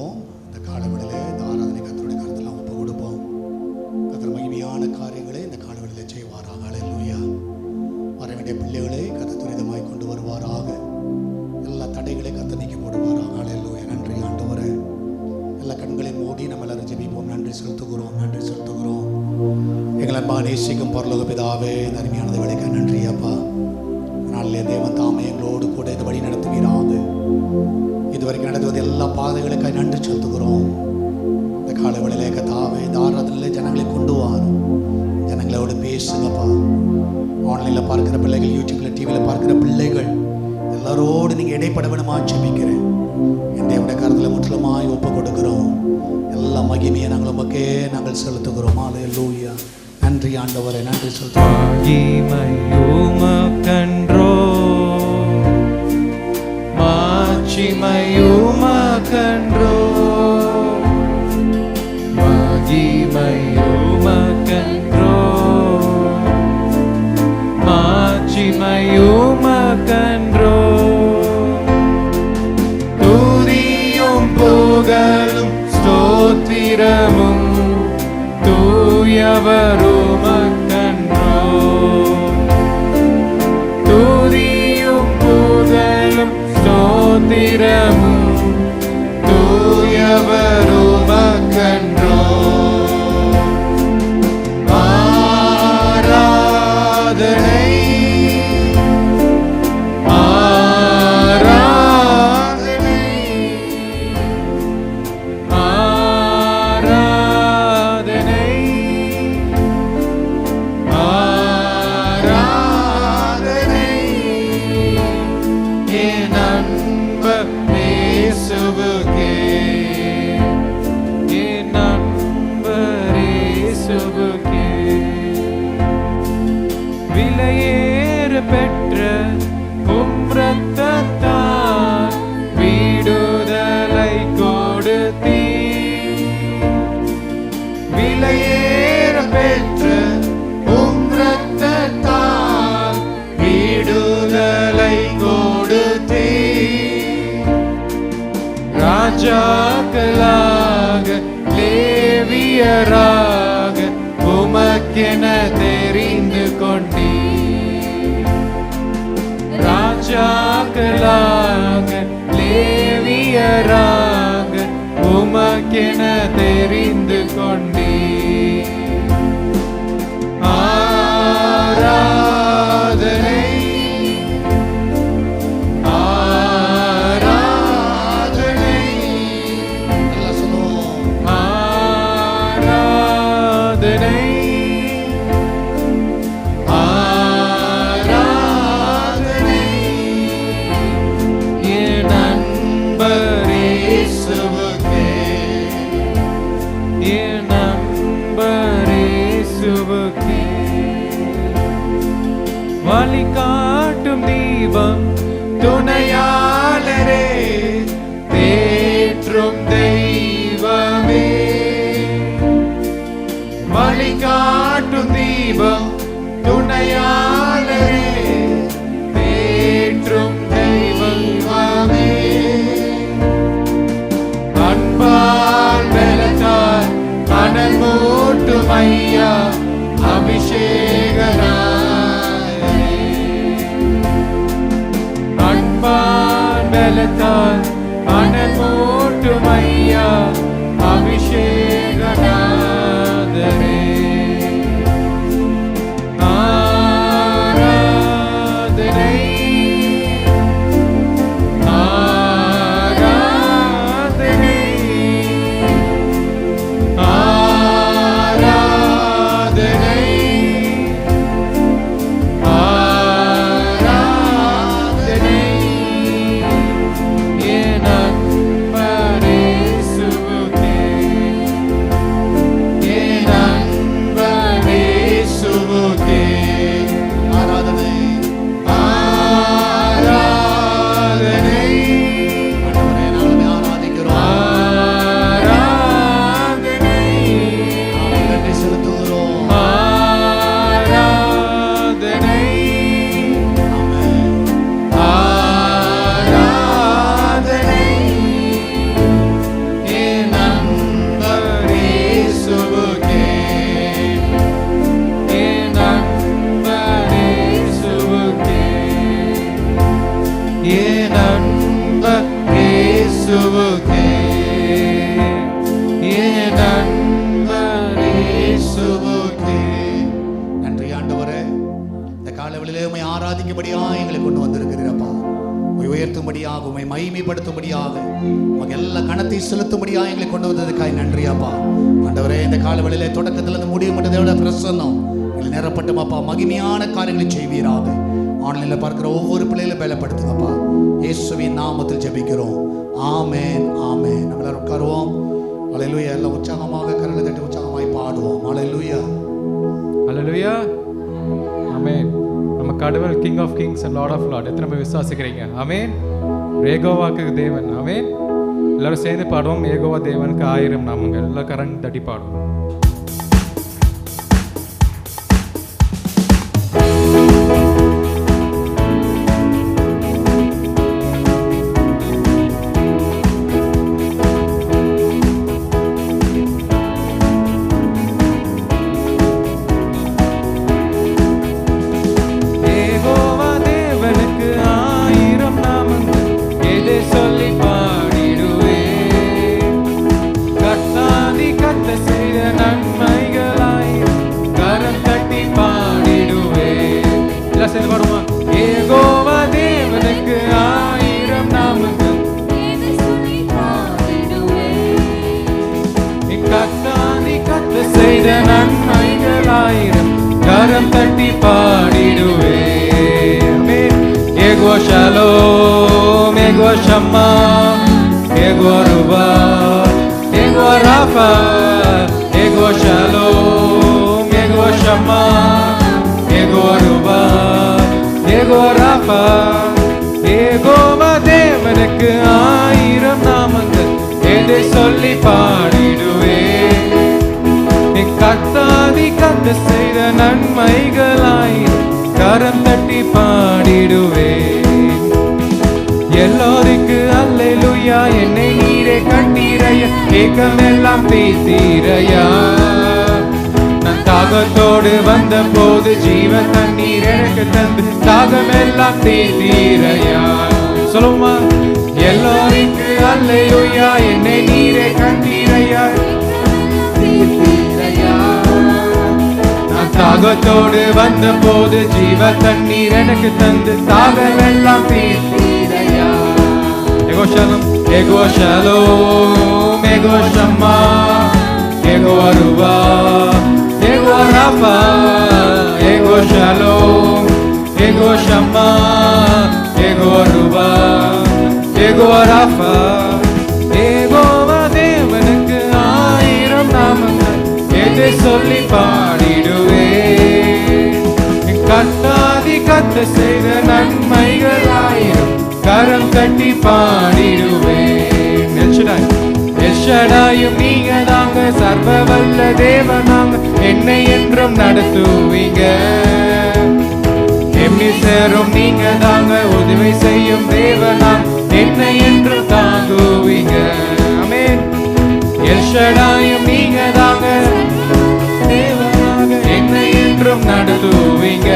சொல்லுவோம். இந்த காலவெளியிலே இந்த ஆராதனை கர்த்தருடைய கருத்தெல்லாம் ஒப்பு கொடுப்போம். கர்த்தர் மகிமையான காரியங்களை இந்த காலவெளியிலே செய்வாராக. அல்லேலூயா. வர வேண்டிய பிள்ளைகளை கர்த்தர் துரிதமாய் கொண்டு வருவாராக. எல்லா தடைகளை கர்த்தர் நீக்கி போடுவாராக. அல்லேலூயா. நன்றி ஆண்டவரே. எல்லா கண்களையும் மூடி நம்ம எல்லாரும் ஜெபிப்போம். நன்றி செலுத்துகிறோம், நன்றி செலுத்துகிறோம். எங்களை அன்பா நேசிக்கும் பரலோக பிதாவே, இந்த அருமையானது வேலைக்கு நன்றி அப்பா. நாளிலே தேவன் தாமே எங்களோடு கூட இந்த வழி நடத்துவீராக. இதுவரைக்கும் நடத்துவது எல்லா பாதைகளுக்காக நன்றி செலுத்துகிறோம். இந்த கால வேளையிலே கர்த்தாவே இந்த ஆராதனையிலே ஜனங்களை கொண்டு வாரும். ஜனங்களோடு பேசுங்கப்பா. ஆன்லைனில் பார்க்குற பிள்ளைகள், யூடியூப்பில் டிவியில் பார்க்குற பிள்ளைகள் எல்லாரோடு நீங்கள் இடைப்பட வேணுமா ஜெபிக்கிறேன். என் தேவனுடைய கருத்தில் முற்றிலுமாய் ஒப்பு கொடுக்கிறோம். எல்லா மகிமையை நாங்கள் உமக்கே நாங்கள் செலுத்துகிறோம். அல்லேலூயா. நன்றி ஆண்டவரே, நன்றி செலுத்துகிறோம். மகிமையுமக்கன்றோ, மாட்சிமையுமக்கன்றோ, மகிமையுமக்கன்றோ, மாட்சிமையுமக்கன்றோ. துதியும் புகழும் ஸ்தோத்திரமும் தூயவருமக்கன்றோ. துதியும் புகழும் ஸ்தோத்திரமும் தூயவருமக்கன்றோ. ஆராதனை பெற்ற உம்ரத்தத்தால் விடுதலை கொடுத்தீ. விலையேற பெற்ற உம்ரத்தத்தால் விடுதலை கொடுத்தீ. ராஜாக்களாக லேவியராக உமக்கென தெரிந்து கொண்டீ. ராஜாக்களாக லேவியராக உமக்கென தெரிந்து கொண்டீ. ஆராதனை ஆராதனை எல்லாம் சொல்லுவோம். ஆராதனை வழிகாட்டும் தீபம் துணையாளரே, தேற்றும் தெய்வமே. வழிகாட்டும் தீபம் துணையாளரே, தேற்றும் தெய்வமே. அன்பால் பலத்தால் அனல் மூட்டும் ஐயா அபிஷேகனா. பலத்தால் அனல் மூட்டும் ஐயா அபிஷேகநாதரே. ஆராதனை ஆராதனை ஆராதனை மகிமைப்படுத்தும்படியாக உங்க எல்லா கணத்தை செலுத்தும்படியாக எங்களை கொண்டு வந்ததுக்காய் நன்றி அப்பா. ஆண்டவரே, இந்த காலவெளியிலே தொடக்கத்திலிருந்து முடிவு மட்டும் பிரசன்னம் எங்களை நிரப்பட்டும் அப்பா. மகிமையான காரியங்களை செய்வீராக. ஆன்லைனில் பார்க்கிற ஒவ்வொரு பிள்ளைகளும் பலப்படுத்துங்கப்பா. இயேசுவின் நாமத்தில் ஜெபிக்கிறோம். ஆமென், ஆமென். நம்ம எல்லாரும் உட்காருவோம். அல்லேலூயா. எல்லாம் உற்சாகமாக கரங்களை தட்டி உற்சாகமாய் பாடுவோம். அல்லேலூயா, அல்லேலூயா, ஆமென். நம்ம கடவுள் king of kings and lord of lord. எத்தனை பேர் விசுவாசிக்கிறீங்க? ஆமென். ஏகோவாக்கு தேவன். ஆமென். எல்லாரும் சேர்ந்து பாடுவோம். ஏகோவா தேவனுக்கு 1000 நாமங்கள். எல்லாம் கரண்ட் தட்டி பாடுவோம். Shalom, ego Shama, ego Ruba, ego Rafa, ego Shalom, ego Shama, ego Ruba, ego Rafa, ego Vadevanuku 1000 நாமங்கள் எதை சொல்லி பாடிடுவேன். கர்த்தாதி கர்த்த செய்த நன்மைகளாயிரம் கரம் தட்டி பாடிடுவேன். எல்லோருக்கு அல்லேலூயா, என்னை நீரே கண்டீரையா, ஏக்கமெல்லாம் தீர்த்தீரையா. நான் தாகத்தோடு வந்த போது ஜீவ தண்ணீர் எனக்கு தந்து தாகமெல்லாம் தீர்த்தீரையா. சொல்லுமா, எல்லோருக்கு அல்லேலூயா, என்னை நீரே கண்டீரையா, தீர்த்தீரையா. நான் தாகத்தோடு வந்த போது ஜீவ தண்ணீர் எனக்கு தந்து தாகமெல்லாம் தீர்த்தீரையா. Ego Shalom, ego Shalom, ego Shama, ego Aruba, ego Rafa, ego Shalom, ego Shama, ego Aruba, ego Rafa, ego Vadevanuku 1000 நாமங்கள் எதை சொல்லி பாடிடுவேன். கர்த்தாதி கர்த்த செய்த நன்மைகள் 1000 கரம் தட்டி பாடிடுவேன். எல்ஷடாயும் நீங்க தாங்க, சர்வ வல்ல தேவனாங்க, என்னை என்றும் நடத்துவீங்க. எம்னிசரும் நீங்க தாங்க, உதவி செய்யும் தேவனாங்க, என்னை என்றும் தாங்குவீங்க. ஆமென். எல்ஷடாயும் நீங்க தாங்க, தேவனாக என்னை என்றும் நடத்துவீங்க.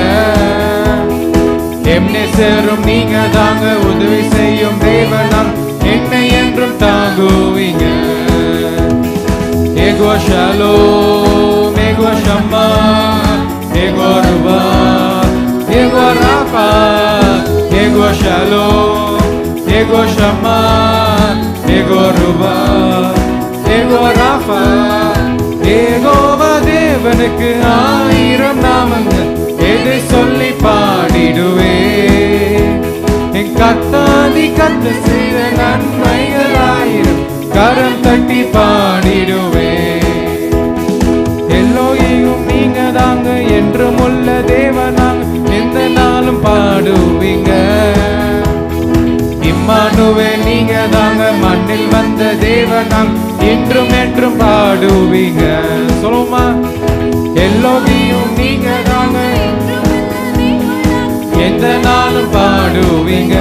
எம்னேசரும் நீங்க தாங்க, உதவி செய்யும் தேவனாம், என்னை என்றும் தாங்குவீங்க. ஏகோ ஷாலோம், ஏகோ ஷம்மா, ஏகோ ருபா, ஏகோ ராபா, ஏகோ ஷாலோம், ஏகோ ஷம்மா, ஏகோ ருபா, ஏகோ ராபா. ஏகோவா தேவனுக்கு 1000 நாமங்கள் எதை சொல்லி பாடிடுவேன். கர்த்தாதி கர்த்த செய்த நன்மைகள் 1000 கரம் தட்டி பாடிடுவேன். எல்லோயும் நீங்க தாங்க, என்றும் உள்ள தேவனாங்க, எந்த நாளும் பாடுவீங்க. இம்மானுவே நீங்க தாங்க, மண்ணில் வந்த தேவனாங்க, என்றும் என்றும் பாடுவீங்க. சொல்லுமா, எல்லோயும் நீங்க தாங்க, எந்த நாளும் பாடுவீங்க.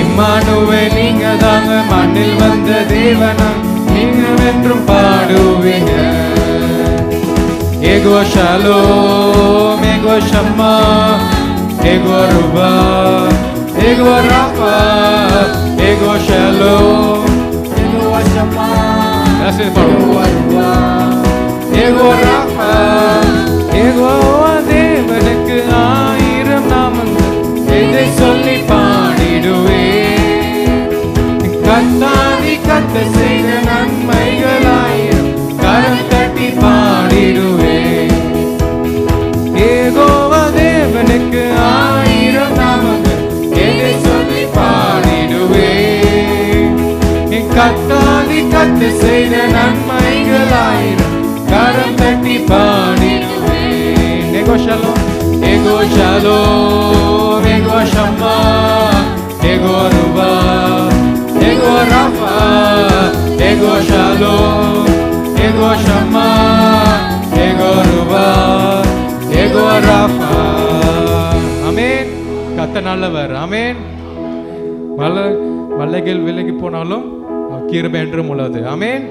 இம்மானுவே நீங்க தாங்க, மண்ணில் வந்த தேவனா, நீங்க என்றும் பாடுவீங்க. ஏகோ ஷாலோம், ஏகோ ஷம்மா, ஏகோ ருபா, ஏகோ ராபா, ஏகோ ஷாலோம், ஏகோ ஷம்மா, ஏகோ ருபா, ஏகோ ராபா, ஏகோ தேவனுக்கு 1000 நாமங்கள் எதை சொல்லி பாடிடுவேன். கத்தாதி கத்த செய்த நன்மைகளாயிரம் கரம் தட்டி பாடிடுவே. யெகோவா தேவனுக்கு ஆயிரம் நாமங்கள் எதை சொல்லி பாடிடுவே. கத்தாதி கத்த செய்த நன்மைகளாயிரம் கரம் தட்டி பாடிடுவே. யெகோவா ஷலோம், யெகோவா ஷலோம், யெகோவா ஷம்மா, யெகோவா ருபா, யெகோவா ராஃபா, யெகோவா ஷலோம், யெகோவா ஷம்மா, யெகோவா ருபா, யெகோவா ராஃபா. ஆமென். கர்த்தர் நல்லவர். ஆமென். மலைகள் விலகி போனாலும் கிருபை என்றும் உள்ளது. ஆமென்.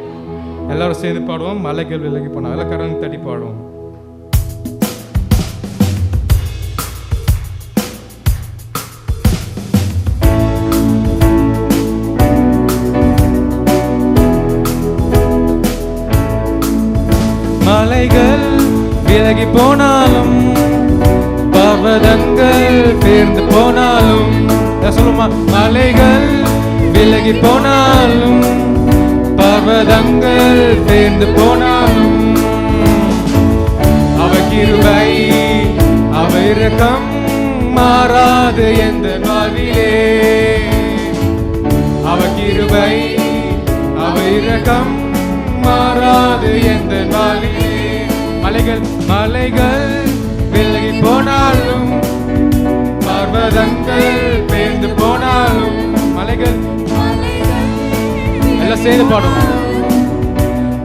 எல்லாரும் சேர்ந்து பாடுவோம். மலைகள் விலகி போனாலும் கரம் தட்டி பாடுவோம். மலைகள் விலகி போனாலும் பர்வதங்கள் பேர்ந்து போனாலும், சொல்லுமா, மலைகள் விலகி போனாலும் பர்வதங்கள் பேர்ந்து போனாலும் அவ கிருபை அவ இரக்கம் மாறாது எந்த வாழ்விலே. அவ கிருபை அவ இரக்கம் மாறாது எந்த வாழ்விலே. மலைகள் விலகி போனாலும் பர்வதங்கள் பேர்ந்து போனாலும், மலைகள் எல்லாம் சேர்ந்து பாடும்.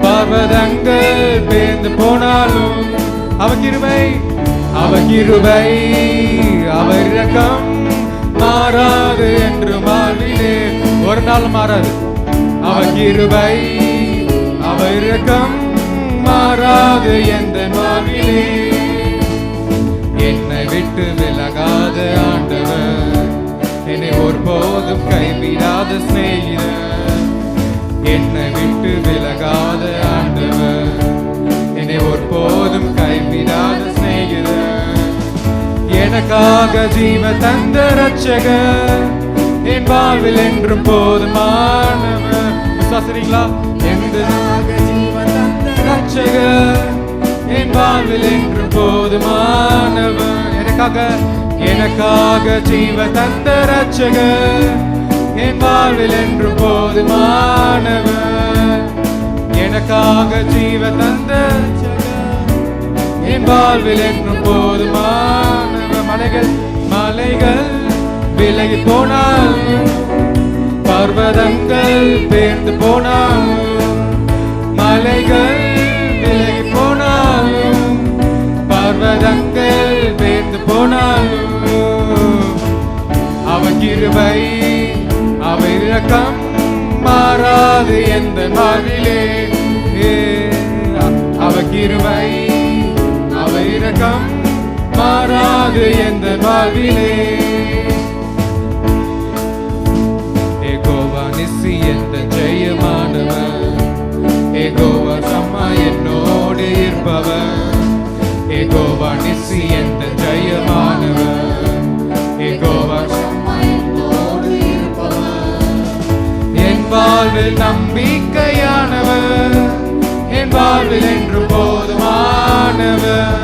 பர்வதங்கள் பேர்ந்து போனாலும் அவ கிருபை அவ இரக்கம் மாறாது என்று வாழ்விலே ஒரு நாள் மாறாது. அவ கிருபை அவ இரக்கம் மாறாது எந்த வாழ்விலே. என்னை விட்டு விலகாத ஆண்டவர், என்னை ஒருபோதும் கைவிடாத சிநேகிதர். என்னை விட்டு விலகாத ஆண்டவர், என்னை ஒருபோதும் கைவிடாத சிநேகிதர். எனக்காக ஜீவ தந்த ரட்சகர், என் வாழ்வில் என்றும் போதுமானவர். விசுவாசிக்கிறீங்களா? எனக்காக ஜீவ தந்த ரட்சகர், என் வாழ்வில் என்று போதுமானவர். எனக்காக ஜீவ தந்த ரட்சகர், என் வாழ்வில் என்று போதுமானவர். எனக்காக ஜீவ தந்த ரட்சகர், என் வாழ்வில் என்று போதுமானவர். மலைகள் விலகி போனாலும் பர்வதங்கள் பேர்ந்து போனாலும், மலைகள் விலகி போனாலும் பர்வதங்கள் பேர்ந்து போனாலும் அவ கிருபை அவ இரக்கம் மாறாது எந்த வாழ்விலே. அவ கிருபை அவ இரக்கம் மாறாது எந்த வாழ்விலே. யெகோவா நிசி எந்த ஜெயமானவர், யெகோவா சம்மா என்னோடு இருப்பவர். யெகோவா நிசி எந்த ஜெயமானவர், யெகோவா சம்மா என்னோடு இருப்பவர். என் வாழ்வில் நம்பிக்கையானவர், என் வாழ்வில் என்று போதுமானவர்.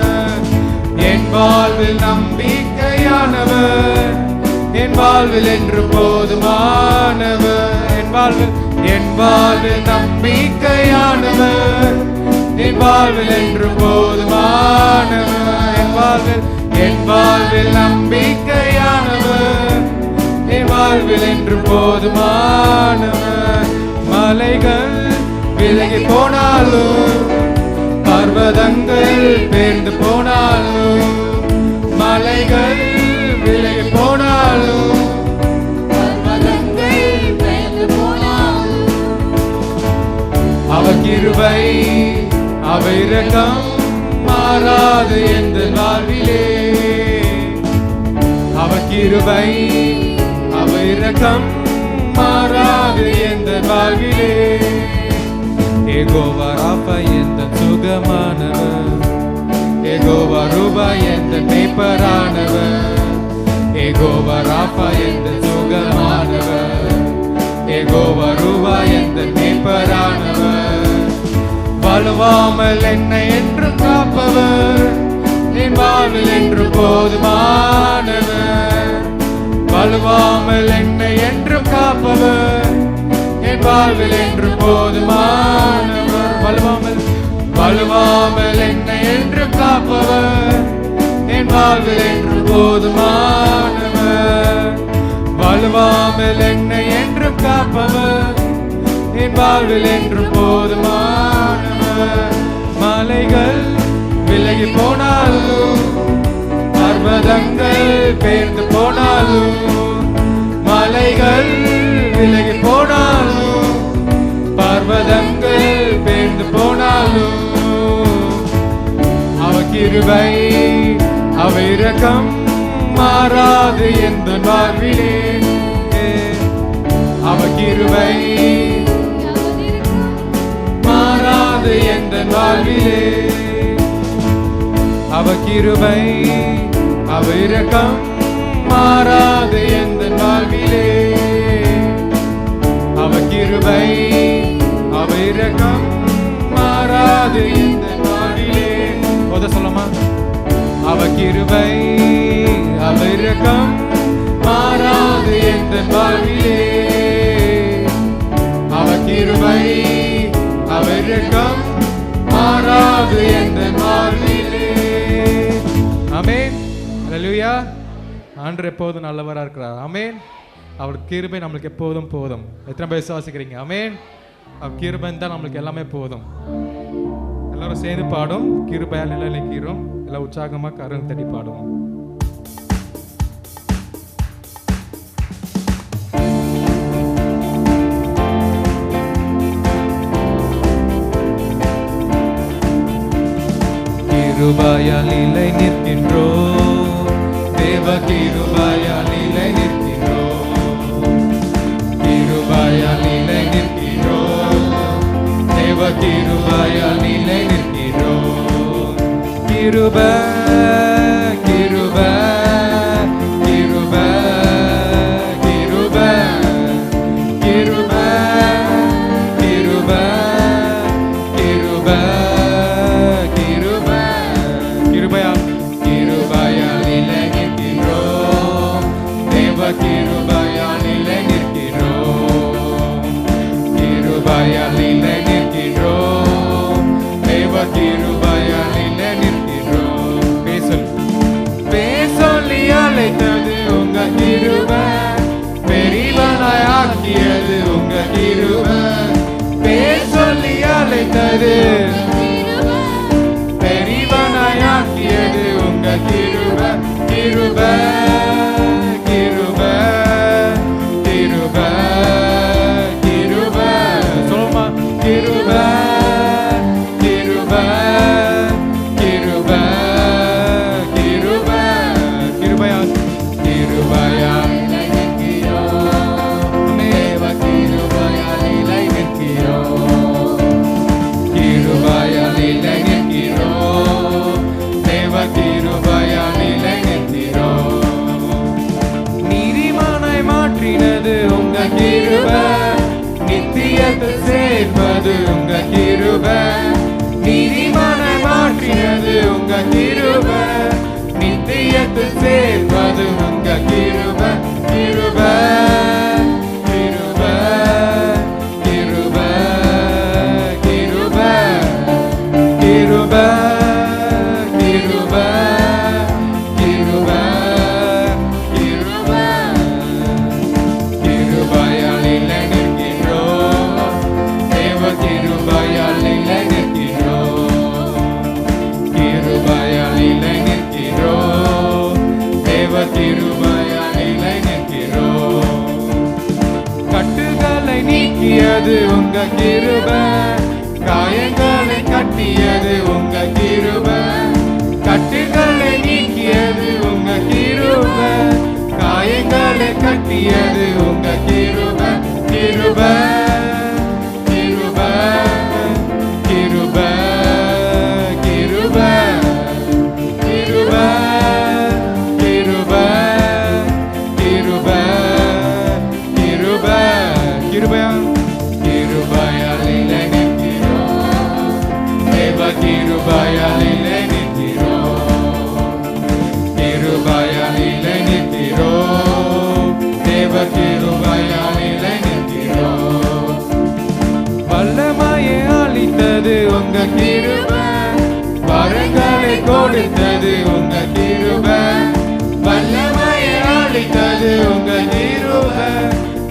என் வாழ்வில் நம்பிக்கையானவர், என் வாழ்வில் என்று போதுமானவர். என் வாழ்வில் நம்பிக்கையானவர், என் வாழ்வில் என்று போதுமானவர். என் வாழ்வில் நம்பிக்கையானவர், என் வாழ்வில் என்று போதுமானவர். மலைகள் விலகி போனாலும் பர்வதங்கள் பேர்ந்து போனாலும், மலைகள் விலகி போனாலும் பர்வதங்கள் பேர்ந்து போனாலும் அவ கிருபை அவ இரக்கம் மாறாது எந்த வாழ்விலே. அவ கிருபை அவ இரக்கம் மாறாது எந்த வாழ்விலே. யெகோவா ராஃபா எந்த சுகமானவர், யெகோவா ரூபா எந்த மேய்ப்பரானவர். யெகோவா ராஃபா எந்த சுகமானவர், யெகோவா வருவாய் எந்த மேய்ப்பரானவர். வலுவாமல் என்னை என்று காப்பவர், என் வாழ்வில் என்று போதுமானவர். வலுவாமல் என்னை என்று காப்பவர், என் வாழ்வில் என்று போதுமானவர். வலுவாமல் என்னை என்று காப்பவர், என் வாழ்வில் என்று போதுமானவர். வலுவாமல் என்னை என்று காப்பவர், என் வாழ்வில் என்று போதுமானவர். மலைகள் விலகி போனாலும், பர்வதங்கள் பெயர்ந்து போனாலும், மலைகள் விலகி போனாலும், பர்வதங்கள் பெயர்ந்து போனாலும், அவர் கிருபை அவர் இரக்கம் மாறாது எந்த வாழ்விலே. அவர் கிருபை மாறாது எந்த வாழ்விலே. அவர் கிருபை அவர் இரக்கம் மாறாது எந்த வாழ்விலே. அவர் கிருபை அவர் இரக்கம் மாறாது எந்த வாழ்விலே. போத சொல்லமா? அவர் கிருபை அவர் இரக்கம் மாறாது எந்த வாழ்விலே. அவர் கிருபை அவர் இரக்கம் மாறாது எந்த வாழ்விலே. ஆமென். அல்லேலூயா. ஆண்டவர் எப்போதும் நல்லவராக இருக்கிறார். ஆமென். அவர் கிருபை நம்மளுக்கு எப்போதும் போதும். எத்தனை பேர் விசுவாசிக்கிறீங்க? ஆமென். அவர் கிருபை தான் நம்மளுக்கு எல்லாமே போதும். எல்லாரும் சேர்ந்து பாடும். கிருபையால் நிலைநிற்கிறோம். எல்லாம் உற்சாகமாக கரம் தட்டி பாடுவோம். கிருபையால் நிலை நிற்கின்றோம், தேவ கிருபையால் நிலை நிற்கின்றோம். கிருபையால் நிலை நிற்கின்றோம், தேவ கிருபையால் நிலை நிற்கின்றோம். கிருபை கிருபை கிருபை கிருபை கிருபை கிருபை கிருபை கிருபை கிருபையால் கிருபையால் நிலை நிற்கின்றோம், தேவ கிருபையால் நிலை நிற்கின்றோம். கிருபையால் நிலை நிற்கின்றோம், தேவ கிருபையால் நிலை நிற்கின்றோம். பேசொல்லி அழைத்தது உங்க கிருபை, பெரியவனாய் ஆக்கியது உங்க கிருபை. பேசொல்லி அழைத்தது பெரியவனாய் ஆக்கியது உங்க கிருபை. கிருபை கிருபை கிருபை கிருபை. சொல்லுமா? கிருபை கிருபை கிருபை கிருபை கிருபையால் கிருபையால் நிலை நிற்கிறோம், தேவ கிருபையால் நிலை நிற்கிறோம். கிருபையால் நிலை நிற்கிறோம், தேவ கிருபையால் நிலை நிற்கிறோம். நீதிமானாய் மாற்றினது உங்க கிருபை, நித்தியத்தில் சேர்ப்பது உங்க கிருபை. நீதிமானாய் மாற்றினது உங்க கிருபை, நித்தியத்தில் சேர்ப்பது உங்க கிருபை. கிருபை கிருபை கிருபை கிருபை கிருபை கிருபை கிருபை கிருபை. கிருபையால் நிலை நிற்கின்றோம், தேவ கிருபையால் நிலை நிற்கின்றோம். கிருபையால் நிலை நிற்கின்றோம், தேவ கிருபையால் நிலை நிற்கின்றோம். கட்டுகளை நீக்கியது உங்க கிருபை, காயங்களை கட்டியது உங்க கிருபை. கட்டுகளை நீக்கியது உங்க கிருபை, காயங்களை கட்டியது உங்க கிருபை. கிருபை கிருபை கிருபை கிருபை கிருபை கிருபை கிருபை கிருபை. கிருபையால் கிருபையாலே நிற்கிறோம் தேவ கிருபையாலே நிற்கிறோம் கிருபையாலே நிற்கிறோம் தேவ கிருபையாலே நிற்கிறோம் வல்லமையை அளித்தது உங்க கிருபை வரங்களை கொடுத்தது உங்க கிருபை வல்லமையை அளித்தது உங்க கிருபை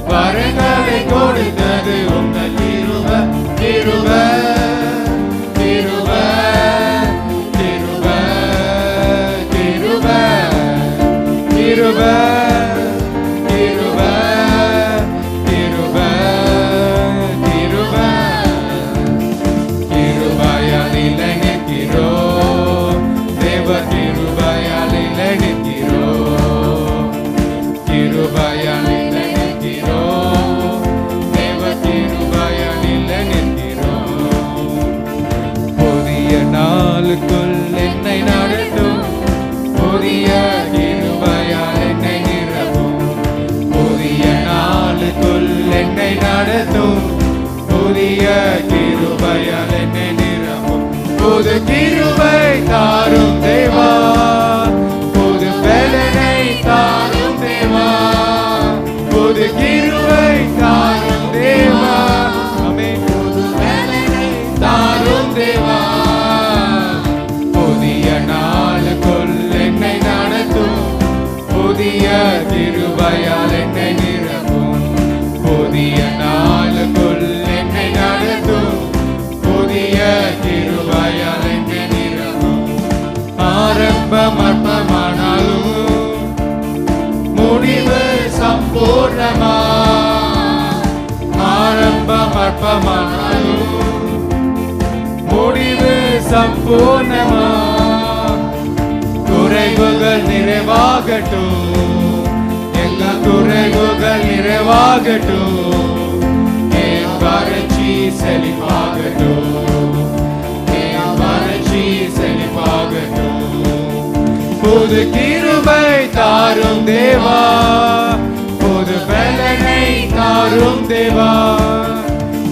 வரங்களை கொடுத்தது உங்க கிருபை கிருபை கிருபை கிருபை கிருபை கிருபை கிருபை கிருபை கிருபை கிருபையாலே நிற்கிறோம் தேவ கிருபையாலே நிற்கிறோம் கிருபையாலே நிற்கிறோம் தேவ கிருபையாலே நிற்கிறோம் புதிய நாளுக்குள் என்னை நடத்தும் புதிய கிருபையால் என்னை நிரப்பும் புதிய நாளுக்குள் என்னை நடத்தும் புதிய கிருபையால் என்னை நிரப்பும் புது கிருபை தாரும் தேவா புது பலனை தாரும் தேவா புது கிருபை தாரும் தேவா ஆமென் புது பலனை தாரும் தேவா புதிய நாளுக்குள் என்னை நடத்தும் புதிய கிருபையால் என்னை நிரப்பும் புதிய நாளுக்குள் என்னை நடத்தும் புதிய கிருபையால் என்னை நிரப்பும் ஆரம்பம் அற்பமானாலும் முடிவு சம்பூர்ணமா ஆரம்பம் அற்பமானாலும் முடிவு சம்பூர்ணமா குறைவுகள் நிறைவாகட்டும் எங்கள் குறைவுகள் நிறைவாகட்டும் என் வறட்சி செழிப்பாகட்டும் என் வறட்சி செழிப்பாகட்டும் புது கிருபை தாரும் தேவா புது பலனை தாரும் தேவா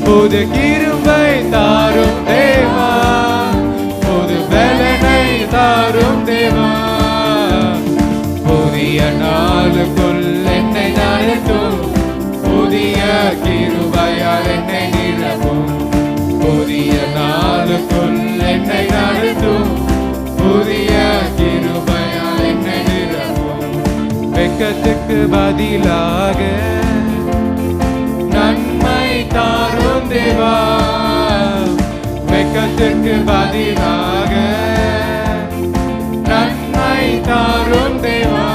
புது கிருபை தாரும் தேவா புது பலனை தாரும் தேவா புதிய நாளுக்குள் என்னை நடத்தும் புதிய கிருபையால் என்னை நிரப்பும் புதிய நாளுக்குள் என்னை நடத்தும் புதிய கிருபையால் என்னை நிரப்பும் வெட்கத்துக்கு பதிலாக நன்மை தாரும் தேவா வெட்கத்துக்கு பதிலாக நன்மை தாரும் தேவா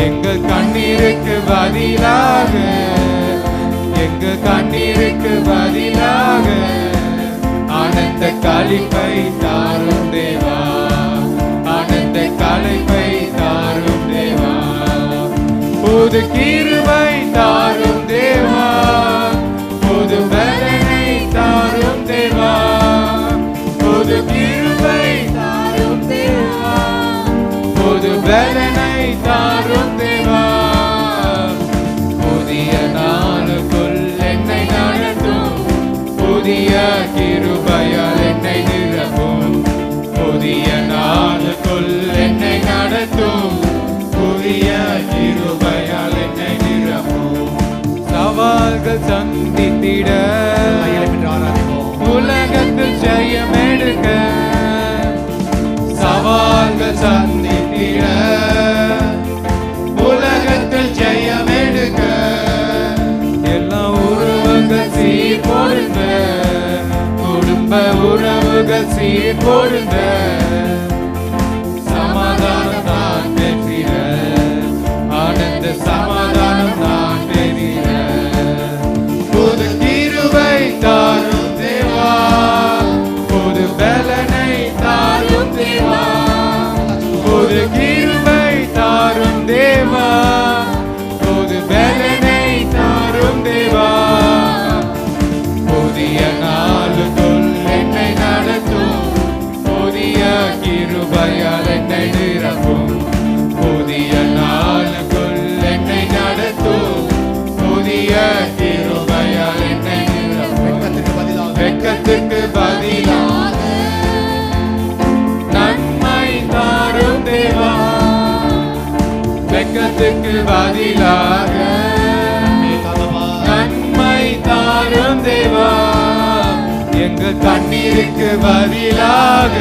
எங்கள் கண்ணீருக்கு பதிலாக எங்கள் கண்ணீருக்கு பதிலாக ஆனந்த களிப்பை தாரும் தேவா ஆனந்த களிப்பை தாரும் தேவா புது கிருபை தாரும் தேவா புது பலனை தாரும் தேவா புது கிருபை தாரும் தேவா புது பலனை தாரும் தேவா புதிய நாளுக்குள் என்னை நடத்தும் புதிய கிருபையால் என்னை நிரப்பும் புதிய நாளுக்குள் என்னை நடத்தும் புதிய கிருபையால் என்னை நிரப்பும் சவால்கள் சந்தித்திட உலகத்தில் ஜெயம் எடுக்க சவால்கள் சந்தித்திட உலகத்தில் ஜெயம் எடுக்க எல்லா உறவுகள் சீர் பொருந்த குடும்ப உறவுகள் சீர் பொருந்த சமாதானம் தான் பெற்றிட ஆனந்த சமாதானம் தான் பெற்றிட புது கிருபை தாரும் தேவா புது பலனை தாரும் தேவா புது கிருபை தாரும் தேவா புது பலனை தாரும் தேவா புதிய நாளுக்குள் என்னை நடத்தும் புதிய எங்கள் கண்ணீருக்கு பதிலாக,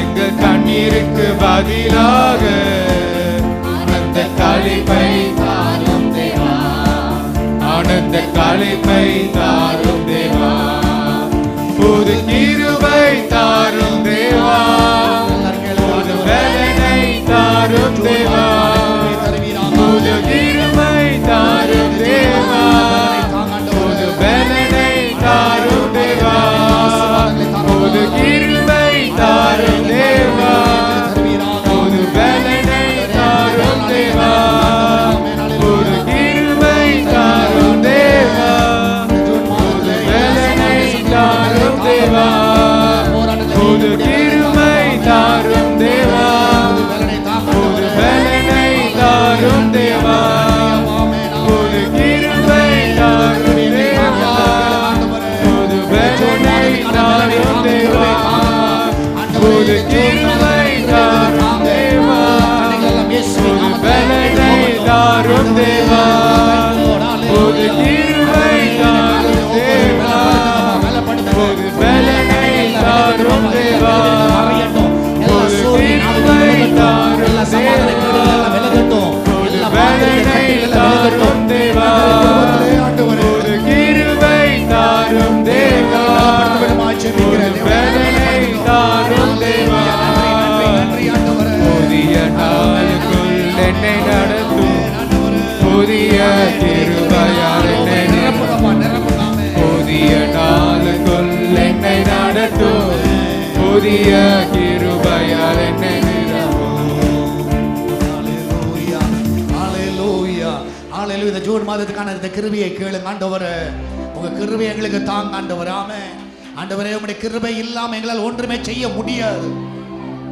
எங்கள் கண்ணீருக்கு பதிலாக ஆனந்த களிப்பை தாரும் தேவா, ஆனந்த களிப்பை தாரும் தேவா, புது கிருபை தாரும் தேவா, புது பலனை தாரும் தேவா, புது கிருபை தாரும் தேவா, புது பலனை தாரும் தேவா, புது கிருபை தாரும் தேவா, புது பலனை தாரும் தேவா, புது கிருபை தாரும் தேவா, புது பலனை தாரும் தேவா, புது கிருபை தாரும் தேவா, புது பலனை தாரும் தேவா, புது கிருபை தாரும் தேவா, புது பலனை தாரும் தேவா, புது கிருபை தாரும் தேவா, புது பலனை தாரும் தேவா, புது கிருபை தாரும் தேவா, புது பலனை தாரும் தேவா, புது கிருபை தாரும் தேவா, புது பலனை தாரும் தேவா, புது கிருபை தாரும் தேவா, புது பலனை தாரும் தேவா, புதிய நாளுக்குள் என்னை நடத்தும், புதிய கிருபையால் என்னை நிரப்பும், புதிய நாளுக்குள் என்னை நடத்தும், புதிய கிருபையால் என்னை நிரப்பும். ஹalleluya ஹalleluya ஹalleluya. இந்த ஜூன் மாதத்துக்கான இந்த கிருபையை கேளுங்க ஆண்டவரே, உங்க கிருபை எங்களுக்கு தாங்க ஆண்டவரே. ஆமென் ஆண்டவரே, உம்முடைய கிருபை இல்லாம எங்களால் ஒன்றுமே செய்ய முடியாது.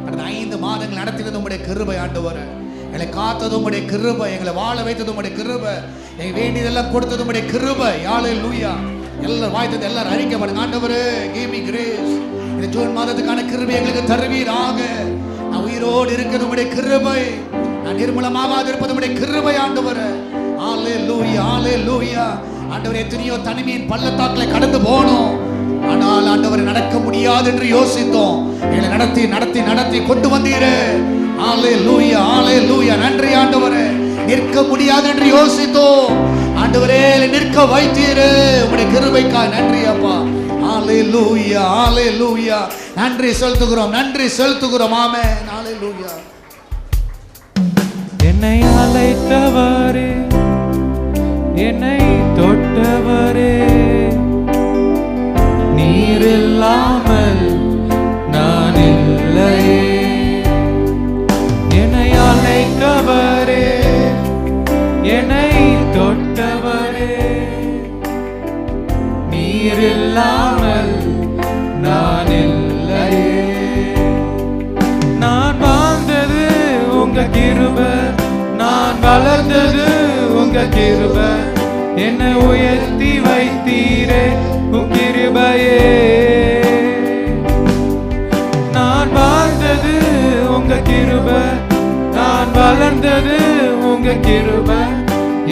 கடந்த 5 மாதங்கள் நடத்தினது உம்முடைய கிருபை ஆண்டவரே, எங்களை காத்தது உம்முடைய கிருபை, எங்களை வாழ வைத்தது உம்முடைய கிருபை, எங்களுக்கு வேண்டியதெல்லாம் கொடுத்தது உம்முடைய கிருபை. ஹalleluya. எல்லாரும் வாய்த்தது எல்லாரும் அறிக்கை பண்ணுங்க ஆண்டவரே, give me grace. இந்த ஜூன் மாதத்துக்கான கிருபை எங்களுக்கு தருவீராக. நான் உயிரோடு இருக்கிறது உம்முடைய கிருபை, நான் நிர்மூலமாகாது இருப்பது உம்முடைய கிருபை ஆண்டவரே. ஹalleluya ஹalleluya. ஆண்டவரே, எத்தனையோ தனிமையின் பள்ளத்தாக்களை கடந்து போனோம், ஆனால் ஆண்டவரை நடக்க முடியாது என்று யோசித்தோம். எங்களை நடத்தி நடத்தி நடத்தி கொண்டு வந்தீரே. ஹalleluya ஹalleluya. நன்றி ஆண்டவரே. நிற்க முடியாது என்று யோசித்தோம், ஆண்டவரே நிற்க வைத்தீரே. உம்முடைய கிருபைக்காய் நன்றி அப்பா. ஹalleluya ஹalleluya. நன்றி செலுத்துகிறோம், நன்றி செலுத்துகிறோம். ஆமென். ஹalleluya. என்னை அழைத்தவரே, என்னை தொட்டவரே, நீர் இல்லாமல் நான் இல்லையே. என்னை அழைத்தவரே, என்னை தொட்டவரே, நீர் இல்லாமல் நான் இல்லையே. நான் வாழ்ந்தது உங்க கிருபை, நான் வளர்ந்தது உங்க கிருபை, என்னை உயர்த்தி வைத்தீரே உங்க கிருபையே. நான் வாழ்ந்தது உங்க கிருபை, நான் வளர்ந்தது உங்க கிருபை,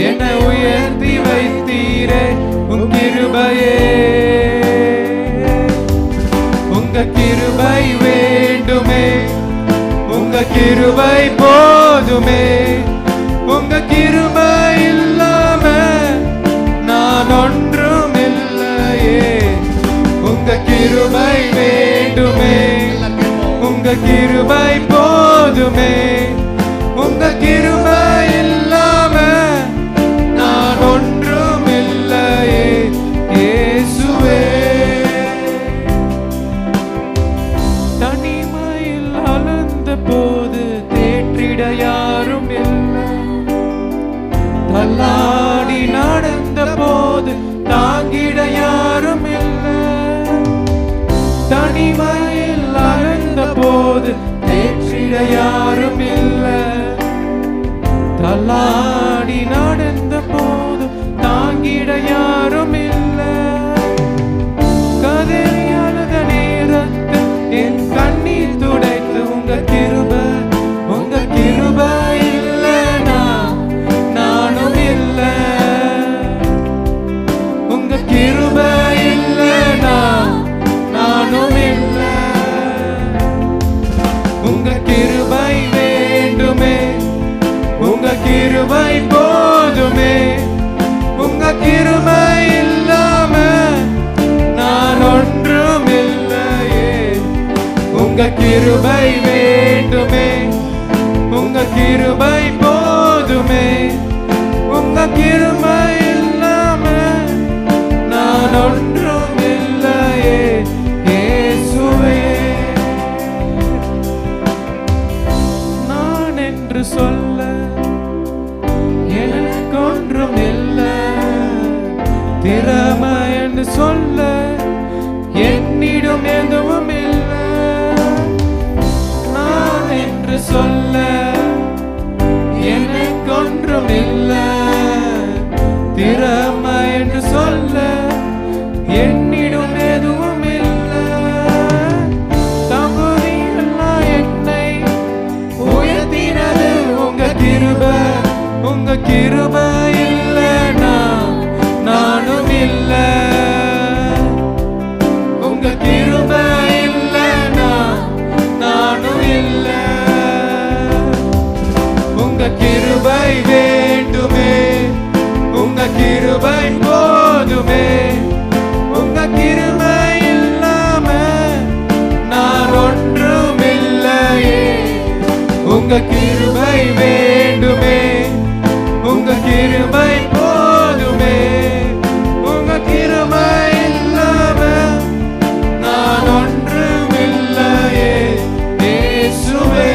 என்னை உயர்த்தி வைத்தீரே உங்க கிருபையே. உங்க கிருபை வேண்டுமே, உங்க கிருபை போதுமே, உங்க கிருபை இல்லாம நான் ஒன்றும் இல்லையே. உங்க கிருபை வேண்டுமே, உங்க கிருபை போதுமே, உங்க கிருபை இல்லாம நான் ஒன்றும் இல்லையே. இயேசுவே, தனிமையில் அழுந்த போது தேற்றிட யாரும் இல்லை, தள்ளாடி நடந்த போது தாங்கிட யாரும் இல்லை. தனிமையில் அழுந்த போது தேற்றிட யாரும் இல்லை, தள்ளாடி நடந்த போது தாங்கிட யாரும் இல்லை. கதறி அழுத நேரத்தில் என் கண்ணீர் துடைத்து உங்க கிருபை, உங்க கிருபை இல்லைனா நானும் இல்லை. உங்க கிருபை இல்லைனா கிருபை வேண்டுமே, உங்க கிருபை போதுமே, உங்க கிருபை இல்லாம நான் ஒன்றும் இல்லையே இயேசுவே. நான் என்று சொல்ல எனக்கு ஒன்றும் இல்லை, திறமை என்று சொல்ல என்னிடம் எதுவும் இல்லை. நான் என்று சொல்ல எனக்கு ஒன்றும் இல்லை, திறமை என்று சொல்ல என்னிடம் எதுவும் இல்லை. தகுதியெல்லாம் என்னை உயர்த்தினது உங்க கிருபை, உங்க கிருபை இல்லைனா நானும் இல்லை. உங்க கிருபை இல்லைனா நானும் இல்லை. உங்க கிருபை வேண்டுமே, உங்க கிருபை போதுமே, உங்க கிருபை இல்லாம நான் ஒன்றும் இல்லையே. உங்க கிருபை வேண்டுமே, உங்க கிருபை போதுமே, உங்க கிருபை இல்லாம நான் ஒன்றும் இல்லையே இயேசுவே.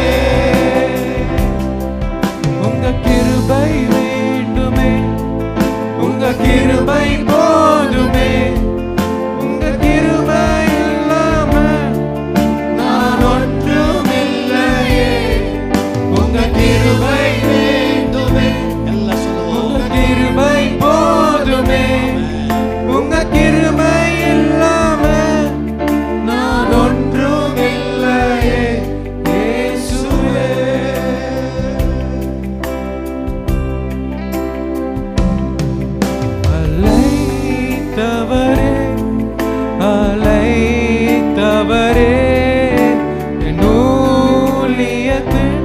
உங்க கிருபை வேண்டுமே, உங்க கிருபை போதுமே, உங்க கிருபை இல்லாம நான் ஒன்றும் இல்லையே. உங்க கிருபை வேண்டுமே, எல்லாம் சொல்லுவோம். உங்க கிருபை போதுமே, உங்க கிருபை இல்லாம நான் ஒன்றும் இல்லையே இயேசுவே. அழைத்தவரே, அழைத்தவரே, என் ஊழியத்தின்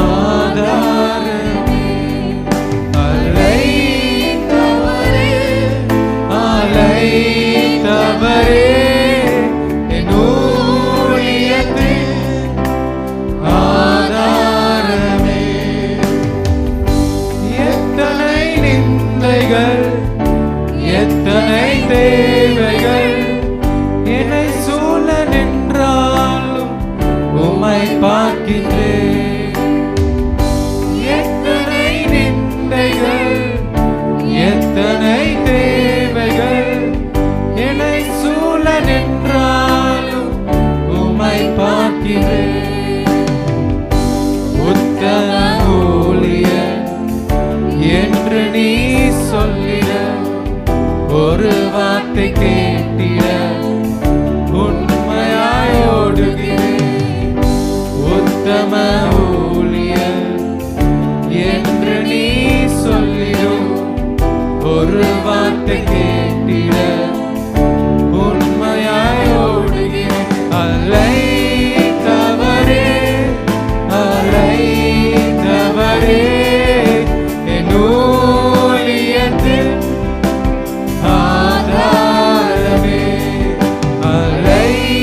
ஆதாரமே. அழைத்தவரே, அழைத்தவரே, என் ஊழியத்தின் ஆதாரமே. எத்தனை நிந்தைகள், எத்தனை தேவைகள் என்னை சூழ நின்றாலும் உம்மை பார்க்கின்றேன். எத்தனை நிந்தைகள், எத்தனை தேவைகள் என்னை சூழ நின்றாலும் உம்மை பார்க்கிறேன். உத்தம ஊழியன் என்று நீ சொல்லிட, ஒரு வார்த்தை கேட்டிட உண்மையாய் ஓடுகிறேன். உத்தம ஊழியன் என்று நீ சொல்லிடும், ஒரு வார்த்தை கேட்டிட உண்மையாய் ஓடுகிறேன். அழைத்தவரே, அழைத்தவரே, என் ஊழியத்தின் ஆதாரமே.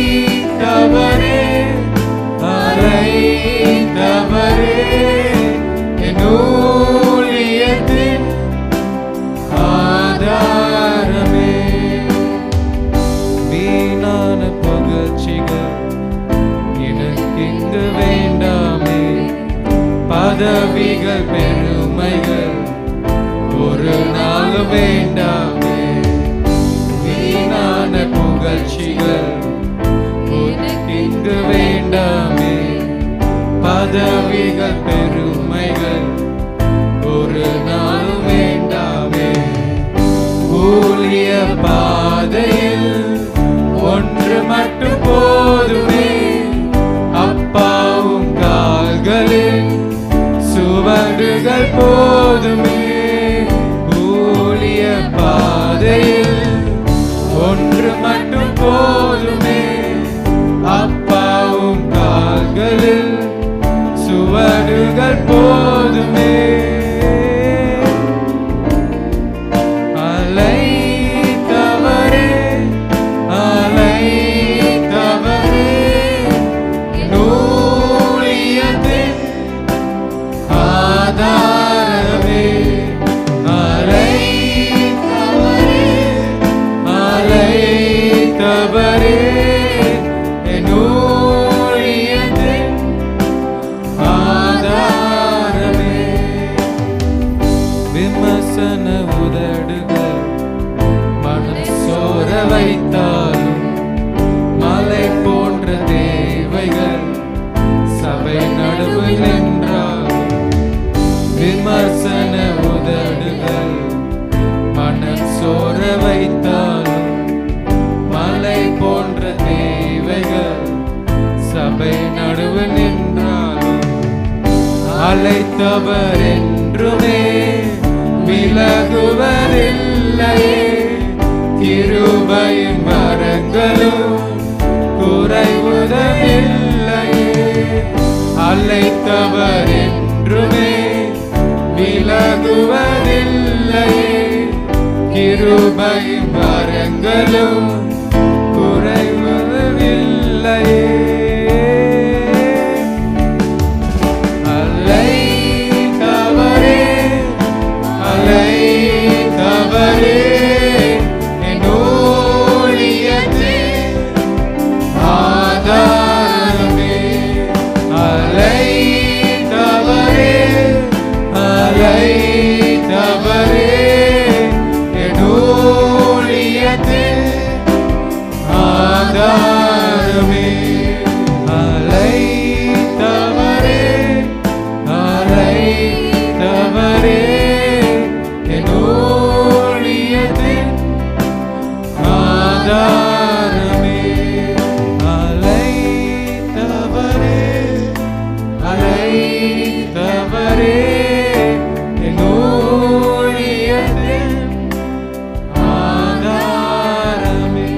அழைத்தவரே, அழைத்தவரே, என் ஊழியத்தின் ஆதாரமே. வீணான புகழ்ச்சிகள் எனக்கு இங்கு வேண்டாமே, பதவிகள் பெருமைகள் ஒரு நாள் வேண்டாமே. வீணான புகழ்ச்சிகள் உனக்கு இங்கு வேண்டாமே, பதவிகள் பெருமைகள் ஒரு நாள் வேண்டாமே. ஊழிய பாதையில் ஒன்று மட்டும் போதுமே, அப்பாவும் கால்களில் சுவடுகள் போதுமே. ஊழிய பாதையில் ஒன்று மட்டும் போதுமே, அப்பாவும் கால்களில் சுவடுகள் போதுமே. அழைத்தவரே, அழைத்தவரே, வைத்தாலும் மலை போன்ற தேவைகள் சபை நடுவில் நின்றாலும் அழைத்தவர் என்றுமே விலகுவதில்லையே. கிருபையின் வரங்களும் குறைவதில்லையே. அழைத்தவர் என்றுமே விலகுவதில்லையே. கிருபையின் வரங்களும் குறைவதில்லையே. அழைத்தவரே அழைத்தவரே என் ஊழியத்தின் ஆதாரமே. அழைத்தவரே அழைத்தவரே என் ஊழியத்தின் ஆதாரமே. அழைத்தவரே அழைத்தவரே என் ஊழியத்தின் ஆதாரமே. அழைத்தவரே அழைத்தவரே என் ஊழியத்தின் ஆதாரமே.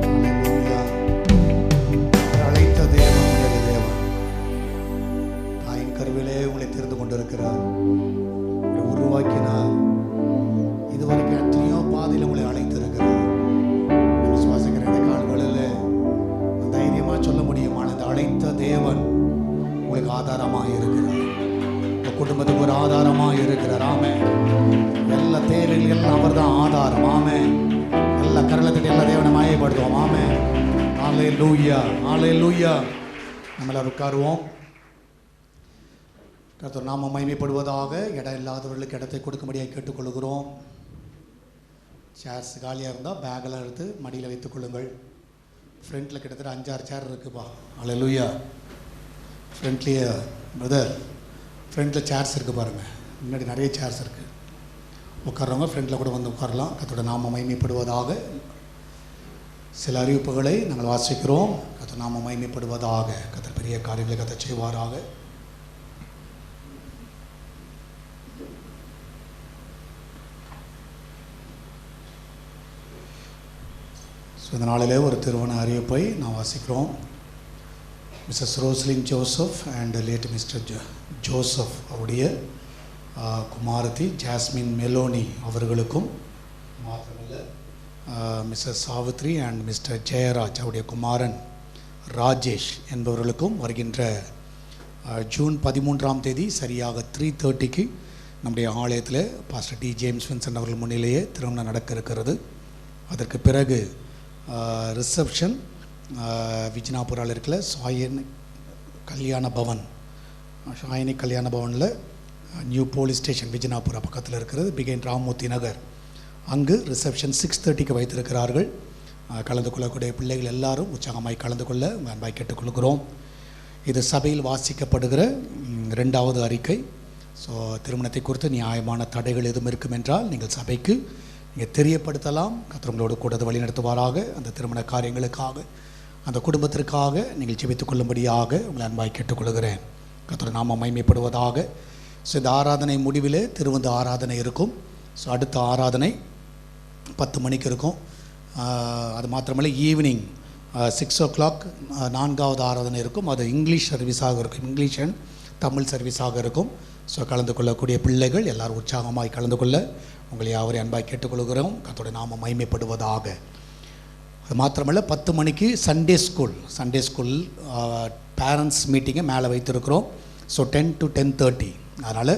அல்லேலூயா. அழைத்த தேவன் உடைய தேவன். தாயின் கருவிலே உங்களை தெரிந்து கொண்டிருக்கிறார், உங்களை உருவாக்கினார். இதுவரைக்கும் எத்தனையோ பாதையில் உங்களை அழைத்திருக்கிறார். விசுவாசிக்கிற இந்த கால்களில் தைரியமாக சொல்ல முடியுமான இந்த அழைத்த தேவன் உங்களுக்கு ஆதாரமாக இருக்கிறார். உங்கள் குடும்பத்துக்கு ஒரு ஆதாரமாக இருக்கிறார். ஆமே. எல்லா தேவைகள் அவர் தான் ஆதாரம். ஆமே. எல்லா கரலத்திட்டு எல்லா தேவனை மாயப்படுத்துவோம். ஆமே. அல்லேலூயா அல்லேலூயா. நம்மள உட்காருவோம். கர்த்தர் நாம மகிமைப்படுவதாக. இடம் இல்லாதவர்களுக்கு இடத்தை கொடுக்கும்படியாக கேட்டுக்கொள்கிறோம். சேர்ஸ் காலியாக இருந்தால் பேக்கெல்லாம் எடுத்து மடியில் வைத்துக் கொள்ளுங்கள். ஃப்ரண்ட்டில் கிட்டத்தட்ட 5-6 சேர் இருக்குப்பா. அல்லேலூயா. ஃப்ரண்ட்லேயே பிரதர் ஃப்ரண்ட்டில் சேர்ஸ் இருக்குது பாருங்கள். முன்னாடி நிறைய சேர்ஸ் இருக்குது. உட்கார்றவங்க ஃப்ரண்ட்டில் கூட வந்து உட்காரலாம். கர்த்தரோட நாம மகிமைப்படுவதாக. சில அறிவிப்புகளை நாங்கள் வாசிக்கிறோம். கர்த்தர் நாம மகிமைப்படுவதாக. கர்த்தர் பெரிய காரியங்களை கர்த்தர் செய்வாராக. ஸோ இந்த நாளிலே ஒரு திருமண அறிவிப்பை நான் வாசிக்கிறோம். Mrs Roslin Joseph and late Mr Joseph அவருடைய குமாரத்தி ஜாஸ்மின் மெலோனி அவர்களுக்கும், மாத்திரமல்ல Mrs Savitri and Mr Jeyaraj அவருடைய குமாரன் ராஜேஷ் என்பவர்களுக்கும் வருகின்ற ஜூன் 13ஆம் தேதி சரியாக 3:30க்கு நம்முடைய ஆலயத்தில் பாஸ்டர் டி ஜேம்ஸ் வின்சன் அவர்கள் முன்னிலேயே திருமணம் நடக்க இருக்கிறது. அதற்கு பிறகு ரிசப்ஷன் விஜயநாபுராவில் இருக்கிற சாயனி கல்யாண பவன் கல்யாண பவனில் நியூ போலீஸ் ஸ்டேஷன் விஜயநாபுரா பக்கத்தில் இருக்கிறது, பிகைன் ராமூர்த்தி நகர். அங்கு ரிசப்ஷன் 6:30க்கு வைத்திருக்கிறார்கள். கலந்து கொள்ளக்கூடிய பிள்ளைகள் எல்லாரும் உற்சாகமாய் கலந்து கொள்ள அன்பாய் கேட்டுக்கொள்கிறோம். இது சபையில் வாசிக்கப்படுகிற 2வது அறிக்கை. ஸோ திருமணத்தை குறித்து நியாயமான தடைகள் எதுவும் இருக்கும் என்றால் நீங்கள் சபைக்கு நீங்கள் தெரியப்படுத்தலாம். கர்த்தர் உங்களோடு கூட வழி நடத்துவாராக. அந்த திருமண காரியங்களுக்காக, அந்த குடும்பத்திற்காக நீங்கள் ஜெபித்துக் கொள்ளும்படியாக உங்களை அன்பாய் கேட்டுக்கொள்கிறேன். கர்த்தர் நாம மகிமைப்படுவதாக. ஸோ இந்த ஆராதனை முடிவிலே திருவந்த ஆராதனை இருக்கும். ஸோ அடுத்த ஆராதனை 10 மணிக்கு இருக்கும். அது மாத்திரமல்ல ஈவினிங் 6 o'clock 4வது ஆராதனை இருக்கும். அது இங்கிலீஷ் சர்வீஸாக இருக்கும், இங்கிலீஷ் அண்ட் தமிழ் சர்வீஸாக இருக்கும். ஸோ கலந்து கொள்ளக்கூடிய பிள்ளைகள் எல்லோரும் உற்சாகமாய் கலந்து கொள்ள உங்களை யாவரை அன்பாய் கேட்டுக்கொள்கிறோம். கர்த்தருடைய நாமம் மகிமைப்படுவதாக. அது மாத்திரமல்ல 10 மணிக்கு சண்டே ஸ்கூல் பேரண்ட்ஸ் மீட்டிங்கை மேலே வைத்திருக்கிறோம். So 10 to 10:30. அதனால்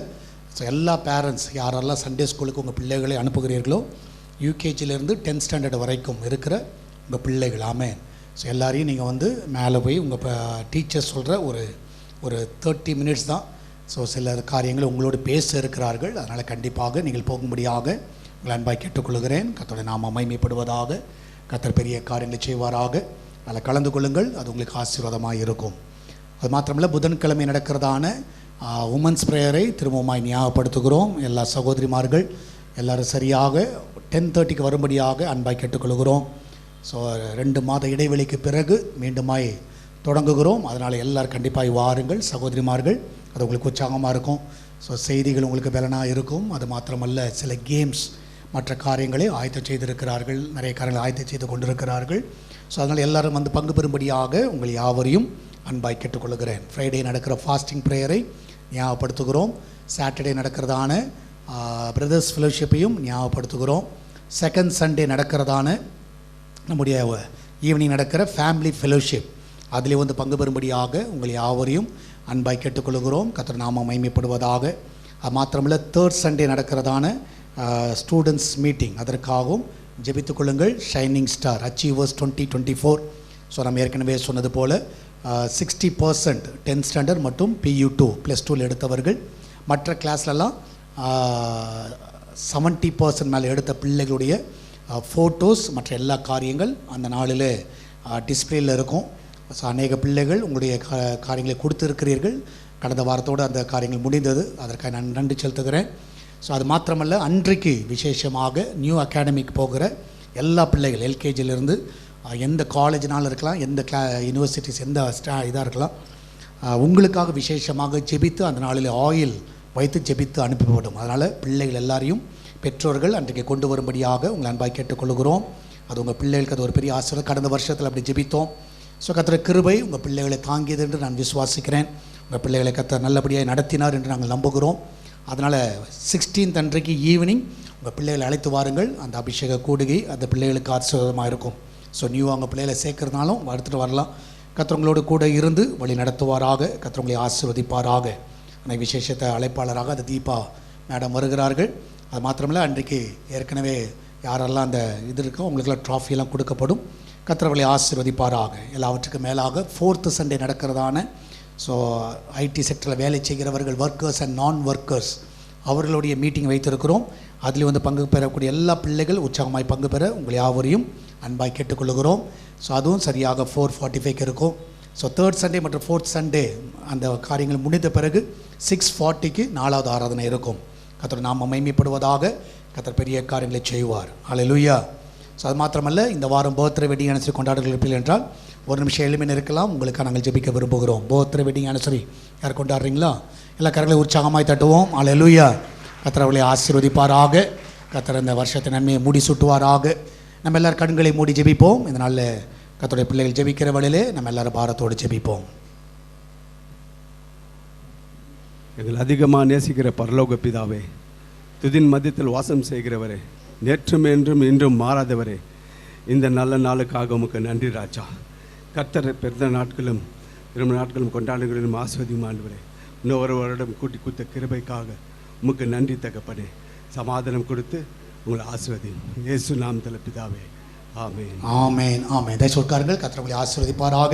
ஸோ எல்லா பேரண்ட்ஸ் யாரெல்லாம் சண்டே ஸ்கூலுக்கு உங்கள் பிள்ளைகளை அனுப்புகிறீர்களோ, யூகேஜிலேருந்து 10th ஸ்டாண்டர்ட் வரைக்கும் இருக்கிற உங்கள் பிள்ளைகள், ஆமென். ஸோ எல்லாரையும் நீங்கள் வந்து மேலே போய் உங்கள் டீச்சர்ஸ் சொல்கிற ஒரு 30 மினிட்ஸ் தான். ஸோ சில காரியங்கள் உங்களோடு பேச இருக்கிறார்கள். அதனால் கண்டிப்பாக நீங்கள் போகும்படியாக உங்கள் அன்பாய் கேட்டுக்கொள்கிறேன். கர்த்தருடைய நாமம் மகிமைப்படுவதாக. கர்த்தர் பெரிய காரியங்களை செய்வாராக. அதில் கலந்து கொள்ளுங்கள். அது உங்களுக்கு ஆசீர்வாதமாக இருக்கும். அது மாத்திரமல்ல புதன்கிழமை நடக்கிறதான உமன்ஸ் ப்ரேயரை திரும்பவுமாய் ஞாபகப்படுத்துகிறோம். எல்லா சகோதரிமார்கள் எல்லோரும் சரியாக 10:30 வரும்படியாக அன்பாய் கேட்டுக்கொள்கிறோம். ஸோ 2 மாத இடைவெளிக்கு பிறகு மீண்டுமாய் தொடங்குகிறோம். அதனால் எல்லோரும் கண்டிப்பாக வாருங்கள் சகோதரிமார்கள், அது உங்களுக்கு உற்சாகமாக இருக்கும். ஸோ செய்திகள் உங்களுக்கு பலனாக இருக்கும். அது மாத்திரமல்ல, சில கேம்ஸ் மற்ற காரியங்களை ஆயத்தம் செய்திருக்கிறார்கள், நிறைய காரியங்களை ஆயத்தம் செய்து கொண்டிருக்கிறார்கள். ஸோ அதனால் எல்லோரும் வந்து பங்கு பெறும்படியாக உங்கள் யாவரையும் அன்பாய் கேட்டுக்கொள்கிறேன். ஃப்ரைடே நடக்கிற ஃபாஸ்டிங் ப்ரேயரை ஞாபகப்படுத்துகிறோம். சாட்டர்டே நடக்கிறதான பிரதர்ஸ் ஃபெலோஷிப்பையும் ஞாபகப்படுத்துகிறோம். செகண்ட் சண்டே நடக்கிறதான நம்முடைய ஈவினிங் நடக்கிற ஃபேமிலி ஃபெலோஷிப் அதிலே வந்து பங்கு பெறும்படியாக உங்கள் யாவரையும் அன்பாய் கேட்டுக்கொள்கிறோம். கர்த்தர் நாமம் மகிமைப்படுவதாக. அது மாத்திரமல்ல, தேர்ட் சண்டே நடக்கிறதான ஸ்டூடெண்ட்ஸ் மீட்டிங், அதற்காகவும் ஜெபித்துக் கொள்ளுங்கள். Shining star achievers 2024. ஸோ நம்ம ஏற்கனவே சொன்னது போல் 60% 10th ஸ்டாண்டர்ட் மற்றும் PU2 +2 எடுத்தவர்கள், மற்ற கிளாஸ்லலாம் 70% மேலே எடுத்த பிள்ளைகளுடைய ஃபோட்டோஸ் மற்ற எல்லா காரியங்கள் அந்த நாளில் டிஸ்பிளேயில் இருக்கும். ஸோ அநேக பிள்ளைகள் உங்களுடைய காரியங்களை கொடுத்துருக்கிறீர்கள். கடந்த வாரத்தோடு அந்த காரியங்கள் முடிந்தது, அதற்காக நான் நன்றி செலுத்துகிறேன். ஸோ அது மாத்திரமல்ல, அன்றைக்கு விசேஷமாக நியூ அகாடமிக்கு போகிற எல்லா பிள்ளைகள் எல்கேஜியிலேருந்து எந்த காலேஜ்னாலும் இருக்கலாம், எந்த யூனிவர்சிட்டிஸ் எந்த இதாக இருக்கலாம், உங்களுக்காக விசேஷமாக ஜெபித்து அந்த நாளில் ஆயில் வைத்து ஜெபித்து அனுப்பப்படும். அதனால் பிள்ளைகள் எல்லாரையும் பெற்றோர்கள் அன்றைக்கு கொண்டு வரும்படியாக உங்களை அன்பாய் கேட்டுக்கொள்கிறோம். அது உங்கள் பிள்ளைகளுக்கு அது ஒரு பெரிய ஆசீர்வாதம். கடந்த வருஷத்தில் அப்படி ஜெபித்தோம். ஸோ கர்த்தர் கிருபை உங்கள் பிள்ளைகளை தாங்கியது என்று நான் விசுவாசிக்கிறேன். உங்கள் பிள்ளைகளை கர்த்தர் நல்லபடியாக நடத்தினார் என்று நாங்கள் நம்புகிறோம். அதனால் 16th அன்றைக்கு ஈவினிங் உங்கள் பிள்ளைகளை அழைத்து வாருங்கள். அந்த அபிஷேக கூடுகை அந்த பிள்ளைகளுக்கு ஆசீர்வாதமாக இருக்கும். ஸோ நியூ அவங்க பிள்ளைகளை சேர்க்கறதுனாலும் எடுத்துகிட்டு வரலாம். கர்த்தர் உங்களோடு கூட இருந்து வழி நடத்துவாராக. கர்த்தர் உங்களை ஆசீர்வதிப்பாராக. அன்றைக்கு விசேஷத்தை அழைப்பாளராக அந்த தீபா மேடம் வருகிறார்கள். அது மாத்திரமில்லை, அன்றைக்கு ஏற்கனவே யாரெல்லாம் அந்த இது இருக்கோ உங்களுக்கெல்லாம் ட்ராஃபியெல்லாம் கொடுக்கப்படும். கர்த்தர் உங்களை ஆசீர்வதிப்பாராக. எல்லாவற்றுக்கும் மேலாக 4th சண்டே நடக்கிறதான ஸோ ஐடி செக்டரில் வேலை செய்கிறவர்கள், ஒர்க்கர்ஸ் அண்ட் நான் ஒர்க்கர்ஸ், அவர்களுடைய மீட்டிங் வைத்திருக்கிறோம். அதில் வந்து பங்கு பெறக்கூடிய எல்லா பிள்ளைகள் உற்சாகமாய் பங்கு பெற உங்களை யாவரையும் அன்பாய் கேட்டுக்கொள்கிறோம். ஸோ அதுவும் சரியாக 4:45 இருக்கும். ஸோ 3rd சண்டே மற்றும் 4th சண்டே அந்த காரியங்கள் முடிந்த பிறகு 6:40 4வது ஆராதனை இருக்கும். கர்த்தர் நாம மகிமைப்படுவதாக. கர்த்தர் பெரிய காரியங்களை செய்வார். ஹல்லேலூயா. ஸோ அது மாத்திரமல்ல, இந்த வாரம் பர்த்டே வெட்டிங் ஆனிவர்சரி கொண்டாடுகிறீர்கள் என்றால் ஒரு நிமிஷம் எளிமையாக இருக்கலாம். உங்களுக்கு நாங்கள் ஜெபிக்க விரும்புகிறோம். பர்த்டே வெட்டிங் ஆனிவர்சரி யார் கொண்டாடுறீங்களா? எல்லா கரங்களை உற்சாகமாய் தட்டுவோம். ஹல்லேலூயா. கர்த்தர் அவளை ஆசீர்வதிப்பாராக. கர்த்தர் இந்த வருஷத்தை நன்மையை மூடி சுட்டுவாராக. நம்ம எல்லாரும் கண்களை மூடி ஜெபிப்போம். இதனால் கர்த்தருடைய பிள்ளைகள் ஜெபிக்கிற வழியிலே நம்ம எல்லாரும் பாரத்தோடு ஜெபிப்போம். எங்கள் அதிகமாக நேசிக்கிற பரலோக பிதாவே, துதின் மத்தியத்தில் வாசம் செய்கிறவரே, நேற்றும் என்றும் இன்றும் மாறாதவரே, இந்த நல்ல நாளுக்காக உமக்கு நன்றி ராஜா. கர்த்தர் பிறந்த நாட்களும் 2 நாட்களும் கொண்டாடுகளிலும் ஆஸ்வதியும் ஆண்டவரே, இன்னொரு வருடம் கூட்டி கொடுத்த கிருபைக்காக உமக்கு நன்றி தகப்பனே. சமாதானம் கொடுத்து உங்களை ஆசீர்வதியும் இயேசு நாமத்தில் பிதாவே. ஆமென். ஆமென். ஆமென். தயவுசெய்து கர்த்தர் உங்களை ஆசீர்வதிப்பாராக.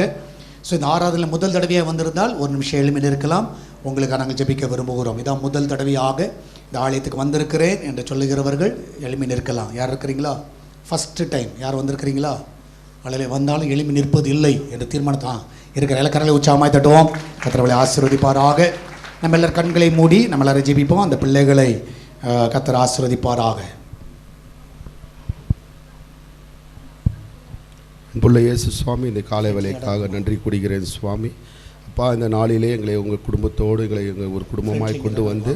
ஸோ இந்த ஆராதனையில் முதல் தடவையாக வந்திருந்தால் ஒரு நிமிஷம் எளிமையில் இருக்கலாம். உங்களுக்கு நாங்கள் ஜெபிக்க விரும்புகிறோம். இதான் முதல் தடவையாக இந்த ஆலயத்துக்கு வந்திருக்கிறேன் என்று சொல்லுகிறவர்கள் எளிமை நிற்கலாம். யார் இருக்கிறீங்களா? ஃபஸ்ட்டு டைம் யார் வந்திருக்கிறீங்களா? அதில் வந்தாலும் எளிமை நிற்பது இல்லை என்று தீர்மானத்தான் இருக்கிற இலக்கரங்களை உற்சாகமாய் தட்டுவோம். கர்த்தர் ஆசீர்வதிப்பாராக. நம்ம எல்லாரும் கண்களை மூடி நம்ம எல்லாரும் ஜெபிப்போம். அந்த பிள்ளைகளை கர்த்தர் ஆசீர்வதிப்பாராக. அன்புள்ள இயேசு சுவாமி, இந்த காலை வேலைக்காக நன்றி கூறுகிறேன் சுவாமி. அப்பா, இந்த நாளிலே எங்களை உங்கள் குடும்பத்தோடு எங்களை ஒரு குடும்பமாய் கொண்டு வந்து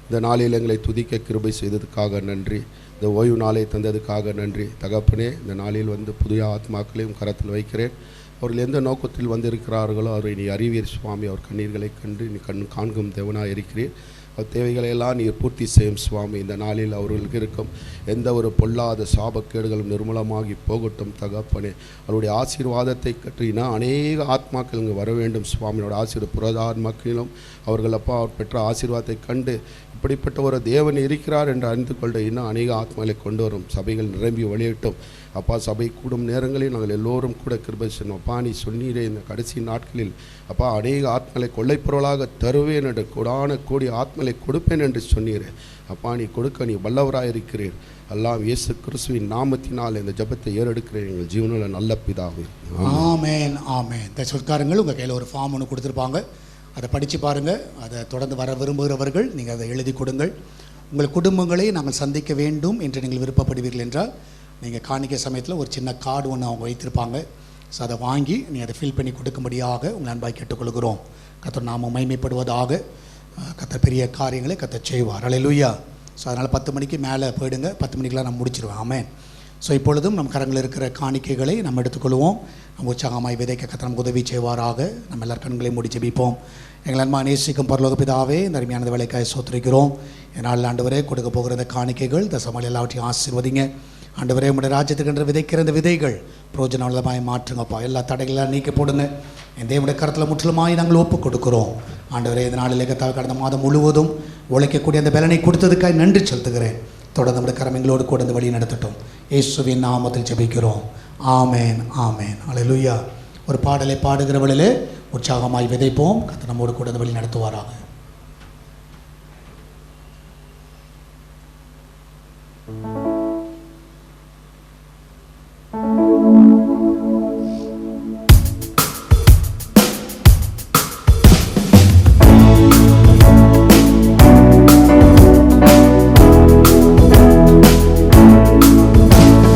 இந்த நாளில் எங்களை துதிக்க கிருபை செய்ததுக்காக நன்றி. இந்த ஓய்வு நாளை தந்ததுக்காக நன்றி தகப்பனே. இந்த நாளில் வந்து புதிய ஆத்மாக்களையும் கரத்தில் வைக்கிறேன். அவர்கள் எந்த நோக்கத்தில் வந்திருக்கிறார்களோ அவரை நீ அறிவீர் சுவாமி. அவர் கண்ணீர்களை கண்டு நீ காண்கும் தேவனாக இருக்கிறீர். அவர் தேவைகளையெல்லாம் நீர் பூர்த்தி செய்யும் சுவாமி. இந்த நாளில் அவர்களுக்கு இருக்கும் எந்த ஒரு பொல்லாத சாபக்கேடுகளும் நிர்மூலமாகி போகட்டும் தகப்பனே. அவருடைய ஆசீர்வாதத்தை கற்றினா அநேக ஆத்மாக்கள் இங்கே வர வேண்டும் சுவாமியோட ஆசீர்வாத புரதாத்மாக்களிலும் அவர்கள் அப்பா அவர் பெற்ற ஆசீர்வாதத்தை கண்டு இப்படிப்பட்ட ஒரு தேவன் இருக்கிறார் என்று அறிந்து கொள்ள இன்னும் அநேக ஆத்மாக்களை கொண்டு வரும். சபைகள் நிரம்பி வழியட்டும் அப்பா. சபை கூடும் நேரங்களில் நாங்கள் எல்லோரும் கூட கிருபை செய்யணும் அப்பா. நீ சொன்னீரே இந்த கடைசி நாட்களில் அப்பா அநேக ஆத்மாக்களை கொள்ளைப்பொருளாக தருவேன் என்று கோடி ஆத்மாக்களை கொடுப்பேன் என்று சொன்னீரே அப்பா. நீ கொடுக்க நீ வல்லவராக இருக்கிறீர். எல்லாம் இயேசு கிறிஸ்துவின் நாமத்தினால் இந்த ஜெபத்தை ஏறெடுக்கிறேன் எங்கள் ஜீவனுள்ள நல்ல பிதாவே. ஆமென். ஆமென். சொல்காரங்கள் உங்கள் கையில் ஒரு ஃபார்ம் ஒன்று கொடுத்துருப்பாங்க. அதை படித்து பாருங்கள். அதை தொடர்ந்து வர விரும்புகிறவர்கள் நீங்கள் அதை எழுதி கொடுங்கள். உங்கள் குடும்பங்களை நாங்கள் சந்திக்க வேண்டும் என்று நீங்கள் விருப்பப்படுவீர்கள் என்றால் நீங்கள் காணிக்கை சமயத்தில் ஒரு சின்ன கார்டு ஒன்று அவங்க வைத்திருப்பாங்க. ஸோ அதை வாங்கி நீங்கள் அதை ஃபில் பண்ணி கொடுக்கும்படியாக உங்கள் அன்பாய் கேட்டுக்கொள்கிறோம். கர்த்தர் நாமம் மகிமைப்படுவதாக. கர்த்தர் பெரிய காரியங்களை கர்த்தர் செய்வார். அல்லேலூயா. ஸோ அதனால் 10 மணிக்கு மேலே போயிடுங்க. 10 மணிக்கெலாம் நான் முடிச்சிருவேன். ஆமென். ஸோ இப்பொழுதும் நம் கரங்களில் இருக்கிற காணிக்கைகளை நம்ம எடுத்துக்கொள்வோம். நம்ம உற்சாகமாய் விதைக்க கர்த்தர் நமக்கு உதவி செய்வாராக. நம்ம எல்லார் கண்களையும் மூடி ஜெபிப்போம். எங்கள் அன்பா நேசிக்கும் பரலோக பிதாவே, இந்த அருமையான வேலைக்காய் சோத்திரிக்கிறோம். என்னால் ஆண்டவரே கொடுக்க போகிற இந்த காணிக்கைகள் தசமால் எல்லாவற்றையும் ஆசீர்வதிங்க. ஆண்டவரே, உங்களுடைய ராஜ்யத்துக்கென்று விதைக்கிற இந்த விதைகள் பிரோஜனமாய் மாற்றுங்கப்பா. எல்லா தடைகளெல்லாம் நீக்கி போடுங்க. என் தேவனுடைய கருத்தில் முற்றிலுமாய் நாங்கள் ஒப்புக் கொடுக்கிறோம். ஆண்டவரே, இந்த நாளிலே கர்த்தாவே கடந்த மாதம் முழுவதும் உழைக்கக்கூடிய அந்த பலனை கொடுத்ததுக்காக நன்றி செலுத்துகிறேன். தொடர்ந்து நம்முடைய கரமெங்களோடு கூட இந்த வழி நடத்தட்டும். இயேசுவின் நாமத்தில் ஜெபிக்கிறோம். ஆமேன், ஆமேன். அல்லேலூயா. ஒரு பாடலை பாடுகிறவளிலே உற்சாகமாய் விதைப்போம். கர்த்தர் நம்மோடு கூட இந்த வழி நடத்துவாராக.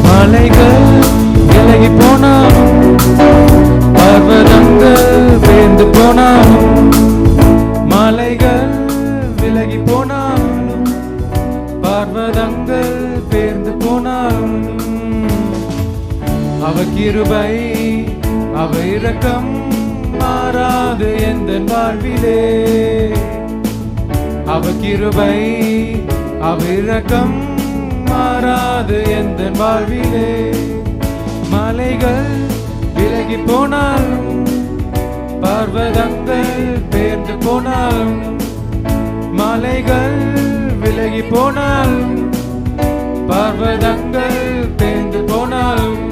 மலைகள் விலகி போனாலும், பர்வதங்கள் பேர்ந்து போனாலும், மலைகள் விலகி போனாலும், பர்வதங்கள் பேர்ந்து போனாலும், அவர் கிருபை அவர் இரக்கம் மாறாது எந்தன் வாழ்விலே. அவர் கிருபை அவர் இரக்கம் மாறாது எந்தன் வாழ்விலே. மலைகள் விலகி போனாலும், பர்வதங்கள் பேர்ந்து போனாலும், மலைகள் விலகி போனாலும், பர்வதங்கள் பேர்ந்து போனாலும்,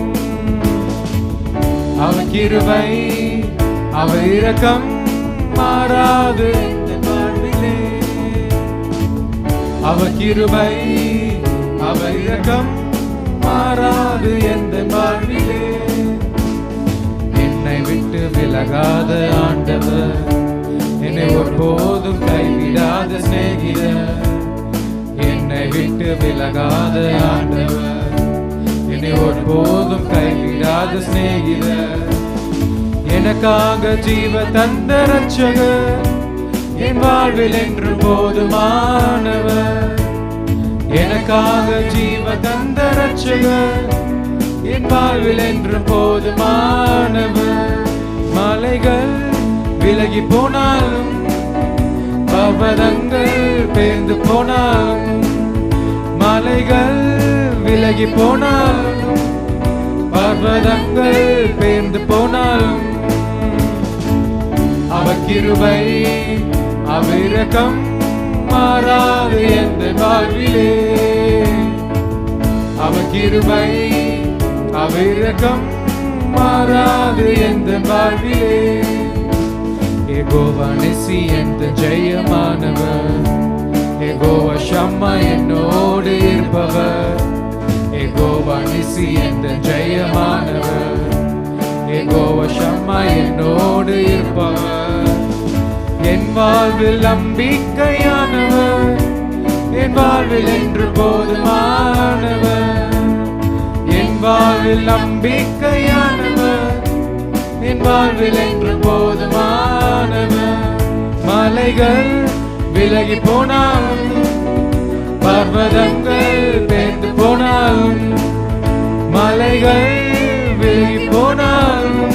அவர் கிருபை அவர் இரக்கம் மாறாது எந்தன் வாழ்விலே. அவர் கிருபை அவர் இரக்கம் மாறாது எந்தன் வாழ்விலே. என்னை விட்டு விலகாத ஆண்டவர், என்னை ஒருபோதும் கைவிடாத சிநேகிதர். என்னை விட்டு விலகாத ஆண்டவர், என்னை ஒருபோதும் கைவிடாத சிநேகிதர். எனக்காக ஜீவ தந்த ரட்சகர், என் வாழ்வில் என்று போதுமானவர். எனக்காக ஜீவ தந்த ரட்சகர், என் வாழ்வில் என்று போதுமானவர். மலைகள் விலகி போனாலும், பர்வதங்கள் பேர்ந்து போனாலும், மலைகள் விலகி போனாலும், பர்வதங்கள் பேர்ந்து போனாலும், அவர் கிருபை அவர் இரக்கம் மாறாது எந்தன் வாழ்விலே. அவர் கிருபை அவர் இரக்கம் மாறாது எந்தன் வாழ்விலே. யெகோவா நிசி எந்தன் ஜெயமானவர், யெகோவா ஷம்மா என்னோடு இருப்பவர். யெகோவா நிசி எந்தன் ஜெயமானவர், யெகோவா ஷம்மா என்னோடு இருப்பவர். என் வாழ்வில் நம்பிக்கையானவர், என் வாழ்வில் என்று போதுமானவர். என் வாழ்வில் நம்பிக்கையானவர், என் வாழ்வில் என்று போதுமானவர். மலைகள் விலகி போனாலும், பர்வதங்கள் பேர்ந்து போனாலும், மலைகள் விலகி போனாலும்,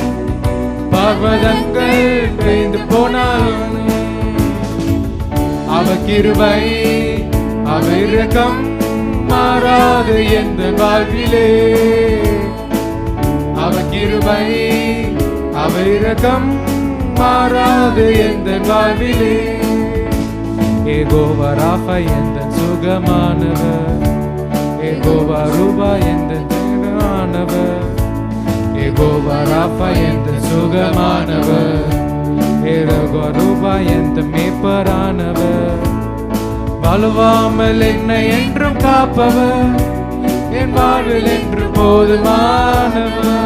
பர்வதங்கள் பேர்ந்து போனாலும், அவர் கிருபை அவர் இரக்கம் மாறாது எந்தன் வாழ்விலே. அவர் கிருபை அவர் இரக்கம் மாறாது எந்தன் வாழ்விலே. யெகோவா ராஃபா எந்தன் சுகமானவர், யெகோவா ரூபா எந்தன் சுகமானவர். யெகோவா ராஃபா எந்தன் சுகமானவர், யெகோவா ரூபா எந்தன் மேய்ப்பரானவர். வலுவாமல் என்னை என்றும் காப்பவர், என் வாழ்வில் என்று போதுமானவர்.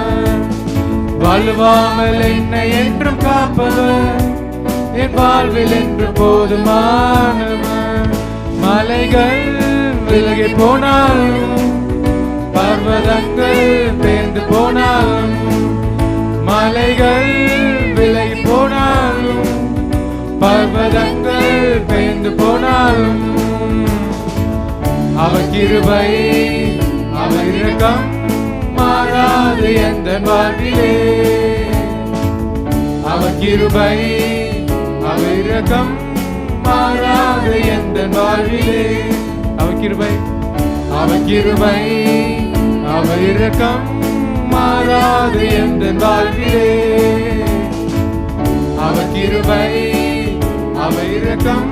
வலுவாமல் என்னை என்றும் காப்பவர், என் வாழ்வில் என்று போதுமானவர். மலைகள் விலகி போனாலும் பர்வதங்கள் பேர்ந்து போனாலும் மலைகள் விலகி போனாலும் பர்வதங்கள் பேர்ந்து போனாலும் அவர் கிருபை அவர் இரக்கம் மாறாது எந்த வாழ்விலே அவர் கிருபை அவர் இரக்கம் மாறாது எந்த வாழ்விலே அவர் கிருபை அவர் கிருபை அவர் இரக்கம் மாறாது எந்த வாழ்விலே அவர் கிருபை அவர் இரக்கம்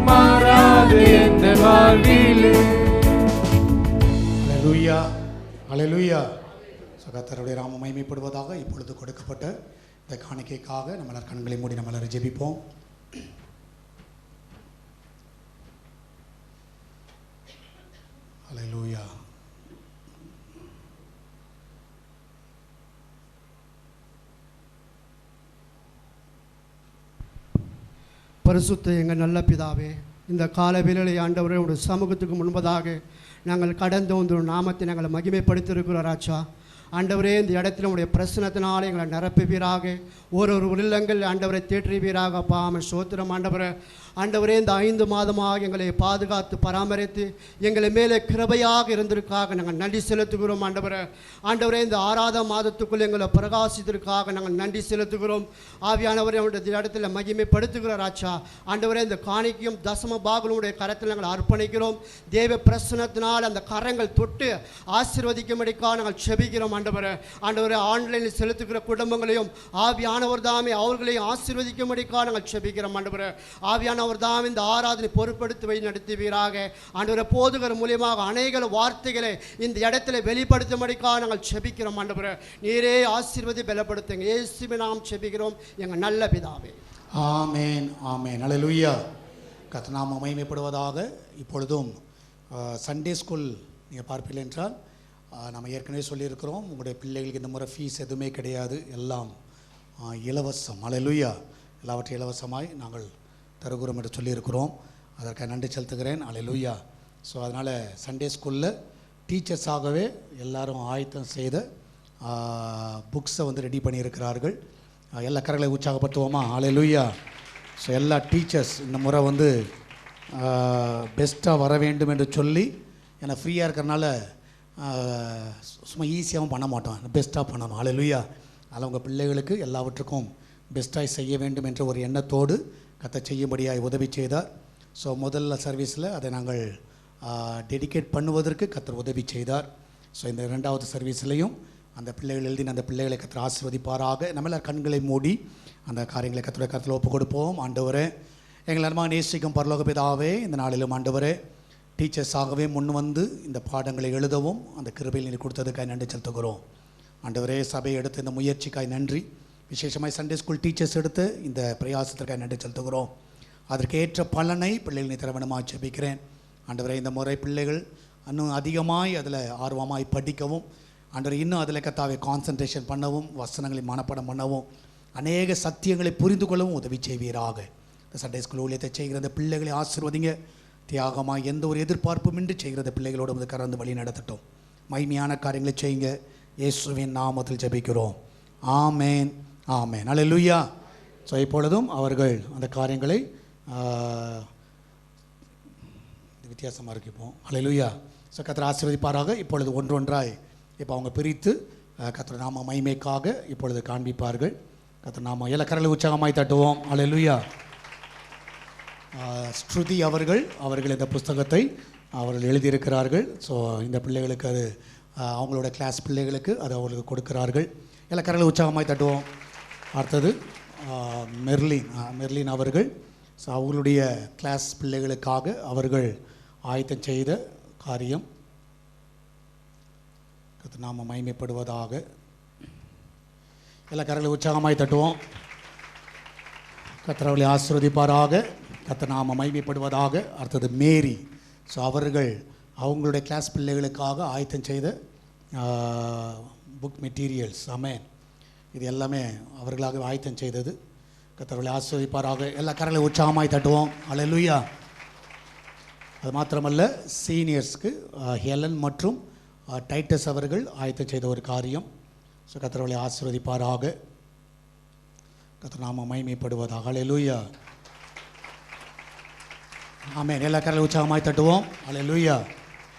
மாறாது எந்த வாழ்விலே. அல்லேலூயா அல்லேலூயா. கர்த்தருடைய நாமம் மகிமைப்படுவதாக. இப்பொழுது கொடுக்கப்பட்ட இந்த காணிக்கைக்காக நம்ம கண்களை மூடி நம்ம எல்லாரும் ஜெபிப்போம். அல்லேலூயா. பரிசுத்த எங்கள் நல்ல பிதாவே, இந்த கால வேளையிலே ஆண்டவரே உடைய சமூகத்துக்கு முன்பதாக நாங்கள் கடந்து வந்து நாமத்தை நாங்கள் மகிமைப்படுத்தியிருக்கிறோம் ராஜா. ஆண்டவரே, இந்த இடத்துல உடைய பிரசனத்தினாலே எங்களை நிரப்புவீராக. ஒரு உள்ளங்கள் ஆண்டவரை தேற்றுவீராக. அப்பா ஆமென். ஸ்தோத்திரம் ஆண்டவரே. ஆண்டவரே, இந்த 5 மாதமாக எங்களை பாதுகாத்து பராமரித்து எங்களை மேலே கிருபையாக இருந்திருக்காக நாங்கள் நன்றி செலுத்துகிறோம் ஆண்டவரே. ஆண்டவரே, இந்த 6ஆவது மாதத்துக்குள் எங்களை பிரகாசித்திற்காக நாங்கள் நன்றி செலுத்துகிறோம். ஆவியானவரை அவருடைய இடத்துல மகிமைப்படுத்துகிறோம் ராஜா. ஆண்டவரே, இந்த காணிக்கையும் தசம பாகங்களுடைய கரத்தில் நாங்கள் அர்ப்பணிக்கிறோம். தேவ பிரசனத்தினால் அந்த கரங்கள் தொட்டு ஆசீர்வதிக்கும்படிக்காக நாங்கள் செபிக்கிறோம் ஆண்டவரே. ஆண்டவரே, ஆன்லைனில் செலுத்துகிற குடும்பங்களையும் ஆவியானவர் தாமே அவர்களையும் ஆசீர்வதிக்கும்படிக்காக நாங்கள் செபிக்கிறோம் ஆண்டவரே. ஆவியானவர் தாமே இந்த ஆராதனை பொறுப்படுத்தி வழி நடத்துவீராக. ஆண்டவரே, போதுகர் மூலியமாக அநேக வார்த்தைகளை இந்த இடத்துல வெளிப்படுத்தும்படிக்காக நாங்கள் செபிக்கிறோம் ஆண்டவரே. நீரே ஆசீர்வதி பலப்படுத்துங்க. இயேசுவின் நாமம் செபிக்கிறோம் எங்கள் நல்ல பிதாவே. ஆமேன் ஆமேன். அல்லேலூயா. கர்த்தர் நாமம் மகிமைப்படுவதாக. இப்பொழுதும் சண்டே ஸ்கூல் நீங்கள் பார்ப்பீர்கள் என்றால் நம்ம ஏற்கனவே சொல்லியிருக்கிறோம், உங்களுடைய பிள்ளைகளுக்கு இந்த முறை ஃபீஸ் எதுவுமே கிடையாது, எல்லாம் இலவசம். அல்லேலூயா. எல்லாவற்றையும் இலவசமாய் நாங்கள் தருகிறோம் என்று சொல்லியிருக்கிறோம். அதற்காக நன்றி செலுத்துகிறேன். அல்லேலூயா. ஸோ அதனால் சண்டே ஸ்கூலில் டீச்சர்ஸாகவே எல்லாரும் ஆயத்தம் செய்த புக்ஸை வந்து ரெடி பண்ணியிருக்கிறார்கள். எல்லா கரங்களை உற்சாகப்படுத்துவோமா? அல்லேலூயா. ஸோ எல்லா டீச்சர்ஸ் இந்த முறை வந்து பெஸ்ட்டாக வர வேண்டும் என்று சொல்லி, ஏன்னா ஃப்ரீயாக இருக்கிறனால சும்மா ஈஸியாகவும் பண்ண மாட்டோம், பெஸ்ட்டாக பண்ணணும். அல்லேலூயா. அதில் உங்கள் பிள்ளைகளுக்கு எல்லாவற்றுக்கும் பெஸ்ட்டாக செய்ய வேண்டும் என்ற ஒரு எண்ணத்தோடு கர்த்தர் செய்யும்படியாக உதவி செய்தார். ஸோ முதல்ல சர்வீஸில் அதை நாங்கள் டெடிகேட் பண்ணுவதற்கு கர்த்தர் உதவி செய்தார். ஸோ இந்த 2வது சர்வீஸ்லையும் அந்த பிள்ளைகள் எழுதின அந்த பிள்ளைகளை கர்த்தர் ஆசீர்வதிப்பாராக. நம்மள கண்களை மூடி அந்த காரியங்களை கர்த்தருடைய கருத்தில் ஒப்பு கொடுப்போம். ஆண்டவரே, எங்கள் அன்பாக நேசிக்கும் பரலோக பிதாவே, இந்த நாளிலும் ஆண்டவரே டீச்சர்ஸாகவே முன் வந்து இந்த பாடங்களை எழுதவும் அந்த கிருபையில் நீர் கொடுத்ததுக்காக நன்றி செலுத்துகிறோம். ஆண்டவரே, சபையை எடுத்த இந்த முயற்சிக்காய் நன்றி. விசேஷமாய் சண்டே ஸ்கூல் டீச்சர்ஸ் எடுத்து இந்த பிரயாசத்திற்காக நன்றி செலுத்துகிறோம். அதற்கு ஏற்ற பலனை பிள்ளைகள் நீ தர வேண்டுமாய் ஜெபிக்கிறேன். ஆண்டவரே, இந்த முறை பிள்ளைகள் இன்னும் அதிகமாய் அதில் ஆர்வமாய் படிக்கவும், ஆண்டவரே இன்னும் அதில் கர்த்தாவே கான்சன்ட்ரேஷன் பண்ணவும், வசனங்களை மனப்பாடம் பண்ணவும், அநேக சத்தியங்களை புரிந்து கொள்ளவும் உதவி செய்வீராக. இந்த சண்டே ஸ்கூல் ஊழியத்தை செய்கிற அந்த பிள்ளைகளை ஆசீர்வதிங்க. தியாகமாக எந்த ஒரு எதிர்பார்ப்புமின்றி செய்கிறத பிள்ளைகளோடு வந்து கறந்து வழி நடத்தட்டும். மகிமையான காரியங்களை செய்யுங்க. இயேசுவின் நாமத்தில் ஜெபிக்கிறோம். ஆமேன் ஆமேன். அல்லேலூயா. ஸோ இப்பொழுதும் அவர்கள் அந்த காரியங்களை வித்தியாசமாக இருக்கிப்போம். அல்லேலூயா. ஸோ கர்த்தர் ஆசீர்வதிப்பாராக. இப்பொழுது ஒன்றொன்றாய் இப்போ அவங்க பிரித்து கர்த்தர் நாம மகிமைக்காக இப்பொழுது காண்பிப்பார்கள். கர்த்தர் நாம எல்லா கரங்களை உற்சாகமாய் தட்டுவோம். அல்லேலூயா. ஸ்ருதி அவர்கள் இந்த புஸ்தகத்தை அவர்கள் எழுதியிருக்கிறார்கள். ஸோ இந்த பிள்ளைகளுக்கு அது அவங்களோட கிளாஸ் பிள்ளைகளுக்கு அது அவர்களுக்கு கொடுக்கிறார்கள். எல்லா கரங்களை உற்சாகமாய் தட்டுவோம். அடுத்தது மெர்லின் அவர்கள், ஸோ அவர்களுடைய கிளாஸ் பிள்ளைகளுக்காக அவர்கள் ஆயத்தம் செய்த காரியம் நாம மகிமைப்படுவதாக. எல்லா கரங்களை உற்சாகமாய் தட்டுவோம். கர்த்தர் அவர்களை ஆசீர்வதிப்பாராக. கர்த்தர் நாம மகிமைப்படுவதாக. அடுத்தது மேரி, ஸோ அவர்கள் அவங்களுடைய கிளாஸ் பிள்ளைகளுக்காக ஆயத்தம் செய்த புக் மெட்டீரியல்ஸ். ஆமென். இது எல்லாமே அவர்களாக ஆயத்தம் செய்தது. கர்த்தர் அவர்களை ஆசீர்வதிப்பாராக. எல்லா கரங்களை உற்சாகமாய் தட்டுவோம். அல்லேலூயா. அது மாத்திரமல்ல, சீனியர்ஸ்க்கு ஹெலன் மற்றும் டைட்டஸ் அவர்கள் ஆயத்தம் செய்த ஒரு காரியம். ஸோ கர்த்தர்களை ஆசீர்வதிப்பாராக. கர்த்தர் நாம மகிமைப்படுவதாக. அல்லேலூயா. ஆமென். எல்லா கரங்களை உற்சாகமாய் தட்டுவோம். அல்லேலூயா.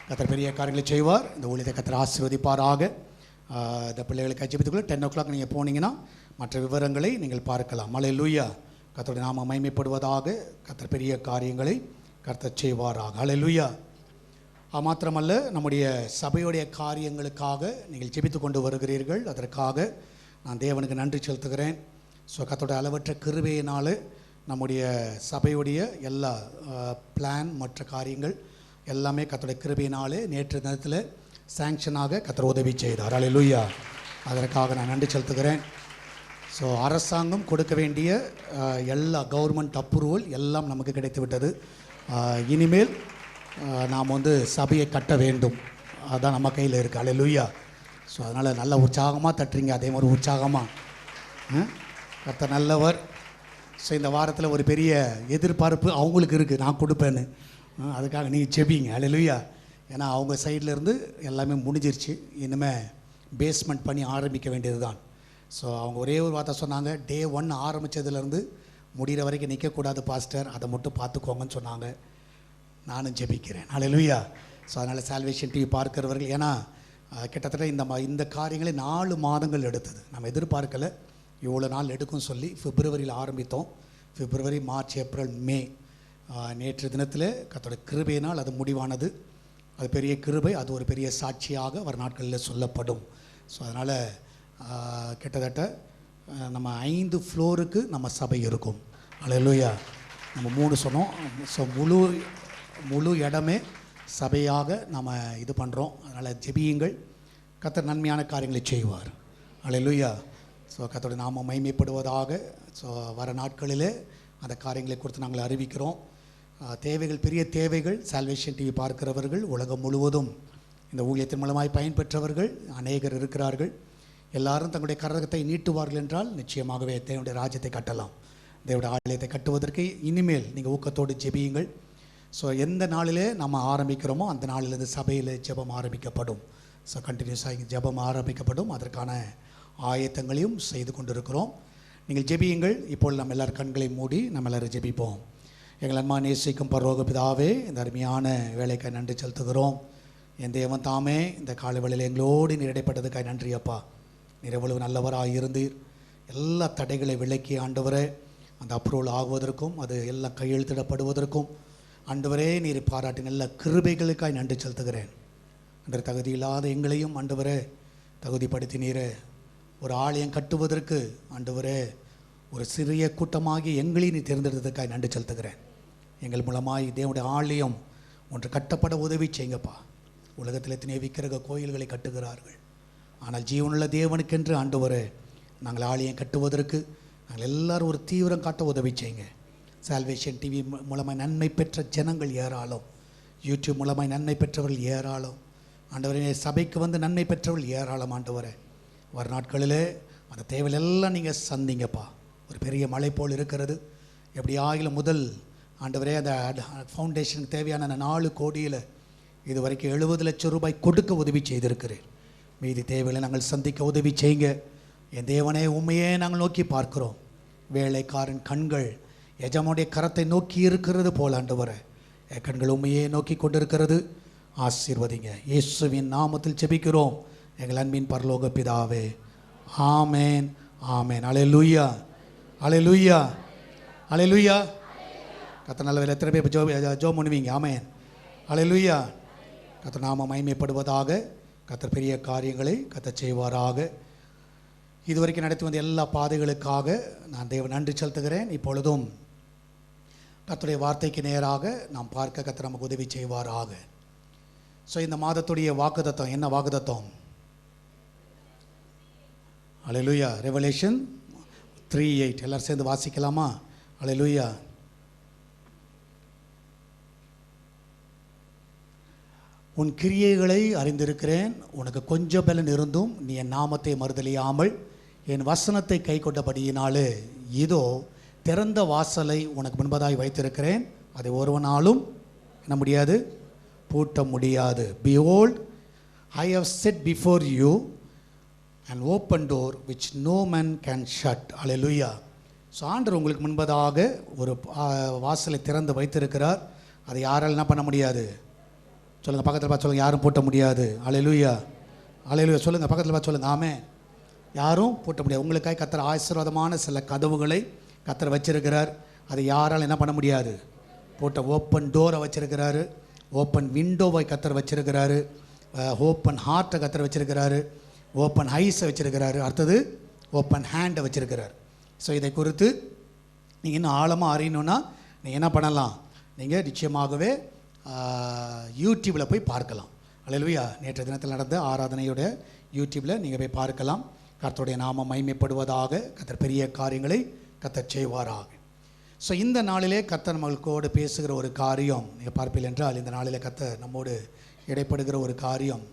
கர்த்தர் பெரிய காரியங்களை செய்வார். இந்த ஊழியத்தை கர்த்தர் ஆசீர்வதிப்பாராக. இந்த பிள்ளைகளுக்கு ஜெபித்துக்குள்ள 10 o'clock நீங்கள் போனீங்கன்னா மற்ற விவரங்களை நீங்கள் பார்க்கலாம். அல்லேலூயா. கர்த்தருடைய நாம மகிமைப்படுவதாக. கர்த்தர் பெரிய காரியங்களை கர்த்தர் செய்வாராக. அல்லேலூயா. மாத்திரமல்ல, நம்முடைய சபையுடைய காரியங்களுக்காக நீங்கள் ஜெபித்து கொண்டு வருகிறீர்கள். அதற்காக நான் தேவனுக்கு நன்றி செலுத்துகிறேன். ஸோ கர்த்தருடைய அளவற்ற கிருபையினால் நம்முடைய சபையுடைய எல்லா பிளான் மற்ற காரியங்கள் எல்லாமே கர்த்தருடைய கிருபையினாலே நேற்று தினத்தில் சாங்ஷனாக கர்த்தர் உதவி செய்தார். அல்லேலூயா. அதற்காக நான் நன்றி செலுத்துகிறேன். ஸோ அரசாங்கம் கொடுக்க வேண்டிய எல்லா கவர்மெண்ட் அப்ரூவல் எல்லாம் நமக்கு கிடைத்து விட்டது. இனிமேல் நாம் சபையை கட்ட வேண்டும். அதுதான் நம்ம கையில் இருக்குது. அல்லேலூயா. ஸோ அதனால் நல்ல உற்சாகமாக தட்டுறீங்க. அதே மாதிரி உற்சாகமாக கர்த்தர் நல்லவர். ஸோ இந்த வாரத்தில் ஒரு பெரிய எதிர்பார்ப்பு அவங்களுக்கு இருக்குது, நான் கொடுப்பேன்னு. அதுக்காக நீங்கள் ஜெபிங்க. அல்லேலூயா. ஏன்னா அவங்க சைட்லேருந்து எல்லாமே முடிஞ்சிருச்சு. இனிமேல் பேஸ்மெண்ட் பண்ணி ஆரம்பிக்க வேண்டியது தான். ஸோ அவங்க ஒரே ஒரு வார்த்தை சொன்னாங்க, Day 1 ஆரம்பித்ததுலேருந்து முடிகிற வரைக்கும் நிற்கக்கூடாது பாஸ்டர், அதை மட்டும் பார்த்துக்கோங்கன்னு சொன்னாங்க. நானும் ஜெபிக்கிறேன். அல்லேலூயா. ஸோ அதனால் சால்வேஷன் டிவி பார்க்கிறவர்கள், ஏன்னா கிட்டத்தட்ட இந்த காரியங்களை 4 மாதங்கள் எடுத்தது. நம்ம எதிர்பார்க்கலை இவ்வளோ நாள் எடுக்கும் சொல்லி. பிப்ரவரியில் ஆரம்பித்தோம். பிப்ரவரி, மார்ச், ஏப்ரல், மே. நேற்று தினத்தில் கர்த்தருடைய கிருபையினால் அது முடிவானது. அது பெரிய கிருபை. அது ஒரு பெரிய சாட்சியாக வர நாட்களில் சொல்லப்படும். ஸோ அதனால் கிட்டத்தட்ட நம்ம 5 ஃப்ளோருக்கு நம்ம சபை இருக்கும். அல்லேலூயா. நம்ம 3 சொன்னோம். ஸோ முழு இடமே சபையாக நம்ம இது பண்ணுறோம். அதனால் ஜெபியுங்கள். கர்த்தர் நன்மையான காரியங்களை செய்வார். அல்லேலூயா. ஸோ கர்த்தருடைய நாம மகிமைப்படுவதாக. ஸோ வர நாட்களிலே அந்த காரியங்களை குறித்து நாங்கள் அறிவிக்கிறோம். தேவைகள், பெரிய தேவைகள். சால்வேஷன் டிவி பார்க்கிறவர்கள் உலகம் முழுவதும் இந்த ஊழியத்தின் மூலமாய் பயன்பெற்றவர்கள் அநேகர் இருக்கிறார்கள். எல்லாரும் தங்களுடைய கரகத்தை நீட்டுவார்கள் என்றால் நிச்சயமாகவே தேவனுடைய ராஜ்யத்தை கட்டலாம். தேவனுடைய ஆலயத்தை கட்டுவதற்கு இனிமேல் நீங்கள் ஊக்கத்தோடு ஜெபியுங்கள். ஸோ எந்த நாளிலே நம்ம ஆரம்பிக்கிறோமோ அந்த நாளிலிருந்து சபையில் ஜெபம் ஆரம்பிக்கப்படும். ஸோ கண்டினியூஸாக ஜெபம் ஆரம்பிக்கப்படும். அதற்கான ஆயத்தங்களையும் செய்து கொண்டிருக்கிறோம். நீங்கள் ஜெபியுங்கள். இப்பொழுது நம்ம எல்லாரும் கண்களை மூடி நம்ம எல்லோரும் ஜெபிப்போம். எங்கள் அன்பான நேசிக்கும் பரலோக பிதாவே, இந்த அருமையான வேலைக்காய் நன்றி செலுத்துகிறோம். என் தேவன் தாமே இந்த காலை வேளையில் எங்களோடு நீர் இடைப்பட்டதுக்காய் நன்றி அப்பா. நீர் எவ்வளவு நல்லவராக இருந்தீர். எல்லா தடைகளை விலக்கி ஆண்டவரே அந்த அப்ரூவல் ஆகுவதற்கும் அது எல்லாம் கையெழுத்திடப்படுவதற்கும் ஆண்டவரே நீர் பாராட்டி நல்ல கிருபைகளுக்காய் நன்றி செலுத்துகிறேன். அன்று தகுதி இல்லாத எங்களையும் ஆண்டவரே தகுதிப்படுத்தினீரே. ஒரு ஆலயம் கட்டுவதற்கு ஆண்டவரே ஒரு சிறிய கூட்டமாகி எங்களையும் நீ தேர்ந்தெடுத்ததுக்காய் நன்றி செலுத்துகிறேன். எங்கள் மூலமாய் தேவனுடைய ஆலயம் ஒன்று கட்டப்பட உதவி செய்யுங்கப்பா. உலகத்தில் எத்தனை விக்கிரக கோயில்களை கட்டுகிறார்கள். ஆனால் ஜீவனுள்ள தேவனுக்கென்று ஆண்டவரே நாங்கள் ஆலயம் கட்டுவதற்கு நாங்கள் எல்லாரும் ஒரு தீவிரம் காட்ட உதவி செய்யுங்க. சால்வேஷன் டிவி மூலமாக நன்மை பெற்ற ஜனங்கள் ஏராளம். யூடியூப் மூலமாக நன்மை பெற்றவர்கள் ஏராளம். ஆண்டவரே சபைக்கு நன்மை பெற்றவர்கள் ஏராளம். ஆண்டவரே வர நாட்களிலே அந்த தேவையெல்லாம் நீங்கள் சந்திங்கப்பா. ஒரு பெரிய மலை போல் இருக்கிறது. எப்படி ஆகிலும் முதல் ஆண்டவரே அந்த ஃபவுண்டேஷனுக்கு தேவையான அந்த 4 கோடியில் இது வரைக்கும் 70 லட்சம் ரூபாய் கொடுக்க உதவி செய்திருக்கிறேன். மீதி தேவைகளை நாங்கள் சந்திக்க உதவி செய்யுங்க. என் தேவனே உண்மையே நாங்கள் நோக்கி பார்க்கிறோம். வேலைக்காரன் கண்கள் எஜமானுடைய கரத்தை நோக்கி இருக்கிறது போல் ஆண்டவரே என் கண்கள் உண்மையே நோக்கி கொண்டிருக்கிறது. ஆசீர்வதிங்க. இயேசுவின் நாமத்தில் ஜெபிக்கிறோம் எங்கள் அன்பின் பரலோக பிதாவே. ஆமேன், ஆமேன். அல்லேலூயா, அல்லேலூயா, அல்லேலூயா. கர்த்தர் நல்லவர். எத்தனை பேர் ஜெபம் பண்ணுவீங்க? ஆமேன், அல்லேலூயா. கர்த்தர் நாம மகிமைப்படுவதாக. கர்த்தர் பெரிய காரியங்களை கர்த்தர் செய்வாராக. இதுவரைக்கும் நடத்தி வந்த எல்லா பாதைகளுக்காக நான் தேவன் நன்றி செலுத்துகிறேன். இப்பொழுதும் கர்த்தருடைய வார்த்தைக்கு நேராக நாம் பார்க்க கர்த்தர் நமக்கு உதவி செய்வாராக. ஸோ இந்த மாதத்துடைய வாக்குத்தத்தம் என்ன? வாக்குத்தத்தம் அல்லேலூயா. ரெவலேஷன் 3:8 எல்லாரும் சேர்ந்து வாசிக்கலாமா? அல்லேலூயா. உன் கிரியைகளை அறிந்திருக்கிறேன். உனக்கு கொஞ்சம் பலன் இருந்தும் நீ என் நாமத்தை மறுதலியாமல் என் வசனத்தை கை கொண்டபடியினாலே இதோ திறந்த வாசலை உனக்கு முன்பதாய் வைத்திருக்கிறேன். அதை ஒருவனாலும் என்ன முடியாது? பூட்ட முடியாது. Behold, I have set before you an open door which no man can shut. Hallelujah. So ஆண்டவர் உங்களுக்கு முன்பதாக ஒரு வாசலை திறந்து வைத்திருக்கிறார். அதை யாரால் என்ன பண்ண முடியாது? சொல்லுங்கள், பக்கத்தில் பார்த்து சொல்லுங்கள், யாரும் பூட்ட முடியாது. ஹல்லேலூயா, ஹல்லேலூயா. சொல்லுங்கள், பக்கத்தில் பார்த்து சொல்லுங்கள், ஆமென். யாரும் பூட்ட முடியாது. உங்களுக்காக கர்த்தர் ஆசீர்வாதமான சில கதவுகளை கர்த்தர் வச்சிருக்கிறார். அதை யாரால் என்ன பண்ண முடியாது? போட்ட ஓப்பன் டோரை வச்சிருக்கிறாரு, ஓப்பன் விண்டோவை கர்த்தர் வச்சிருக்கிறாரு, ஓப்பன் ஹார்ட்டை கர்த்தர் வச்சிருக்கிறாரு, ஓப்பன் ஐஸை வச்சிருக்கிறாரு, அடுத்தது ஓப்பன் ஹேண்டை வச்சிருக்கிறார். ஸோ இதை குறித்து நீங்கள் இன்னும் ஆழமாக அறியணுன்னா நீங்கள் என்ன பண்ணலாம்? நீங்கள் நிச்சயமாகவே யூடியூப்பில் போய் பார்க்கலாம். ஹல்லேலூயா. நேற்று தினத்தில் நடந்த ஆராதனையோட யூடியூப்பில் நீங்கள் போய் பார்க்கலாம். கர்த்தருடைய நாமம் மகிமைப்படுவதாக. கர்த்தர் பெரிய காரியங்களை கர்த்தர் செய்வாராக. ஸோ இந்த நாளிலே கர்த்தர் நம்மளோடு பேசுகிற ஒரு காரியம் நீங்கள் பார்ப்பீர்கள் என்றால், இந்த நாளிலே கர்த்தர் நம்மோடு இடைப்படுகிற ஒரு காரியம்,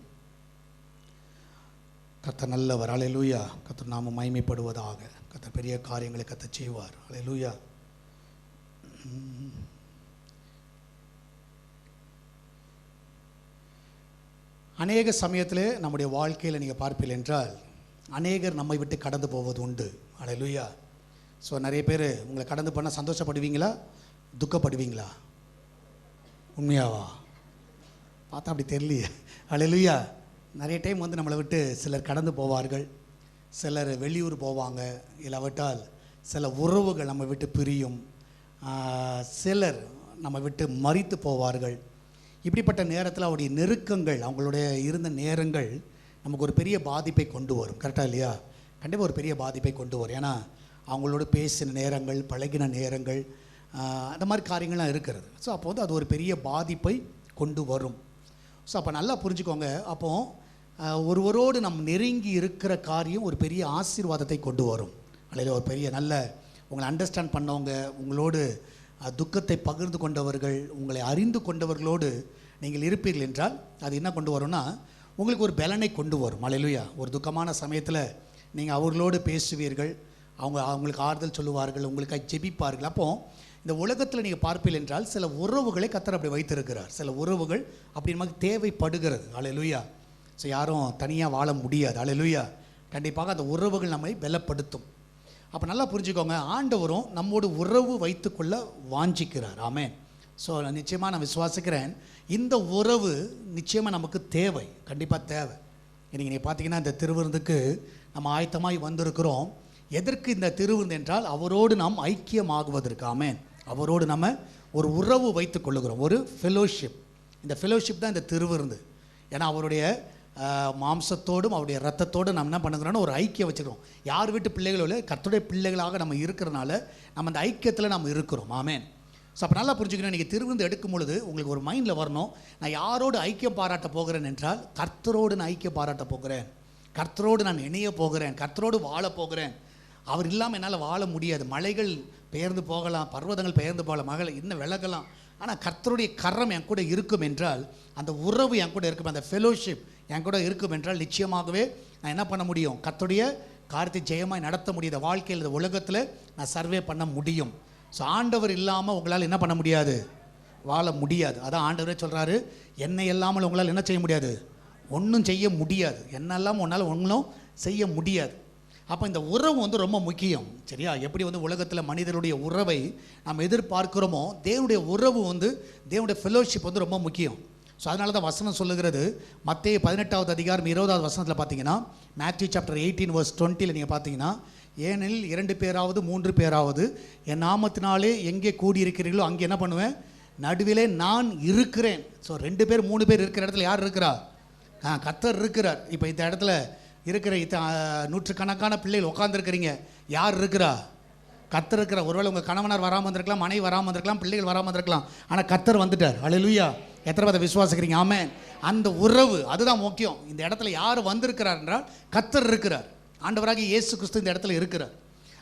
கர்த்தர் நல்லவர். ஹல்லேலூயா. கர்த்தர் நாமம் மகிமைப்படுவதாக. கர்த்தர் பெரிய காரியங்களை கர்த்தர் செய்வார். ஹல்லேலூயா. அநேக சமயத்தில் நம்முடைய வாழ்க்கையில் நீங்கள் பார்ப்பீர்கள் என்றால், அநேகர் நம்மை விட்டு கடந்து போவது உண்டு. ஹல்லேலூயா. ஸோ நிறைய பேர் உங்களை கடந்து போனால் சந்தோஷப்படுவீங்களா, துக்கப்படுவீங்களா? உண்மையாவா? பார்த்தா அப்படி தெரியலையே. ஹல்லேலூயா. நிறைய டைம் வந்து நம்மளை விட்டு சிலர் கடந்து போவார்கள். சிலர் வெளியூர் போவாங்க. இல்லாவிட்டால் சில உறவுகள் நம்ம விட்டு பிரியும். சிலர் நம்ம விட்டு மரித்து போவார்கள். இப்படிப்பட்ட நேரத்தில் அவருடைய நெருக்கங்கள், அவங்களுடைய இருந்த நேரங்கள் நமக்கு ஒரு பெரிய பாதிப்பை கொண்டு வரும். கரெக்டாக இல்லையா? கண்டிப்பாக ஒரு பெரிய பாதிப்பை கொண்டு வரும். ஏன்னா அவங்களோட பேசின நேரங்கள், பழகின நேரங்கள், அந்த மாதிரி காரியங்கள்லாம் இருக்கிறது. ஸோ அப்போ வந்து அது ஒரு பெரிய பாதிப்பை கொண்டு வரும். ஸோ அப்போ நல்லா புரிஞ்சுக்கோங்க. அப்போது ஒருவரோடு நம் நெருங்கி இருக்கிற காரியம் ஒரு பெரிய ஆசீர்வாதத்தை கொண்டு வரும். அல்லது ஒரு பெரிய நல்ல உங்களை அண்டர்ஸ்டாண்ட் பண்ணவங்க, உங்களோடு துக்கத்தை பகிர்ந்து கொண்டவர்கள், உங்களை அறிந்து கொண்டவர்களோடு நீங்கள் இருப்பீர்கள் என்றால் அது என்ன கொண்டு வரும்னா, உங்களுக்கு ஒரு பலனை கொண்டு வரும். ஹல்லேலூயா. ஒரு துக்கமான சமயத்தில் நீங்கள் அவர்களோடு பேசுவீர்கள், அவங்களுக்கு ஆறுதல் சொல்லுவார்கள், உங்களுக்காக ஜெபிப்பார்கள். அப்போது இந்த உலகத்தில் நீங்கள் பார்ப்பீர்கள் என்றால் சில உறவுகளை கர்த்தர் அப்படி வைத்திருக்கிறார். சில உறவுகள் அப்படி நமக்கு தேவைப்படுகிறது. ஹல்லேலூயா. ஸோ யாரும் தனியாக வாழ முடியாது. ஹல்லேலூயா. கண்டிப்பாக அந்த உறவுகள் நம்மை பலப்படுத்தும். அப்போ நல்லா புரிஞ்சுக்கோங்க, ஆண்டவரும் நம்மோடு உறவு வைத்துக்கொள்ள வாஞ்சிக்கிறார். ஆமென். ஸோ நிச்சயமாக நான் விசுவாசிக்கிறேன், இந்த உறவு நிச்சயமாக நமக்கு தேவை, கண்டிப்பாக தேவை. இன்றைக்கி நீங்கள் பார்த்தீங்கன்னா இந்த திருவிருந்துக்கு நம்ம ஆயத்தமாகி வந்திருக்கிறோம். எதற்கு இந்த திருவிருந்து என்றால், அவரோடு நாம் ஐக்கியமாகுவதற்கு. ஆமென். அவரோடு நம்ம ஒரு உறவு வைத்து கொள்ளுகிறோம், ஒரு ஃபெலோஷிப். இந்த ஃபெலோஷிப் தான் இந்த திருவிருந்து. ஏன்னா அவருடைய மாம்சத்தோடும் அவருடைய ரத்தத்தோடும் நம்ம என்ன பண்ணுறோன்னா ஒரு ஐக்கியம் வச்சுக்கிறோம். யார் வீட்டு பிள்ளைகளோ இல்லை, கர்த்தருடைய பிள்ளைகளாக நம்ம இருக்கிறனால நம்ம அந்த ஐக்கியத்தில் நம்ம இருக்கிறோம். ஆமென். ஸோ அப்போ நல்லா புரிஞ்சுக்கணும், நீங்கள் திருவிருந்து எடுக்கும் பொழுது உங்களுக்கு ஒரு மைண்டில் வரணும், நான் யாரோடு ஐக்கியம் பாராட்ட போகிறேன் என்றால், கர்த்தரோடு நான் ஐக்கியம் பாராட்ட போகிறேன், கர்த்தரோடு நான் இணைய போகிறேன், கர்த்தரோடு வாழ போகிறேன். அவர் இல்லாமல் என்னால் வாழ முடியாது. மலைகள் பெயர்ந்து போகலாம், பர்வதங்கள் பெயர்ந்து போகலாம், மகளை இன்னும் விலகலாம், ஆனால் கர்த்தருடைய கரம் என் கூட இருக்கும் என்றால், அந்த உறவு என் கூட இருக்கும், அந்த ஃபெலோஷிப் என் கூட இருக்கும் என்றால், நிச்சயமாகவே நான் என்ன பண்ண முடியும்? கர்த்தருடைய காரியத்தை ஜெயமாய் நடத்த முடியாத வாழ்க்கையில், இந்த உலகத்தில் நான் சர்வே பண்ண முடியும். ஸோ ஆண்டவர் இல்லாமல் உங்களால் என்ன பண்ண முடியாது? வாழ முடியாது. அதான் ஆண்டவரே சொல்கிறாரு, என்னை இல்லாமல் உங்களால் என்ன செய்ய முடியாது? ஒன்றும் செய்ய முடியாது. என்ன இல்லாமல் உன்னால் ஒன்றும் செய்ய முடியாது. அப்போ இந்த உறவு வந்து ரொம்ப முக்கியம். சரியா? எப்படி வந்து உலகத்தில் மனிதருடைய உறவை நாம் எதிர்பார்க்கிறோமோ, தேவனுடைய உறவு வந்து, தேவனுடைய ஃபெலோஷிப் வந்து ரொம்ப முக்கியம். ஸோ அதனால தான் வசனம் சொல்லுகிறது, மத்தேயு 18வது அதிகாரம் 20வது வசனத்தில் பார்த்தீங்கன்னா, மேத்யூ சாப்டர் 18 verse 20 நீங்கள் பார்த்தீங்கன்னா, ஏனெனில் 2 பேராவது 3 பேராவது என் நாமத்தினாலே எங்கே கூடியிருக்கிறீர்களோ அங்கே என்ன பண்ணுவேன்? நடுவிலே நான் இருக்கிறேன். ஸோ 2 பேர் 3 பேர் இருக்கிற இடத்துல யார் இருக்கிறா? கர்த்தர் இருக்கிறார். இப்போ இந்த இடத்துல இருக்கிற நூற்றுக்கணக்கான பிள்ளைகள் உட்காந்துருக்கிறீங்க, யார் இருக்கிறா? கர்த்தர் இருக்கிறார். ஒருவேளை உங்கள் கணவனார் வராமல் வந்திருக்கலாம், மனைவி வராமல் வந்திருக்கலாம், பிள்ளைகள் வராமல் வந்திருக்கலாம், ஆனால் கர்த்தர் வந்துட்டார். ஹல்லேலூயா. எத்தனை பேர் விசுவாசிக்கிறீங்க? ஆமென். அந்த உறவு அதுதான் முக்கியம். இந்த இடத்துல யார் வந்திருக்கிறார் என்றால் கர்த்தர் இருக்கிறார். ஆண்டவராகிய இயேசு கிறிஸ்து இந்த இடத்துல இருக்கிறார்.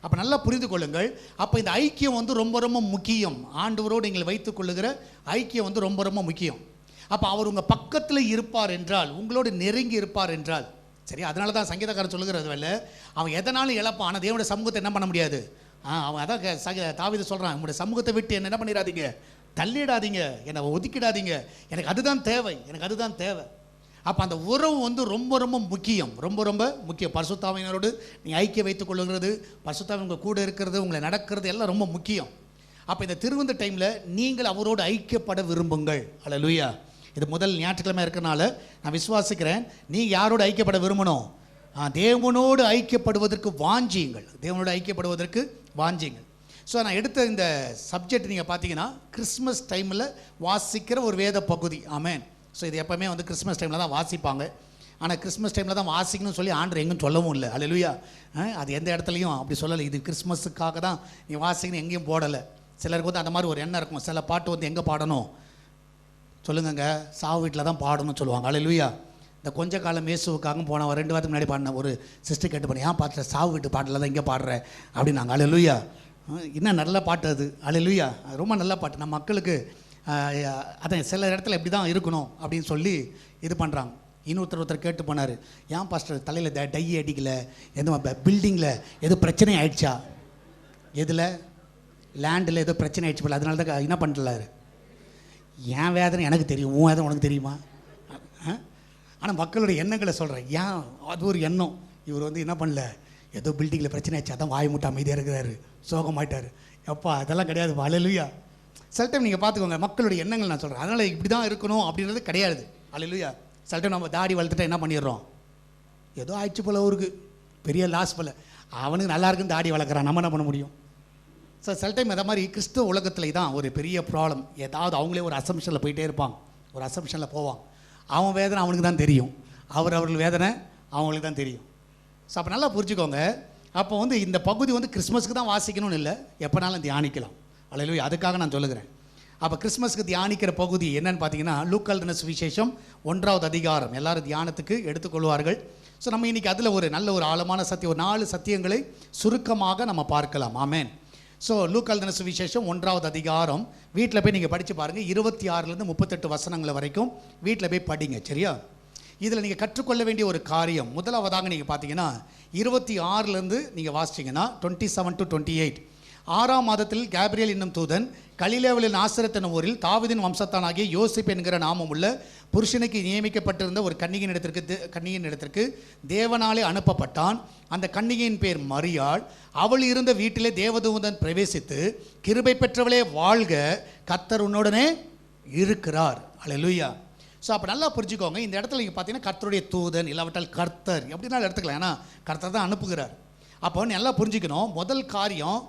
அப்போ நல்லா புரிந்து கொள்ளுங்கள். அப்போ இந்த ஐக்கியம் வந்து ரொம்ப ரொம்ப முக்கியம். ஆண்டவரோடு நீங்கள் வைத்துக் கொள்ளுகிற ஐக்கியம் வந்து ரொம்ப ரொம்ப முக்கியம். அப்போ அவர் உங்கள் பக்கத்தில் இருப்பார் என்றால், உங்களோடு நெருங்கி இருப்பார் என்றால், சரி, அதனால தான் சங்கீதக்காரன் சொல்லுகிறது வேலை, அவன் எதனாலும் இழப்பான், ஆனால் தேவனுடைய சமூகத்தை என்ன பண்ண முடியாது. அவன் அதான் தாவீது சொல்கிறான், உங்களுடைய சமூகத்தை விட்டு என்ன பண்ணிடாதீங்க, தள்ளிடாதீங்க, என்னை ஒதுக்கிடாதீங்க, எனக்கு அதுதான் தேவை, எனக்கு அதுதான் தேவை. அப்போ அந்த உறவு வந்து ரொம்ப ரொம்ப முக்கியம், ரொம்ப ரொம்ப முக்கியம். பரிசுத்தாவினரோடு நீங்கள் ஐக்கியம் வைத்துக் கொள்ளுகிறது, பரிசுத்தாவின் உங்கள் கூட இருக்கிறது, உங்களை நடக்கிறது எல்லாம் ரொம்ப முக்கியம். அப்போ இந்த திருவிந்த டைமில் நீங்கள் அவரோடு ஐக்கியப்பட விரும்புங்கள். அல்லேலூயா. இது முதல் ஞாயிற்றுக்கிழமை இருக்கிறனால நான் விசுவாசிக்கிறேன், நீங்கள் யாரோடு ஐக்கியப்பட விரும்பணும்? தேவனோடு ஐக்கியப்படுவதற்கு வாஞ்சியுங்கள், தேவனோடு ஐக்கியப்படுவதற்கு வாஞ்சியுங்கள். ஸோ நான் எடுத்த இந்த சப்ஜெக்ட் நீங்கள் பார்த்தீங்கன்னா கிறிஸ்மஸ் டைமில் வாசிக்கிற ஒரு வேத பகுதி. ஆமென். ஸோ இது எப்போவுமே வந்து கிறிஸ்மஸ் டைமில் தான் வாசிப்பாங்க. ஆனால் கிறிஸ்மஸ் டைமில் தான் வாசிக்கணும்னு சொல்லி ஆண்டவர் எங்கேயும் சொல்லவும் இல்லை. அல்லேலூயா. அது எந்த இடத்துலையும் அப்படி சொல்லலை, இது கிறிஸ்மஸுக்காக தான் நீ வாசிக்கணும் எங்கேயும் போடலை. சிலருக்கு வந்து அந்த மாதிரி ஒரு எண்ணம் இருக்கும், சில பாட்டு வந்து எங்கே பாடணும் சொல்லுங்கங்க, சாவு வீட்டில் தான் பாடணும்னு சொல்லுவாங்க. அல்லேலூயா. இந்த கொஞ்ச காலம் இயேசுவுக்காகவும் போன ஒரு 2 வாரத்துக்கு முன்னாடி பாடின ஒரு சிஸ்டர் கேட்டு பண்ணி, ஏன் பாட்டுற சாவு வீட்டு பாட்டில் தான் இங்கே பாடுற அப்படின்னாங்க. அல்லேலூயா. இன்னும் நல்ல பாட்டு அது. அல்லேலூயா. ரொம்ப நல்ல பாட்டு. நம்ம மக்களுக்கு அதான் சில இடத்துல இப்படி தான் இருக்கணும் அப்படின்னு சொல்லி இது பண்ணுறாங்க. ஒருத்தர் கேட்டு போனார், ஏன் பாஸ்டர் தலையில் டை அடிக்கலை, எந்த பில்டிங்கில் எது பிரச்சனை ஆயிடுச்சா, எதில் லேண்டில் ஏதோ பிரச்சனை ஆயிடுச்சு போல, அதனால தான் என்ன பண்ணலாரு. ஏன் வேதனை எனக்கு தெரியும், உன் வேதனை உனக்கு தெரியுமா? ஆனால் மக்களுடைய எண்ணங்களை சொல்கிறேன். ஏன் அது ஒரு எண்ணம். இவர் வந்து என்ன பண்ணல, ஏதோ பில்டிங்கில் பிரச்சனை ஆச்சு, அதான் வாய் மூட்டை அமைதியாக இருக்கிறாரு, சோகமாயிட்டார். எப்பா அதெல்லாம் கிடையாது. அல்லேலூயா. சில டைம் நீங்கள் பார்த்துக்கோங்க, மக்களுடைய எண்ணங்கள் நான் சொல்கிறேன். அதனால் இப்படி தான் இருக்கணும் அப்படின்றது கிடையாது. அல்லேலூயா. சில டைம் நம்ம தாடி வளர்த்துட்டா என்ன பண்ணிடுறோம், ஏதோ ஆயிடுச்சு போல அவருக்கு, பெரிய லாஸ் போல், அவனுக்கு நல்லா இருக்குன்னு தாடி வளர்க்குறான், நம்ம என்ன பண்ண முடியும்? ஸோ சில டைம் அதை மாதிரி கிறிஸ்துவ உலகத்தில் தான் ஒரு பெரிய ப்ராப்ளம். ஏதாவது அவங்களே ஒரு அசம்ஷனில் போயிட்டே இருப்பாங்க, ஒரு அசம்ஷனில் போவாங்க. அவன் வேதனை அவனுக்கு தான் தெரியும், அவர்கள் வேதனை அவங்களுக்கு தான் தெரியும். ஸோ அப்போ நல்லா புரிஞ்சுக்கோங்க. அப்போ வந்து இந்த பகுதி வந்து கிறிஸ்மஸ்க்கு தான் வாசிக்கணும்னு இல்லை, எப்போனாலும் தியானிக்கலாம். அல்லேலூயா. அதுக்காக நான் சொல்லுகிறேன். அப்போ கிறிஸ்மஸ்க்கு தியானிக்கிற பகுதி என்னன்னு பார்த்தீங்கன்னா லூக்கா எழுதின சுவிசேஷம் 1வது அதிகாரம். எல்லாரும் தியானத்துக்கு எடுத்துக்கொள்வார்கள். ஸோ நம்ம இன்றைக்கி அதில் ஒரு நல்ல ஒரு ஆழமான சத்தியம், ஒரு 4 சத்தியங்களை சுருக்கமாக நம்ம பார்க்கலாம். ஆமென். ஸோ லூக்கா எழுதின சுவிசேஷம் 1வது அதிகாரம் வீட்டில் போய் நீங்கள் படித்து பாருங்கள். 26லேருந்து 38 வசனங்கள் வரைக்கும் வீட்டில் போய் படிங்க. சரியா? இதில் நீங்கள் கற்றுக்கொள்ள வேண்டிய ஒரு காரியம், முதலாவதாக நீங்கள் பார்த்தீங்கன்னா 26லேருந்து நீங்கள் வாசிச்சிங்கன்னா 27 to 28. 6ஆம் மாதத்தில் கேப்ரியல் என்னும் தூதன் கலிலேயாவில் நாசரேத் என்னும் ஊரில் தாவீதின் வம்சத்தானாகிய யோசேப்பு என்கிற நாமமுள்ள புருஷனுக்கு நியமிக்கப்பட்டிருந்த ஒரு கன்னிகையின் இடத்திற்கு தேவனாலே அனுப்பப்பட்டான். அந்த கன்னிகையின் பேர் மரியாள். அவள் இருந்த வீட்டிலே தேவதூதன் பிரவேசித்து, கிருபை பெற்றவளே வாழ்க, கர்த்தர் உன்னுடனே இருக்கிறார். அல்லேலூயா. ஸோ அப்போ நல்லா புரிஞ்சுக்கோங்க. இந்த இடத்துல நீங்கள் பார்த்தீங்கன்னா கர்த்தருடைய தூதன் இல்லாவிட்டால் கர்த்தர் எப்படினாலும் எடுத்துக்கலாம், ஏன்னா கர்த்தர் தான் அனுப்புகிறார். அப்போ நல்லா புரிஞ்சுக்கணும். முதல் காரியம்,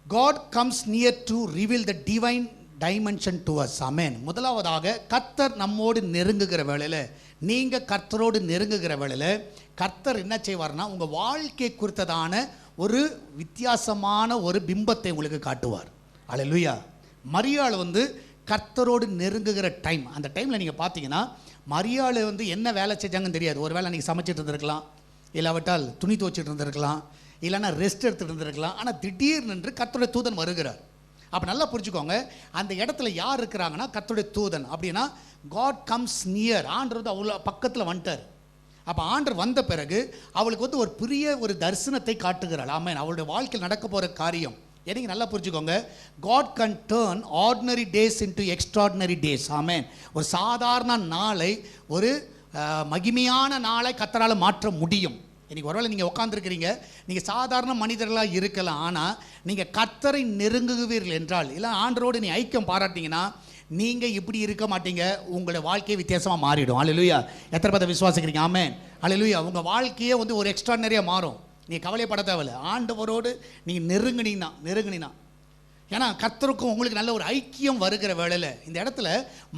God comes near to reveal the divine dimension to us. Amen. முதலாவதாக கர்த்தர் நம்மோடு நெருங்குகிற வேளையில், நீங்கள் கர்த்தரோடு நெருங்குகிற வேளையில் கர்த்தர் என்ன செய்வார்னா உங்கள் வாழ்க்கை குறித்ததான ஒரு வித்தியாசமான ஒரு பிம்பத்தை உங்களுக்கு காட்டுவார். அல்லேலூயா. மரியாள் வந்து கர்த்தரோடு நெருங்குகிற டைம், அந்த டைமில் நீங்கள் பார்த்தீங்கன்னா மரியாள் வந்து என்ன வேலை செஞ்சாங்கன்னு தெரியாது. ஒரு வேளை நீங்கள் சமைச்சிட்டு இருந்திருக்கலாம், இல்லாவிட்டால் துணி துவச்சிட்டு இருந்திருக்கலாம், இல்லைன்னா ரெஸ்ட் எடுத்துகிட்டு இருந்திருக்கலாம். ஆனால் திடீர்னு கர்த்தருடைய தூதன் வருகிறார். அப்போ நல்லா புரிஞ்சுக்கோங்க, அந்த இடத்துல யார் இருக்கிறாங்கன்னா கர்த்தருடைய தூதன். அப்படின்னா காட் கம்ஸ் நியர், ஆண்டவர் வந்து அவ்வளோ பக்கத்தில் வந்துட்டார். அப்போ ஆண்டவர் வந்த பிறகு அவளுக்கு வந்து ஒரு பெரிய ஒரு தரிசனத்தை காட்டுகிறாள். ஆமென். அவளுடைய வாழ்க்கையில் நடக்க போகிற காரியம் எனக்கு நல்லா புரிஞ்சுக்கோங்க. God can turn ordinary days into extraordinary days. ஆமென். ஒரு சாதாரண நாளை ஒரு மகிமையான நாளை கர்த்தரால் மாற்ற முடியும். இன்றைக்கி ஒருவேளை நீங்கள் உட்காந்துருக்கிறீங்க, நீங்கள் சாதாரண மனிதர்களாக இருக்கலாம், ஆனால் நீங்கள் கர்த்தரை நெருங்குவீர்கள் என்றால், இல்லை ஆண்டரோடு நீ ஐக்கியம் பாராட்டிங்கன்னா நீங்கள் இப்படி இருக்க மாட்டீங்க, உங்களோட வாழ்க்கையை வித்தியாசமாக மாறிடும். அல்லேலூயா. எத்தனை பேர் விசுவாசிக்கிறீங்க? ஆமென். அல்லேலூயா. உங்கள் வாழ்க்கையே வந்து ஒரு எக்ஸ்ட்ராடினரியாக மாறும். நீங்கள் கவலைப்பட தேவையில்லை. ஆண்டவரோடு நீங்கள் நெருங்கினீங்கன்னா ஏன்னா கர்த்தருக்கும் உங்களுக்கு நல்ல ஒரு ஐக்கியம் வருகிற வேளையில் இந்த இடத்துல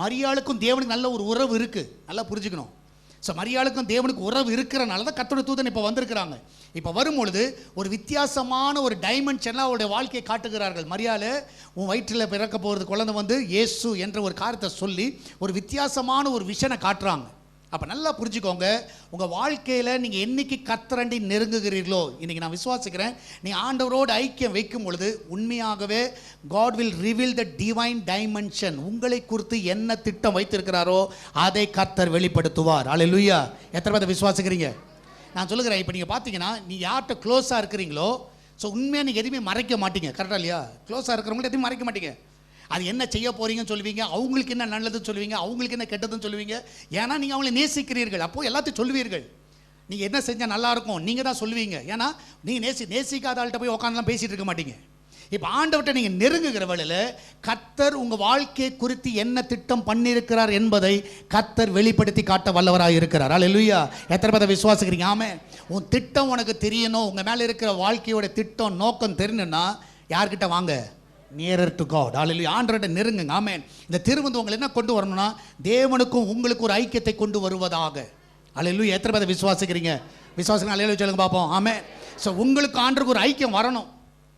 மரியாளுக்கும் தேவனுக்கு நல்ல ஒரு உறவு இருக்குது. நல்லா புரிஞ்சுக்கணும். ஸோ மரியாளுக்கும் தேவனுக்கு உறவு இருக்கிறனால தான் கர்த்தருடைய தூதன் இப்போ வந்திருக்கிறாங்க. இப்போ வரும்பொழுது ஒரு வித்தியாசமான ஒரு டைமென்ஷனில் அவருடைய வாழ்க்கையை காட்டுகிறார்கள். மரியாள் உன் வயிற்றில் பிறக்க போகிறது குழந்தை வந்து இயேசு என்ற ஒரு காரியத்தை சொல்லி ஒரு வித்தியாசமான ஒரு விஷனை காட்டுறாங்க. அப்போ நல்லா புரிஞ்சுக்கோங்க, உங்கள் வாழ்க்கையில் நீங்கள் என்னைக்கு கர்த்தரண்டி நெருங்குகிறீர்களோ, இன்றைக்கி நான் விசுவாசிக்கிறேன், நீங்கள் ஆண்டவரோடு ஐக்கியம் வைக்கும் பொழுது உண்மையாகவே God will reveal the divine dimension. உங்களை குறித்து என்ன திட்டம் வைத்திருக்கிறாரோ அதை கர்த்தர் வெளிப்படுத்துவார். அல்லேலூயா. எத்தனை பேர் விசுவாசிக்கிறீங்க? நான் சொல்லுகிறேன், இப்போ நீங்கள் பார்த்தீங்கன்னா நீ யார்கிட்ட க்ளோஸாக இருக்கிறீங்களோ, ஸோ உண்மையாக நீங்கள் எதுவுமே மறைக்க மாட்டீங்க. கரெக்டாக இல்லையா? க்ளோஸாக இருக்கிறவங்கள்ட்ட எதுவும் மறைக்க மாட்டீங்க. அது என்ன செய்ய போகிறீங்கன்னு சொல்லுவீங்க, அவங்களுக்கு என்ன நல்லதுன்னு சொல்லுவீங்க, அவங்களுக்கு என்ன கெட்டதுன்னு சொல்லுவீங்க. ஏன்னா நீங்கள் அவங்களை நேசிக்கிறீர்கள், அப்போது எல்லாத்தையும் சொல்லுவீர்கள். நீங்கள் என்ன செஞ்சால் நல்லாயிருக்கும் நீங்கள் தான் சொல்லுவீங்க. ஏன்னா நீங்கள் நேசிக்காத ஆள்கிட்ட போய் உட்காந்துலாம் பேசிகிட்டு இருக்க மாட்டீங்க. இப்போ ஆண்டவர்கிட்ட நீங்கள் நெருங்குகிற வேளையில் கர்த்தர் உங்கள் வாழ்க்கை குறித்து என்ன திட்டம் பண்ணியிருக்கிறார் என்பதை கர்த்தர் வெளிப்படுத்தி காட்ட வல்லவராக இருக்கிறார். அல்லேலூயா. எத்தனை பேரை விசுவாசிக்கிறீங்க? ஆமென். உன் திட்டம் உனக்கு தெரியணும், உங்கள் மேலே இருக்கிற வாழ்க்கையோட திட்டம் நோக்கம் தெரியணும்னா யார்கிட்ட வாங்க? Nearer to God. அல்லேலூயா. ஆண்டவர்கிட்ட நெருங்குங்க. ஆமென். இந்த திருவிருந்து உங்களை என்ன கொண்டு வரணும்னா தேவனுக்கும் உங்களுக்கு ஒரு ஐக்கியத்தை கொண்டு வருவதாக. அல்லேலூயா. எத்தனை பேரை விசுவாசிக்கிறீங்க? விசுவாசிக்கிறீங்க? அல்லேலூயா சொல்லுங்க பார்ப்போம். ஆமென். ஸோ உங்களுக்கு ஆண்டருக்கு ஒரு ஐக்கியம் வரணும்.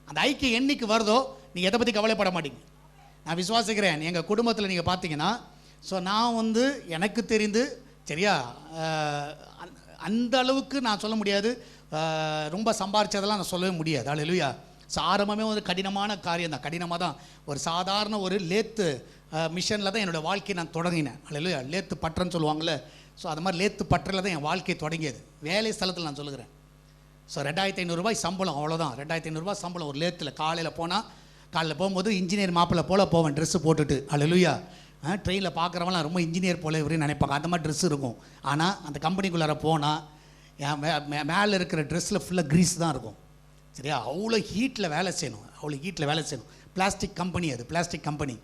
அந்த ஐக்கியம் என்னைக்கு வருதோ நீங்கள் எதை பற்றி கவலைப்பட மாட்டீங்க. நான் விசுவாசிக்கிறேன். எங்கள் குடும்பத்தில் நீங்கள் பார்த்தீங்கன்னா, ஸோ நான் எனக்கு தெரிந்து சரியா அந்த அளவுக்கு நான் சொல்ல முடியாது, ரொம்ப சம்பாரிச்சதெல்லாம் நான் சொல்லவே முடியாது. அல்லேலூயா. ஸோ ஆரம்பமே கடினமான காரியம் தான், கடினமாக தான். ஒரு சாதாரண ஒரு லேத்து மிஷனில் தான் என்னோடய வாழ்க்கையை நான் தொடங்கினேன். அல்லேலூயா. லேத்து பட்டறன்னு சொல்லுவாங்கள்ல, ஸோ அது மாதிரி லேத்து பட்டறையில் தான் என் வாழ்க்கையை தொடங்கியது. வேலை ஸ்தலத்தில் நான் சொல்லுகிறேன். ஸோ 2500 சம்பளம், அவ்வளோதான். 2500 சம்பளம் ஒரு லேத்தில். காலையில் போகும்போது இன்ஜினியர் மாப்பிள்ளை போல் போவேன், ட்ரெஸ்ஸு போட்டுட்டு. அல்லேலூயா. ட்ரெயினில் பார்க்குறவங்களாம் ரொம்ப இன்ஜினியர் போல இவரையும் நினைப்பாங்க, அந்த மாதிரி ட்ரெஸ் இருக்கும். ஆனால் அந்த கம்பெனிக்குள்ளார போனால் என் மேலே இருக்கிற ட்ரெஸ்ஸில் ஃபுல்லாக க்ரீஸ் தான் இருக்கும். சரியா? அவ்வளோ ஹீட்டில் வேலை செய்யணும். பிளாஸ்டிக் கம்பெனி, அது பிளாஸ்டிக் கம்பெனி.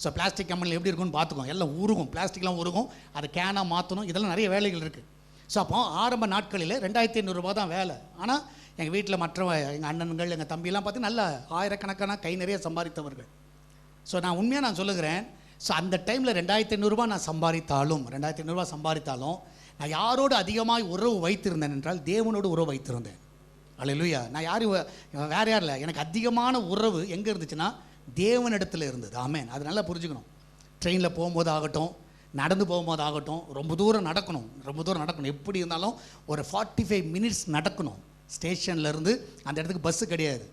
ஸோ பிளாஸ்டிக் கம்பெனியில் எப்படி இருக்குன்னு பார்த்துக்கோங்க. எல்லாம் உருகும், பிளாஸ்டிக்லாம் உருகும், அதை கேனாக மாற்றணும், இதெல்லாம் நிறைய வேலைகள் இருக்குது. ஸோ அப்போ ஆரம்ப நாட்களில் 2500 தான் வேலை. ஆனால் எங்கள் வீட்டில் எங்கள் அண்ணன்கள், எங்கள் தம்பியெல்லாம் பார்த்து நல்ல ஆயிரக்கணக்கான கை நிறைய சம்பாதித்தவர்கள். ஸோ நான் உண்மையாக நான் சொல்லுகிறேன், ஸோ அந்த டைமில் 2500 நான் சம்பாதித்தாலும் நான் யாரோடு அதிகமாக உறவு வைத்திருந்தேன் என்றால் தேவனோடு உறவு வைத்திருந்தேன். அல்லேலூயா. நான் வேறு யார் இல்லை, எனக்கு அதிகமான உறவு எங்கே இருந்துச்சுன்னா தேவனிடத்தில் இருந்தது. ஆமென். அது நல்லா புரிஞ்சுக்கணும். ட்ரெயினில் போகும்போது ஆகட்டும், நடந்து போகும்போது ஆகட்டும், ரொம்ப தூரம் நடக்கணும். எப்படி இருந்தாலும் ஒரு 45 மினிட்ஸ் நடக்கணும். ஸ்டேஷன்லேருந்து அந்த இடத்துக்கு பஸ்ஸு கிடையாது.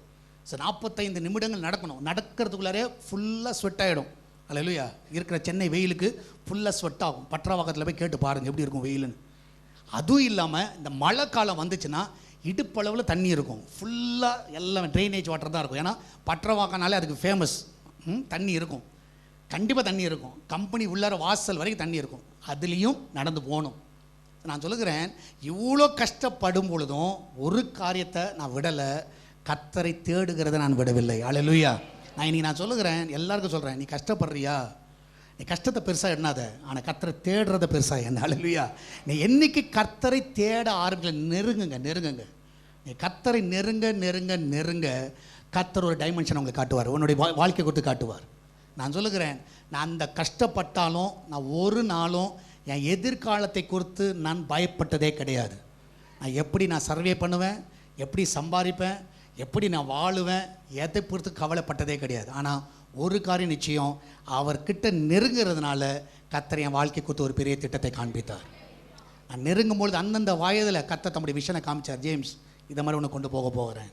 ஸோ 45 நிமிடங்கள் நடக்கணும். நடக்கிறதுக்குள்ளாரே ஃபுல்லாக ஸ்வெட் ஆகிடும். அல்லேலூயா. இருக்கிற சென்னை வெயிலுக்கு ஃபுல்லாக ஸ்வெட் ஆகும். பற்றவாக்கத்தில் போய் கேட்டு பாருங்கள் எப்படி இருக்கும் வெயிலுன்னு. அதுவும் இல்லாமல் இந்த மழை காலம் வந்துச்சுன்னா இடுப்பளவில் தண்ணி இருக்கும். ஃபுல்லாக எல்லாம் ட்ரைனேஜ் வாட்டர் தான் இருக்கும். ஏன்னா பற்றவாக்கனாலே அதுக்கு ஃபேமஸ். தண்ணி இருக்கும், கண்டிப்பாக தண்ணி இருக்கும். கம்பெனி உள்ளார வாசல் வரைக்கும் தண்ணி இருக்கும். அதுலேயும் நடந்து போகணும். நான் சொல்லுகிறேன், இவ்வளோ கஷ்டப்படும் பொழுதும் ஒரு காரியத்தை நான் விடலை, கர்த்தரை தேடுகிறத நான் விடவில்லை. அல்லேலூயா. நான் சொல்லுகிறேன், எல்லாருக்கும் சொல்கிறேன், நீ கஷ்டப்படுறியா, நீ கஷ்டத்தை பெருசாக எண்ணாத, ஆனால் கர்த்தரை தேடுறத பெருசாக என்ன. அல்லேலூயா. நீ என்னைக்கு கர்த்தரை தேட நெருங்குங்க. நீ கர்த்தரை நெருங்க கர்த்தர் ஒரு டைமென்ஷன் உங்களுக்கு காட்டுவார், உன்னுடைய வாழ்க்கை கொடுத்து காட்டுவார். நான் சொல்லுகிறேன், நான் அந்த கஷ்டப்பட்டாலும் நான் ஒரு நாளும் என் எதிர்காலத்தை குறித்து நான் பயப்பட்டதே கிடையாது. நான் சர்வே பண்ணுவேன், எப்படி சம்பாதிப்பேன், எப்படி நான் வாழுவேன், எதை பொறுத்து கவலைப்பட்டதே கிடையாது. ஆனால் ஒரு காரியம் நிச்சயம், அவர்கிட்ட நெருங்கிறதுனால கர்த்தர் என் வாழ்க்கை குறித்து ஒரு பெரிய திட்டத்தை காண்பித்தார். நான் நெருங்கும்பொழுது அந்தந்த வயதில் கர்த்தர் தம்முடைய விஷனை காமிச்சார். ஜேம்ஸ், இதை மாதிரி உன்னை கொண்டு போகிறேன்,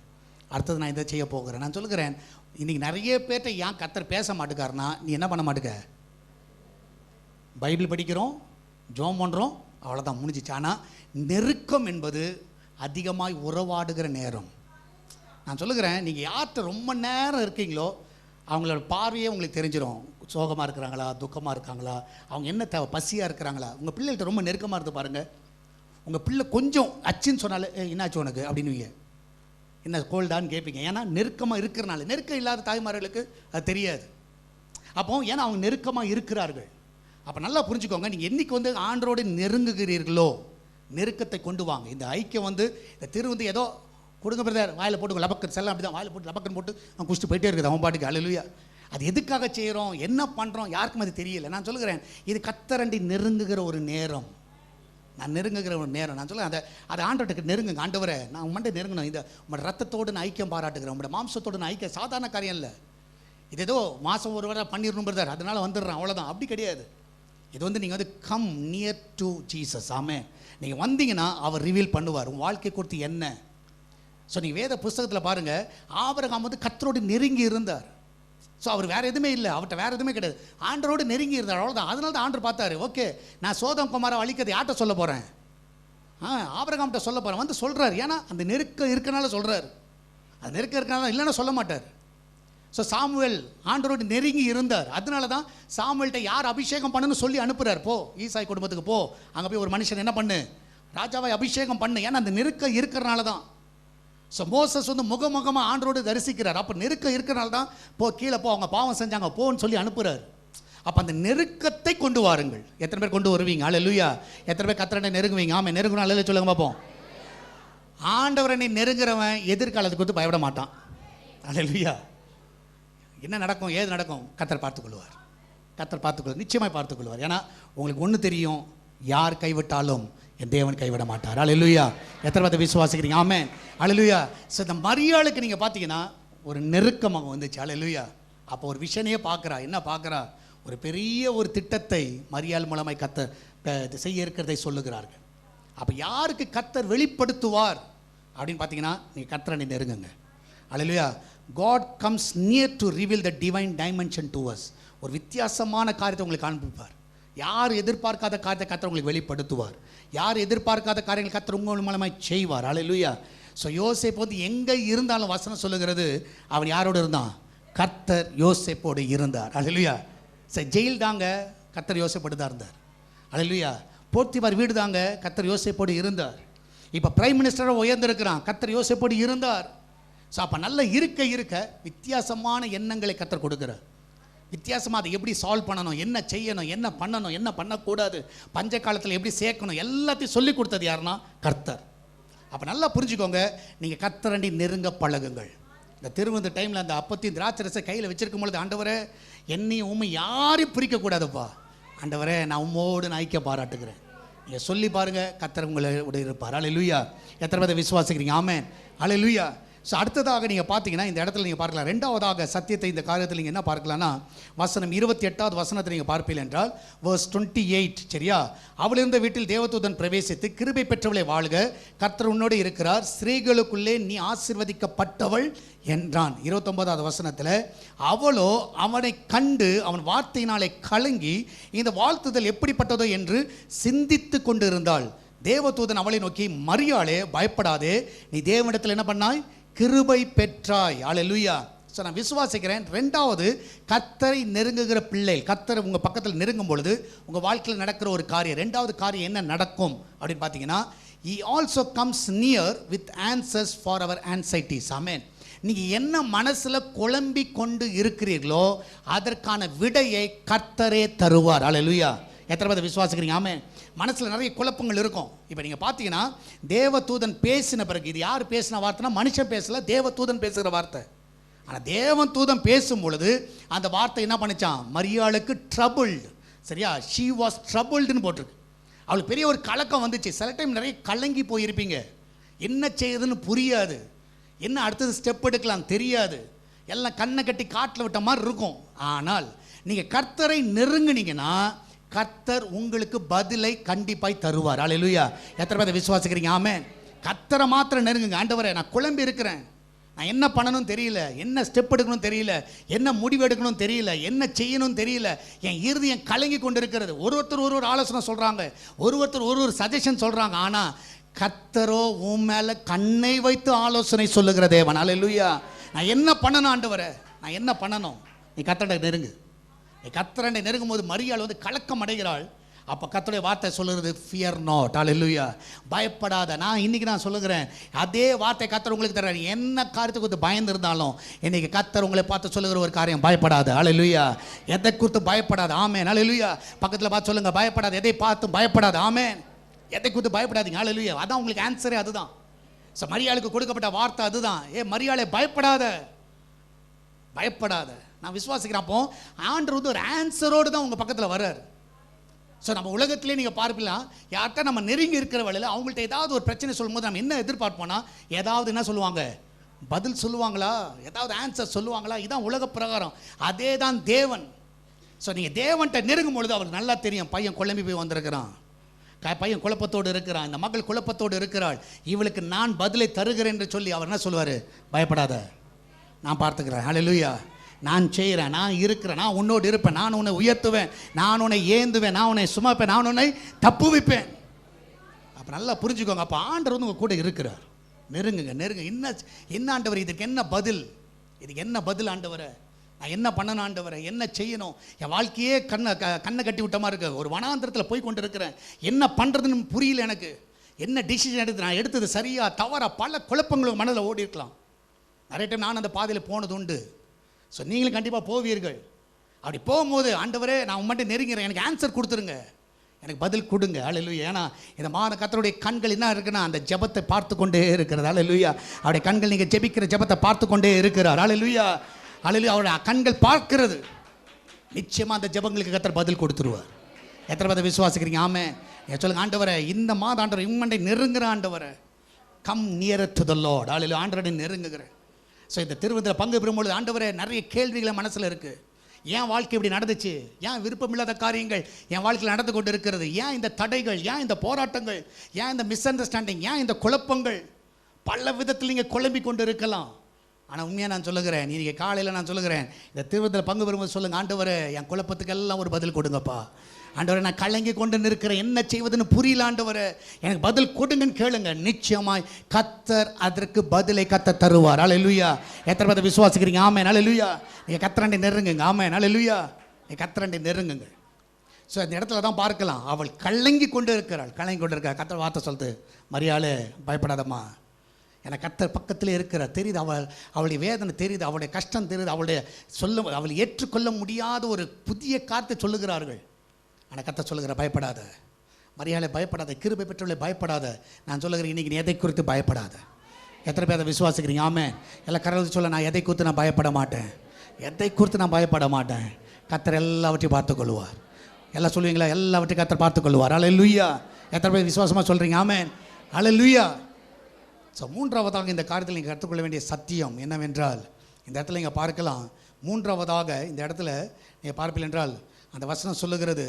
அடுத்தது நான் இதை செய்ய போகிறேன். நான் சொல்லுகிறேன், இன்றைக்கி நிறைய பேர்கிட்ட ஏன் கர்த்தர் பேச மாட்டுக்காருன்னா, நீ என்ன பண்ண மாட்டுக்க, பைபிள் படிக்கிறோம், ஜோம் பண்ணுறோம், அவ்வளோதான், முடிஞ்சிச்சு. ஆனால் நெருக்கம் என்பது அதிகமாய் உறவாடுகிற நேரம். நான் சொல்லுகிறேன், நீங்கள் யார்கிட்ட ரொம்ப நேரம் இருக்கீங்களோ அவங்களோட பார்வையே உங்களுக்கு தெரிஞ்சிடும். சோகமாக இருக்கிறாங்களா, துக்கமாக இருக்காங்களா, அவங்க என்ன தேவை, பசியாக இருக்கிறாங்களா. உங்கள் பிள்ளைகிட்ட ரொம்ப நெருக்கமாக இருந்து பாருங்கள். உங்கள் பிள்ளை கொஞ்சம் அச்சுன்னு சொன்னாலே என்னாச்சு உனக்கு அப்படின்னுவீங்க, என்ன கோல்டான்னு கேட்பீங்க. ஏன்னா நெருக்கமாக இருக்கிறனால. நெருக்கம் இல்லாத தாய்மார்களுக்கு அது தெரியாது. அப்போ ஏன்னா அவங்க நெருக்கமாக இருக்கிறார்கள். அப்போ நல்லா புரிஞ்சுக்கோங்க, நீங்கள் என்றைக்கு ஆண்டரோடு நெருங்குகிறீர்களோ நெருக்கத்தை கொண்டு வாங்க. இந்த ஐக்கியம் இந்த திரு ஏதோ கொடுங்க பிரதர், வாயில் போட்டு லபக்கன் செல்லம் அப்படி தான் வாயில் போட்டு லபக்கன் போட்டு அவன் குடிச்சிட்டு போயிட்டே இருக்குது அவன் பாட்டுக்கு. அல்லேலூயா. அது எதுக்காக செய்கிறோம், என்ன பண்ணுறோம், யாருக்கும் அது தெரியல. நான் சொல்லுகிறேன், இது கர்த்தரண்டி நெருங்குகிற ஒரு நேரம். நான் சொல்லுவேன், அதை ஆண்டவர்கிட்ட நெருங்குங்க. ஆண்டவரை, நான் உங்கள்கிட்ட நெருங்கணும். இந்த உங்களோட ரத்தத்தோடு நான் ஐக்கியம் பாராட்டுகிறேன், உங்களோட மாம்சத்தோடு நான் ஐக்கியம். சாதாரண காரியம் இல்லை. இது ஏதோ மாதம் ஒரு வாரம் பண்ணிடணும் பிரதர், அதனால் வந்துடுறேன் அவ்வளோதான், அப்படி கிடையாது. இது நீங்கள் கம் நியர் டு ஜீசஸ். ஆமே, நீங்கள் வந்தீங்கன்னா அவர் ரிவீல் பண்ணுவார் உங்கள் வாழ்க்கை குறித்து என்ன. ஸோ நீங்கள் வேத புஸ்தகத்தில் பாருங்கள், ஆபிரகாம் கர்த்தரோடு நெருங்கி இருந்தார். ஸோ அவர் வேறு எதுவுமே இல்லை, அவர்கிட்ட வேறு எதுவுமே கிடையாது, ஆண்டரோடு நெருங்கி இருந்தார், அவ்வளோதான். அதனால தான் ஆண்டர் பார்த்தாரு, ஓகே நான் சோதம் குமாரை அழிக்கிறது யார்கிட்ட சொல்ல போகிறேன், ஆபிரகாம்கிட்ட சொல்ல போகிறேன் சொல்கிறார். ஏன்னா அந்த நெருக்கம் இருக்கனால சொல்கிறார். அது நெருக்கம் இருக்கனால இல்லைன்னா சொல்ல மாட்டார். ஸோ சாமுவேல் ஆண்டவரோடு நெருங்கி இருந்தார். அதனால தான் சாமுவேல்கிட்ட யார் அபிஷேகம் பண்ணணும்னு சொல்லி அனுப்புகிறார். போ ஈசாய் குடும்பத்துக்கு போ, அங்கே போய் ஒரு மனுஷன் என்ன பண்ணு, ராஜாவை அபிஷேகம் பண்ணு. ஏன்னா அந்த நெருக்கம் இருக்கிறனால தான். ஸோ மோசஸ் வந்து முகமுகமாக ஆண்டரோடு தரிசிக்கிறார். அப்போ நெருக்கம் இருக்கிறனால தான் போ கீழே போ, அவங்க பாவம் செஞ்சாங்க போன்னு சொல்லி அனுப்புகிறார். அப்போ அந்த நெருக்கத்தை கொண்டு வாருங்கள். எத்தனை பேர் கொண்டு வருவீங்க? அல்லேலூயா. எத்தனை பேர் கர்த்தரை நெருங்குவீங்க? ஆமாம், நெருங்கணும். அல்லேலூயா சொல்லுங்க பார்ப்போம். ஆண்டவரை நெருங்குறவன் எதிர்காலத்துக்கு வந்து பயப்பட மாட்டான். அல்லேலூயா. என்ன நடக்கும் ஏது நடக்கும் கர்த்தர் பார்த்துக்கொள்வார். கர்த்தர் பார்த்துக்கொள்வார், நிச்சயமாக பார்த்துக்கொள்வார். ஏன்னா உங்களுக்கு ஒன்று தெரியும், யார் கைவிட்டாலும் என் தேவன் கைவிட மாட்டார். அல்லேலூயா. எத்தனை பேர் விசுவாசிக்கிறீங்க? ஆமென். அல்லேலூயா. ஸோ இந்த மரியாளுக்கு நீங்கள் பார்த்தீங்கன்னா ஒரு நெருக்கமாக வந்துச்சு. அல்லேலூயா. அப்போ ஒரு விஷனையே பார்க்குறா. என்ன பார்க்குறா? ஒரு பெரிய ஒரு திட்டத்தை மரியாள் மூலமாய் கர்த்தர் செய்ய இருக்கிறதை சொல்லுகிறார்கள். அப்போ யாருக்கு கர்த்தர் வெளிப்படுத்துவார் அப்படின்னு பார்த்தீங்கன்னா, நீங்கள் கர்த்தரை நெருங்குங்க. அல்லேலூயா. God comes near to reveal the divine dimension to us. ஒரு வித்தியாசமான காரியத்தை உங்களுக்கு காண்பிப்பார். யார் எதிர்பார்க்காத காரியத்தை கர்த்தர் உங்களுக்கு வெளிப்படுத்துவார். யார் எதிர்பார்க்காத காரியங்கள் கர்த்தர் உங்கள் மூலமாய் செய்வார். அல்லேலூயா. ஸோ யோசேப்பு வந்து எங்கே இருந்தாலும் வசனம் சொல்லுகிறது, அவன் யாரோடு இருந்தான்? கர்த்தர் யோசேப்போடு இருந்தார். அல்லேலூயா. சரி, ஜெயில் தாங்க, கர்த்தர் யோசேப்போடு தான் இருந்தார். அல்லேலூயா. போத்திபார் வீடு தாங்க, கர்த்தர் யோசேப்போடு இருந்தார். இப்போ பிரைம் மினிஸ்டராக உயர்ந்திருக்கிறான், கர்த்தர் யோசேப்போடு இருந்தார். ஸோ அப்போ நல்லா இருக்க வித்தியாசமான எண்ணங்களை கர்த்தர் கொடுக்குறார். வித்தியாசமாக அதை எப்படி சால்வ் பண்ணணும், என்ன செய்யணும், என்ன பண்ணணும், என்ன பண்ணக்கூடாது, பஞ்ச காலத்தில் எப்படி சேர்க்கணும், எல்லாத்தையும் சொல்லி கொடுத்தது யாருன்னா கர்த்தர். அப்போ நல்லா புரிஞ்சுக்கோங்க, நீங்கள் கர்த்தரண்டி நெருங்க பழகுங்கள். இந்த திருவந்த டைமில் அந்த அப்பத்தையும் திராட்சரசை கையில் வச்சிருக்கும் பொழுது, ஆண்டவரே என்னையும் உண்மை யாரையும் பிரிக்கக்கூடாதுப்பா, ஆண்டவரே நான் உம்மோடு நான் ஐக்கிய பாராட்டுகிறேன். நீங்கள் சொல்லி பாருங்கள், கர்த்தர் உங்களோட இருப்பார். அல்லேலூயா. எத்தனை பேரை விசுவாசிக்கிறீங்க? ஆமென். அல்லேலூயா. ஸோ அடுத்ததாக நீங்கள் பார்த்தீங்கன்னா இந்த இடத்துல நீங்கள் பார்க்கலாம், ரெண்டாவதாக சத்தியத்தை இந்த காரியத்தில் நீங்கள் என்ன பார்க்கலாம்னா, வசனம் 28வது வசனத்தை நீங்கள் பார்ப்பீர்கள் என்றால் verse 28. சரியா? அவளிருந்த வீட்டில் தேவதூதன் பிரவேசித்து, கிருபை பெற்றவளை வாழ்க, கர்த்தர் உன்னோடு இருக்கிறார், ஸ்திரீகளுக்குள்ளே நீ ஆசீர்வதிக்கப்பட்டவள் என்றான். 29வது வசனத்தில், அவளோ அவனை கண்டு அவன் வார்த்தையினாலே கலங்கி இந்த வாழ்த்துதல் எப்படிப்பட்டதோ என்று சிந்தித்து கொண்டிருந்தாள். தேவதூதன் அவளை நோக்கி, மரியாளே பயப்படாதே, நீ தேவனிடத்தில் என்ன பண்ணாய்? கிருபை பெற்றாய். அல்லேலூயா. ஸோ நான் விசுவாசிக்கிறேன், ரெண்டாவது கர்த்தரை நெருங்குகிற பிள்ளை, கர்த்தரை உங்கள் பக்கத்தில் நெருங்கும் பொழுது உங்கள் வாழ்க்கையில் நடக்கிற ஒரு காரியம், ரெண்டாவது காரியம் என்ன நடக்கும் அப்படின்னு பார்த்தீங்கன்னா, he also comes near with answers for our anxieties. ஆமென். நீங்கள் என்ன மனசில் குழம்பி கொண்டு இருக்கிறீர்களோ அதற்கான விடையை கர்த்தரே தருவார். அல்லேலூயா. எத்தனை பேர் விசுவாசிக்கிறீங்க? ஆமென். மனசில் நிறைய குழப்பங்கள் இருக்கும். இப்போ நீங்கள் பார்த்தீங்கன்னா தேவதூதன் பேசின பிறகு, இது யார் பேசின வார்த்தைனா மனுஷன் பேசல, தேவதூதன் பேசுகிற வார்த்தை. ஆனால் தேவதூதன் பேசும் பொழுது அந்த வார்த்தை என்ன பண்ணிச்சான்? மரியாளுக்கு ட்ரபுள்டு. சரியா? ஷீ வாஸ் ட்ரபுள்டுன்னு போட்டிருக்கு. அவளுக்கு பெரிய ஒரு கலக்கம் வந்துச்சு. சில டைம் நிறைய கலங்கி போயிருப்பீங்க, என்ன செய்யுதுன்னு புரியாது, என்ன அடுத்தது ஸ்டெப் எடுக்கலாம் தெரியாது, எல்லாம் கண்ணை கட்டி காட்டில் விட்ட மாதிரி இருக்கும். ஆனால் நீங்கள் கர்த்தரை நெருங்குனீங்கன்னா கர்த்தர் உங்களுக்கு பதிலை கண்டிப்பாய் தருவார். அல்லேலூயா. எத்தனை பேர் விசுவாசிக்கிறீங்க? ஆமென். கர்த்தரை மாத்திரம் நெருங்குங்க. ஆண்டவரே நான் குழம்பி இருக்கிறேன், நான் என்ன பண்ணணும்னு தெரியல, என்ன ஸ்டெப் எடுக்கணும் தெரியல, என்ன முடிவு எடுக்கணும் தெரியல, என்ன செய்யணும் தெரியல, என் இருதயம் கலங்கி கொண்டு இருக்கிறது. ஒருத்தர் ஒரு ஆலோசனை சொல்கிறாங்க, ஒருத்தர் ஒரு சஜஷன் சொல்கிறாங்க. ஆனால் கர்த்தரோ உன் மேலே கண்ணை வைத்து ஆலோசனை சொல்லுகிற தேவன். அல்லேலூயா. நான் என்ன பண்ணணும் ஆண்டவரே, நான் என்ன பண்ணணும்? நீ கர்த்தரை நெருங்கு. கர்த்தரை நெருங்கும் போது மரியாள் வந்து கலக்கம் அடைகிறாள். அப்போ கர்த்தருடைய வார்த்தை சொல்லுறது, ஃபியர் நாட். அல்லேலூயா. பயப்படாத. நான் இன்னைக்கு நான் சொல்லுகிறேன், அதே வார்த்தை கர்த்தர் உங்களுக்கு தர்றாரு. என்ன காரியத்தை குறித்து பயந்து இருந்தாலும் இன்னைக்கு கர்த்தர் உங்களை பார்த்து சொல்லுகிற ஒரு காரியம், பயப்படாத. அல்லேலூயா. எதை குறித்து பயப்படாத. ஆமென். அல்லேலூயா. பக்கத்தில் பார்த்து சொல்லுங்க, பயப்படாத. எதை பார்த்து பயப்படாத. ஆமென். எதை குறித்து பயப்படாதீங்க. அல்லேலூயா. அதான் உங்களுக்கு ஆன்சரே, அதுதான். ஸோ மரியாளுக்கு கொடுக்கப்பட்ட வார்த்தை அதுதான். மரியாளே பயப்படாத, பயப்படாத. நான் விசுவாசிக்கிறேன். அப்போ ஆண்டவர் வந்து ஒரு ஆன்சரோடு தான் உங்கள் பக்கத்தில் வர்றார். ஸோ நம்ம உலகத்திலே நீங்கள் பார்க்கலாம், யார்கிட்ட நம்ம நெருங்கி இருக்கிற வேளையில் அவங்கள்ட்ட ஏதாவது ஒரு பிரச்சனை சொல்லும்போது நம்ம என்ன எதிர்பார்ப்போம்னா, ஏதாவது என்ன சொல்லுவாங்க? பதில் சொல்லுவாங்களா, ஏதாவது ஆன்சர் சொல்லுவாங்களா? இதுதான் உலக பிரகாரம். அதே தான் தேவன். ஸோ நீங்கள் தேவன்கிட்ட நெருங்கும் பொழுது அவருக்கு நல்லா தெரியும், பையன் குழம்பி போய் வந்திருக்கிறான், பையன் குழப்பத்தோடு இருக்கிறான், இந்த மகள் குழப்பத்தோடு இருக்கிறாள், இவளுக்கு நான் பதிலை தருகிறேன் என்று சொல்லி அவர் என்ன சொல்லுவார்? பயப்படாத, நான் பார்த்துக்கிறேன். அல்லேலூயா. நான் செய்கிறேன், நான் இருக்கிறேன், நான் உன்னோடு இருப்பேன், நான் உன்னை உயர்த்துவேன், நான் உன்னை ஏந்துவேன், நான் உன்னை சுமப்பேன், நான் உன்னை தப்புவிப்பேன். அப்போ நல்லா புரிஞ்சுக்கோங்க. அப்போ ஆண்டவர் வந்து உங்கள் கூட இருக்கிறார். நெருங்குங்க, நெருங்க. என்ன ஆண்டவர், இதுக்கு என்ன பதில்? இதுக்கு என்ன பதில் ஆண்டவரே? நான் என்ன பண்ணணும் ஆண்டவரே? என்ன செய்யணும்? என் வாழ்க்கையே கண்ணை கட்டி விட்ட மாதிரி இருக்கு. ஒரு வனாந்திரத்தில் போய் கொண்டு இருக்கிறேன். என்ன பண்ணுறதுன்னு புரியல எனக்கு. என்ன டிசிஷன் எடுத்து நான் எடுத்தது சரியா தவறா? பல குழப்பங்கள் மனதில் ஓடி இருக்கலாம். நிறைய டைம் நான் அந்த பாதையில் போனது உண்டு. ஸோ நீங்களும் கண்டிப்பாக போவீர்கள். அப்படி போகும்போது ஆண்டவரே நான் உங்கள்கிட்ட நெருங்கிறேன், எனக்கு ஆன்சர் கொடுத்துருங்க, எனக்கு பதில் கொடுங்க. அல்லேலூயா. ஏன்னா இந்த கர்த்தருடைய கண்கள் என்ன இருக்குன்னா அந்த ஜெபத்தை பார்த்து கொண்டே இருக்கிறது. அல்லேலூயா. அவருடைய கண்கள் நீங்கள் ஜெபிக்கிற ஜெபத்தை பார்த்து கொண்டே இருக்கிறார். அல்லேலூயா. அல்லேலூயா. அவருடைய கண்கள் பார்க்கிறது. நிச்சயமாக அந்த ஜெபங்களுக்கு கர்த்தர் பதில் கொடுத்துருவார். எத்தனை பேர் விசுவாசிக்கிறீங்க? ஆமென். சொல்லுங்க, ஆண்டவரே இந்த ஆண்டவரை இவங்கண்டை நெருங்குற ஆண்டவரை, come near to the Lord. அல்லேலூயா. ஆண்டவரை நெருங்குகிறேன். ஸோ இந்த திருவிழத்தில் பங்கு பெறும்பொழுது ஆண்டவரே நிறைய கேள்விகளை மனசில் இருக்குது. ஏன் வாழ்க்கை இப்படி நடந்துச்சு? ஏன் விருப்பமில்லாத காரியங்கள் என் வாழ்க்கையில் நடந்து கொண்டு இருக்கிறது? ஏன் இந்த தடைகள்? ஏன் இந்த போராட்டங்கள்? ஏன் இந்த மிஸ் அண்டர்ஸ்டாண்டிங்? ஏன் இந்த குழப்பங்கள்? பல விதத்தில் நீங்கள் குழம்பி கொண்டு இருக்கலாம். ஆனால் உண்மையாக நான் சொல்லுகிறேன், நீங்கள் காலையில் நான் சொல்லுகிறேன், இந்த திருவிழத்தில் பங்கு பெறும்போது சொல்லுங்கள், ஆண்டவரே என் குழப்பத்துக்கெல்லாம் ஒரு பதில் கொடுங்கப்பா. ஆண்டவரை நான் கலங்கி கொண்டு நிற்கிறேன், என்ன செய்வதுன்னு புரியல ஆண்டவரை, எனக்கு பதில் கொடுங்கன்னு கேளுங்க. நிச்சயமாய் கர்த்தர் அதற்கு பதிலை கர்த்தர் தருவார். அல்லேலூயா. எத்தனை பேர் விசுவாசிக்கிறீங்க? ஆமென். அல்லேலூயா. நீங்கள் கர்த்தரண்டை நெருங்குங்க. ஆமென். அல்லேலூயா. நீங்கள் கர்த்தரண்டை நெருங்குங்க. ஸோ இந்த இடத்துல தான் பார்க்கலாம், அவள் கலங்கி கொண்டு இருக்கிறாள். கலங்கி கொண்டு இருக்கிறாள். கர்த்தர் வார்த்தை சொல்லுது, மரியாளே பயப்படாதம்மா, எனக்கு கர்த்தர் பக்கத்தில் இருக்கிறார். தெரியுது அவளுடைய வேதனை தெரியுது, அவளுடைய கஷ்டம் தெரியுது, அவள் ஏற்றுக்கொள்ள முடியாத ஒரு புதிய காரியத்தை சொல்லுகிறார்கள். ஆனால் கர்த்தர் சொல்லுகிற பயப்படாத மரியாதை, பயப்படாத, கிருபை பெற்றவளை பயப்படாத. நான் சொல்லுகிறேன், இன்றைக்கி நீ எதை குறித்து பயப்படாத. எத்தனை பேர் அதை விசுவாசிக்கிறீங்க? ஆமென். எல்லாம் கடவுள் சொல்ல, நான் எதை குறித்து நான் பயப்பட மாட்டேன், எதை குறித்து நான் பயப்பட மாட்டேன். கர்த்தர் எல்லாவற்றையும் பார்த்துக்கொள்வார். எல்லாம் சொல்லுவீங்களா? எல்லாவற்றையும் கர்த்தர் பார்த்துக்கொள்வார். அல்லேலூயா. எத்தனை பேர் விசுவாசமாக சொல்கிறீங்க? ஆமென். அல்லேலூயா. ஸோ மூன்றாவதாக இந்த காரியத்தில் நீங்கள் கற்றுக்கொள்ள வேண்டிய சத்தியம் என்னவென்றால், இந்த இடத்துல நீங்கள் பார்க்கலாம், மூன்றாவதாக இந்த இடத்துல நீங்கள் பார்ப்பீர்கள் என்றால் அந்த வசனம் சொல்லுகிறது,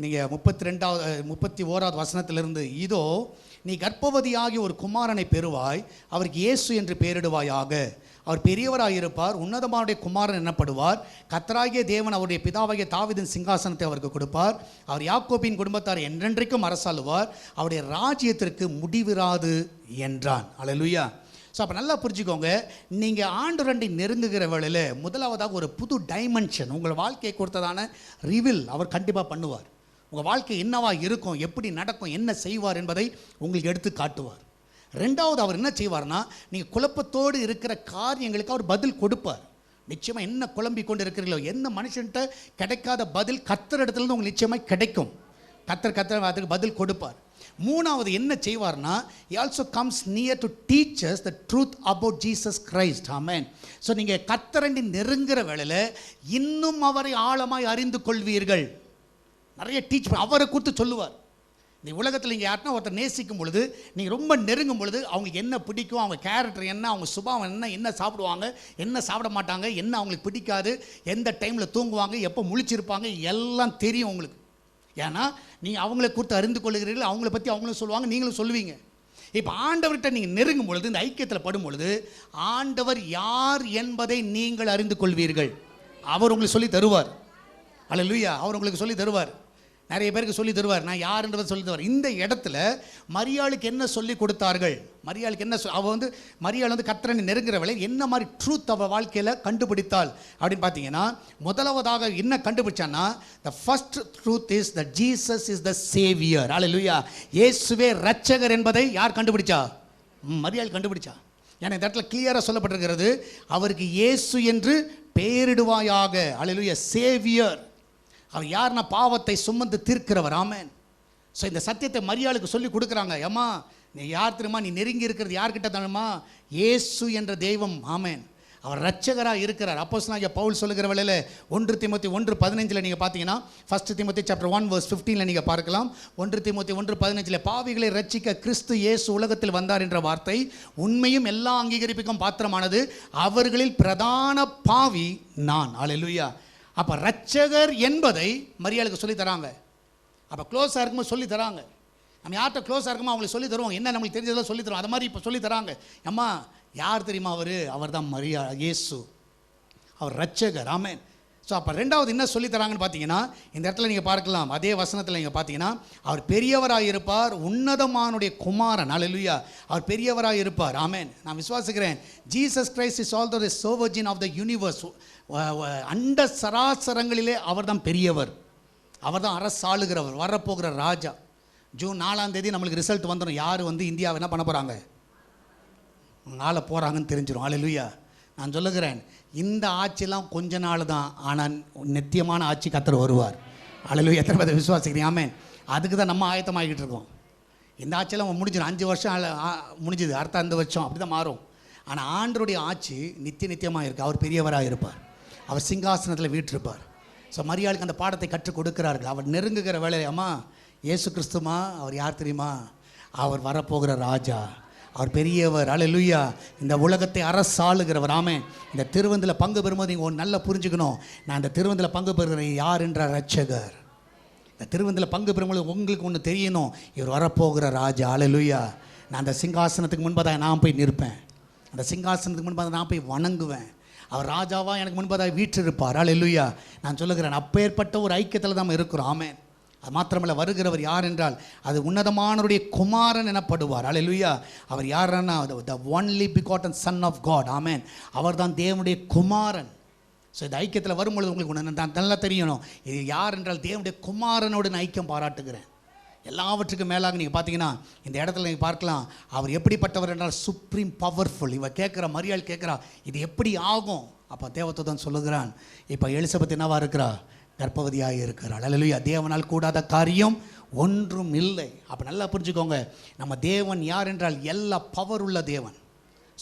நீங்கள் 31வது வசனத்திலிருந்து, இதோ நீ கர்ப்பவதியாகி ஒரு குமாரனை பெறுவாய், அவருக்கு இயேசு என்று பெயரிடுவாயாக. அவர் பெரியவராக இருப்பார், உன்னதமானுடைய குமாரன் எனப்படுவார். கர்த்தராகிய தேவன் அவருடைய பிதாவாகிய தாவீதின் சிங்காசனத்தை அவருக்கு கொடுப்பார். அவர் யாக்கோபின் குடும்பத்தார் என்றென்றைக்கும் அரசாளுவார். அவருடைய ராஜ்யத்திற்கு முடிவிராது என்றான். அல்லேலூயா. ஸோ அப்போ நல்லா புரிஞ்சுக்கோங்க, நீங்கள் ஆண்டவரை நெருங்குகிற வேளையில் முதலாவதாக ஒரு புது டைமென்ஷன் உங்கள் வாழ்க்கையை கொடுத்ததான ரிவில் அவர் கண்டிப்பாக பண்ணுவார். உங்கள் வாழ்க்கை என்னவா இருக்கும், எப்படி நடக்கும், என்ன செய்வார் என்பதை உங்களுக்கு எடுத்து காட்டுவார். ரெண்டாவது அவர் என்ன செய்வார்னா, நீங்கள் குழப்பத்தோடு இருக்கிற காரியங்களுக்கு அவர் பதில் கொடுப்பார். நிச்சயமாக என்ன குழம்பி கொண்டு இருக்கிறீங்களோ, என்ன மனுஷன்கிட்ட கிடைக்காத பதில் கர்த்தர் இடத்துலேருந்து உங்களுக்கு நிச்சயமாக கிடைக்கும். கர்த்தர் அதுக்கு பதில் கொடுப்பார். மூணாவது என்ன செய்வார்னா, he also comes near to teach us the truth about Jesus Christ. Amen. So நீங்கள் கர்த்தரண்டி நெருங்குற வேளையில் இன்னும் அவரை ஆழமாய் அறிந்து கொள்வீர்கள். நிறைய அவரை குறித்து சொல்லுவார். இந்த உலகத்தில் நீங்கள் யாருன்னா ஒருத்தர் நேசிக்கும் பொழுது, நீங்கள் ரொம்ப நெருங்கும் பொழுது அவங்களுக்கு என்ன பிடிக்கும், அவங்க கேரக்டர் என்ன, அவங்க சுபாவம் என்ன சாப்பிடுவாங்க, என்ன சாப்பிட மாட்டாங்க, என்ன அவங்களுக்கு பிடிக்காது, எந்த டைமில் தூங்குவாங்க, எப்போ முழிச்சிருப்பாங்க, எல்லாம் தெரியும் உங்களுக்கு. ஏன்னா நீங்கள் அவங்களை குறித்து அறிந்து கொள்கிறீர்கள், அவங்கள பற்றி அவங்களும் சொல்லுவாங்க, நீங்களும் சொல்லுவீங்க. இப்போ ஆண்டவர்கிட்ட நீங்கள் நெருங்கும் பொழுது, இந்த ஐக்கியத்தில் படும் பொழுது, ஆண்டவர் யார் என்பதை நீங்கள் அறிந்து கொள்வீர்கள். அவர் உங்களுக்கு சொல்லி தருவார். அல்லேலூயா. அவர் உங்களுக்கு சொல்லி தருவார். நிறைய பேருக்கு சொல்லி தருவார், நான் யார் என்றதை சொல்லி தருவார். இந்த இடத்துல மரியாளுக்கு என்ன சொல்லி கொடுத்தார்கள்? மரியாளுக்கு என்ன மரியாள் கர்த்தரை நெருங்குற வேளை என்ன மாதிரி ட்ரூத் அவள் வாழ்க்கையில் கண்டுபிடித்தாள் அப்படின்னு பார்த்தீங்கன்னா, முதலாவதாக என்ன கண்டுபிடிச்சான்னா, the first truth is that Jesus is the savior. அல்லேலூயா. இயேசுவே இரட்சகர் என்பதை யார் கண்டுபிடிச்சா? மரியாள் கண்டுபிடிச்சா. ஏன்னா இந்த இடத்துல கிளியராக சொல்லப்பட்டிருக்கிறது, அவருக்கு இயேசு என்று பெயரிடுவாயாக. அல்லேலூயா. சேவியர். அவர் யாருன்னா பாவத்தை சுமந்து தீர்க்கிறவர். ஆமென். ஸோ இந்த சத்தியத்தை மரியாளுக்கு சொல்லி கொடுக்குறாங்க. ஏம்மா நீ யார் தெரியுமா, நீ நெருங்கி இருக்கிறது யார்கிட்ட தானம்மா? இயேசு என்ற தெய்வம். ஆமென். அவர் இரட்சகராக இருக்கிறார். அப்போஸ்தலனாகிய பவுல் சொல்லுகிற வேளையில் 1 தீமோத்தேயு 1:15 நீங்கள் பார்த்தீங்கன்னா, 1 Timothy chapter 1:15 நீங்கள் பார்க்கலாம். 1 தீமோத்தேயு 1:15 பாவிகளை ரட்சிக்க கிறிஸ்து இயேசு உலகத்தில் வந்தார் என்ற வார்த்தை உண்மையும் எல்லா அங்கீகரிப்புக்கும் பாத்திரமானது. அவர்களில் பிரதான பாவி நான். அல்லேலூயா. அப்போ ரட்சகர் என்பதை மரியாளுக்கு சொல்லி தராங்க. அப்போ க்ளோஸாக இருக்கும்போது சொல்லி தராங்க. நம்ம யார்கிட்ட க்ளோஸாக இருக்குமோ அவங்களுக்கு சொல்லி தருவோம், என்ன நம்மளுக்கு தெரிஞ்சதெல்லாம் சொல்லி தருவோம். அது மாதிரி இப்போ சொல்லி தராங்க. அம்மா யார் தெரியுமா? அவர் தான் இயேசு, அவர் ரட்சகர். ஆமென். ஸோ அப்போ ரெண்டாவது என்ன சொல்லித்தராங்கன்னு பார்த்தீங்கன்னா, இந்த இடத்துல நீங்கள் பார்க்கலாம், அதே வசனத்தில் நீங்கள் பார்த்தீங்கன்னா, அவர் பெரியவராக இருப்பார், உன்னதமானுடைய குமாரன். அல்லேலூயா. அவர் பெரியவராக இருப்பார். ஆமென். நான் விசுவாசிக்கிறேன், Jesus Christ is also the sovereign of the universe. அண்ட சராசரங்களிலே அவர் தான் பெரியவர், அவர் தான் அரசாளுகிறவர், வரப்போகிற ராஜா. ஜூன் 4ஆம் தேதி நம்மளுக்கு ரிசல்ட் வந்துடும், யார் இந்தியாவை என்ன பண்ண போகிறாங்க, ஆள போகிறாங்கன்னு தெரிஞ்சிடும். அல்லேலூயா. நான் சொல்லுகிறேன், இந்த ஆட்சியெல்லாம் கொஞ்ச நாள் தான், ஆனால் நித்தியமான ஆட்சி கர்த்தர் வருவார். அல்லேலூயா. எத்தனை பேர் விசுவாசிக்கிறீங்க? ஆமென். அதுக்கு தான் நம்ம ஆயத்தமாகிட்டு இருக்கோம். இந்த ஆட்சியெல்லாம் முடிஞ்சிடும், 5 வருஷம் முடிஞ்சுது, அடுத்த 5 வருஷம் அப்படி தான் மாறும். ஆனால் ஆண்டருடைய ஆட்சி நித்தியமாக இருக்குது. அவர் பெரியவராக இருப்பார், அவர் சிங்காசனத்தில் வீற்றிருப்பார். ஸோ மரியாளுக்கு அந்த பாடத்தை கற்றுக் கொடுக்கிறார்கள். அவர் நெருங்குகிற வேலை, அம்மா இயேசு கிறிஸ்துமா, அவர் யார் தெரியுமா? அவர் வரப்போகிற ராஜா, அவர் பெரியவர். அல்லேலூயா. இந்த உலகத்தை அரசாளுகிறவர். ஆமென். இந்த திருவிருந்தில் பங்கு பெறும்போது நீங்கள் ஒன்று நல்லா புரிஞ்சுக்கணும், நான் இந்த திருவிருந்தில் பங்கு பெறுகிறேன் யார் என்ற ரட்சகர். இந்த திருவிருந்தில் பங்கு பெறும்போது உங்களுக்கு ஒன்று தெரியணும், இவர் வரப்போகிற ராஜா. அல்லேலூயா. நான் அந்த சிங்காசனத்துக்கு முன்பதாக நான் போய் நிற்பேன், அந்த சிங்காசனத்துக்கு முன்பாக நான் போய் வணங்குவேன். அவர் ராஜாவாக எனக்கு முன்பதாக வீற்றிருப்பார். அல்லேலூயா. நான் சொல்லுகிறேன், அப்பேற்பட்ட ஒரு ஐக்கியத்தில் தான் இருக்கிறோம். ஆமென். அது மாத்திரமல்ல, வருகிறவர் யார் என்றால் அது உன்னதமானவருடைய குமாரன் எனப்படுவார். அல்லேலூயா. அவர் யாருன்னா the only begotten son of God. ஆமென். அவர் தான் தேவனுடைய குமாரன். ஸோ இந்த ஐக்கியத்தில் வரும்பொழுது உங்களுக்கு ஒன்று நல்லா தெரியணும், இது யார் என்றால் தேவனுடைய குமாரனோடு நான் ஐக்கியம் பாராட்டுகிறேன். எல்லாவற்றுக்கும் மேலாக நீங்கள் பார்த்தீங்கன்னா இந்த இடத்துல நீங்கள் பார்க்கலாம், அவர் எப்படிப்பட்டவர் என்றால் சுப்ரீம் பவர்ஃபுல். இவன் கேட்குற, மரியாள் கேட்குறா, இது எப்படி ஆகும்? அப்போ தேவதூதன் சொல்லுகிறான், இப்போ எலிசபெத் என்னவா இருக்கிறா? கர்ப்பவதியாக இருக்கிறாள். அல்லேலூயா. தேவனால் கூடாத காரியம் ஒன்றும் இல்லை. அப்போ நல்லா புரிஞ்சுக்கோங்க, நம்ம தேவன் யார் என்றால் எல்லா பவர் உள்ள தேவன்,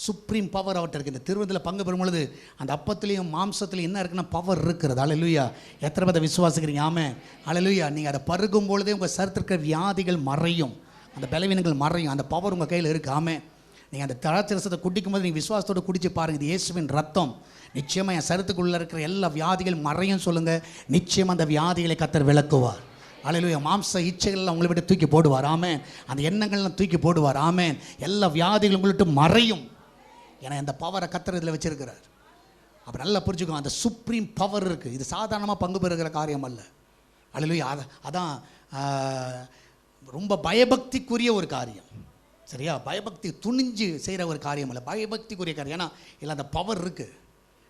சுப்ரீம் பவர் அவர்கிட்ட இருக்குது. இந்த திருவிருந்தில் பங்கு பெறும் பொழுது அந்த அப்பத்துலேயும் மாம்சத்துலையும் என்ன இருக்குன்னா பவர் இருக்கிறது. அல்லேலூயா. எத்தனை பேரை விசுவாசிக்கிறீங்க? ஆமென். அல்லேலூயா. நீங்கள் அதை பருகும் பொழுதே உங்கள் சரத்திற்கிற வியாதிகள் மறையும், அந்த பலவீனங்கள் மறையும், அந்த பவர் உங்கள் கையில் இருக்குது. ஆமென். நீங்கள் அந்த திராட்சரசத்தை குடிக்கும் போது நீங்கள் விசுவாசத்தோடு குடிச்சு பாருங்கள், இது இயேசுவின் ரத்தம், நிச்சயமாக என் சரத்துக்குள்ளே இருக்கிற எல்லா வியாதிகள் மறையும் சொல்லுங்கள். நிச்சயமாக அந்த வியாதிகளை கர்த்தர் விளக்குவார். அல்லேலூயா. மாம்ச இச்சைகள்லாம் உங்களை விட்டு தூக்கி போடுவார். ஆமென். அந்த எண்ணங்கள்லாம் தூக்கி போடுவார். ஆமென். எல்லா வியாதிகளும் உங்கள்கிட்ட மறையும். ஏன்னா அந்த பவரை கர்த்தர் இதில் வச்சிருக்கிறார். அப்போ நல்லா புரிஞ்சுக்கோங்க, அந்த சுப்ரீம் பவர் இருக்குது. இது சாதாரணமாக பங்கு பெறுகிற காரியம் அல்ல. அல்லேலூயா. அதான் ரொம்ப பயபக்திக்குரிய ஒரு காரியம். சரியா? பயபக்தி துணிஞ்சு செய்கிற ஒரு காரியம் அல்ல, பயபக்திக்குரிய காரியம். ஏன்னா இல்லை, அந்த பவர் இருக்குது.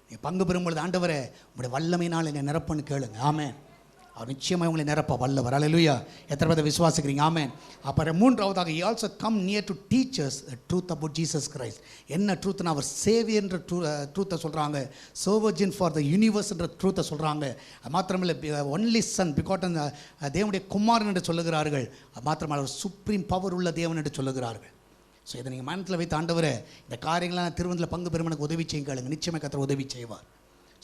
நீங்கள் பங்கு பெறும்பொழுது, ஆண்டவரே உங்களுடைய வல்லமையினால் என்னை நிரப்பன்னு கேளுங்க. ஆமென். அவர் நிச்சயமாக உங்களை நிரப்ப வல்லவர். அல்லேலூயா. எத்தனை பேரை விசுவாசிக்கிறீங்க? ஆமென். அப்புறம் மூன்றாவதாக, he also come near to teach us the truth about Jesus Christ. என்ன ட்ரூத்னா, அவர் சேவியர்ன்ற ட்ரூத்தை சொல்கிறாங்க, சர்வர்ஜின் ஃபார் த யூனிவர்ஸ்ன்ற ட்ரூத்தை சொல்கிறாங்க. அது மாத்திரமில்லை, ஒன்லி சன் பிகாட்டன், தேவனுடைய குமாரன் என்று சொல்லுகிறார்கள். அது மாத்திரமல்ல, அவர் சுப்ரீம் பவர் உள்ள தேவன் என்று சொல்லுகிறார்கள். ஸோ இதை நீங்கள் மனத்தில் வைத்து, ஆண்டவரே இந்த காரியங்களாம் திருவிருந்தில் பங்கு பெறும் எனக்கு உதவி செய்யுங்க, நிச்சயமாக கர்த்தர் உதவி செய்வார்.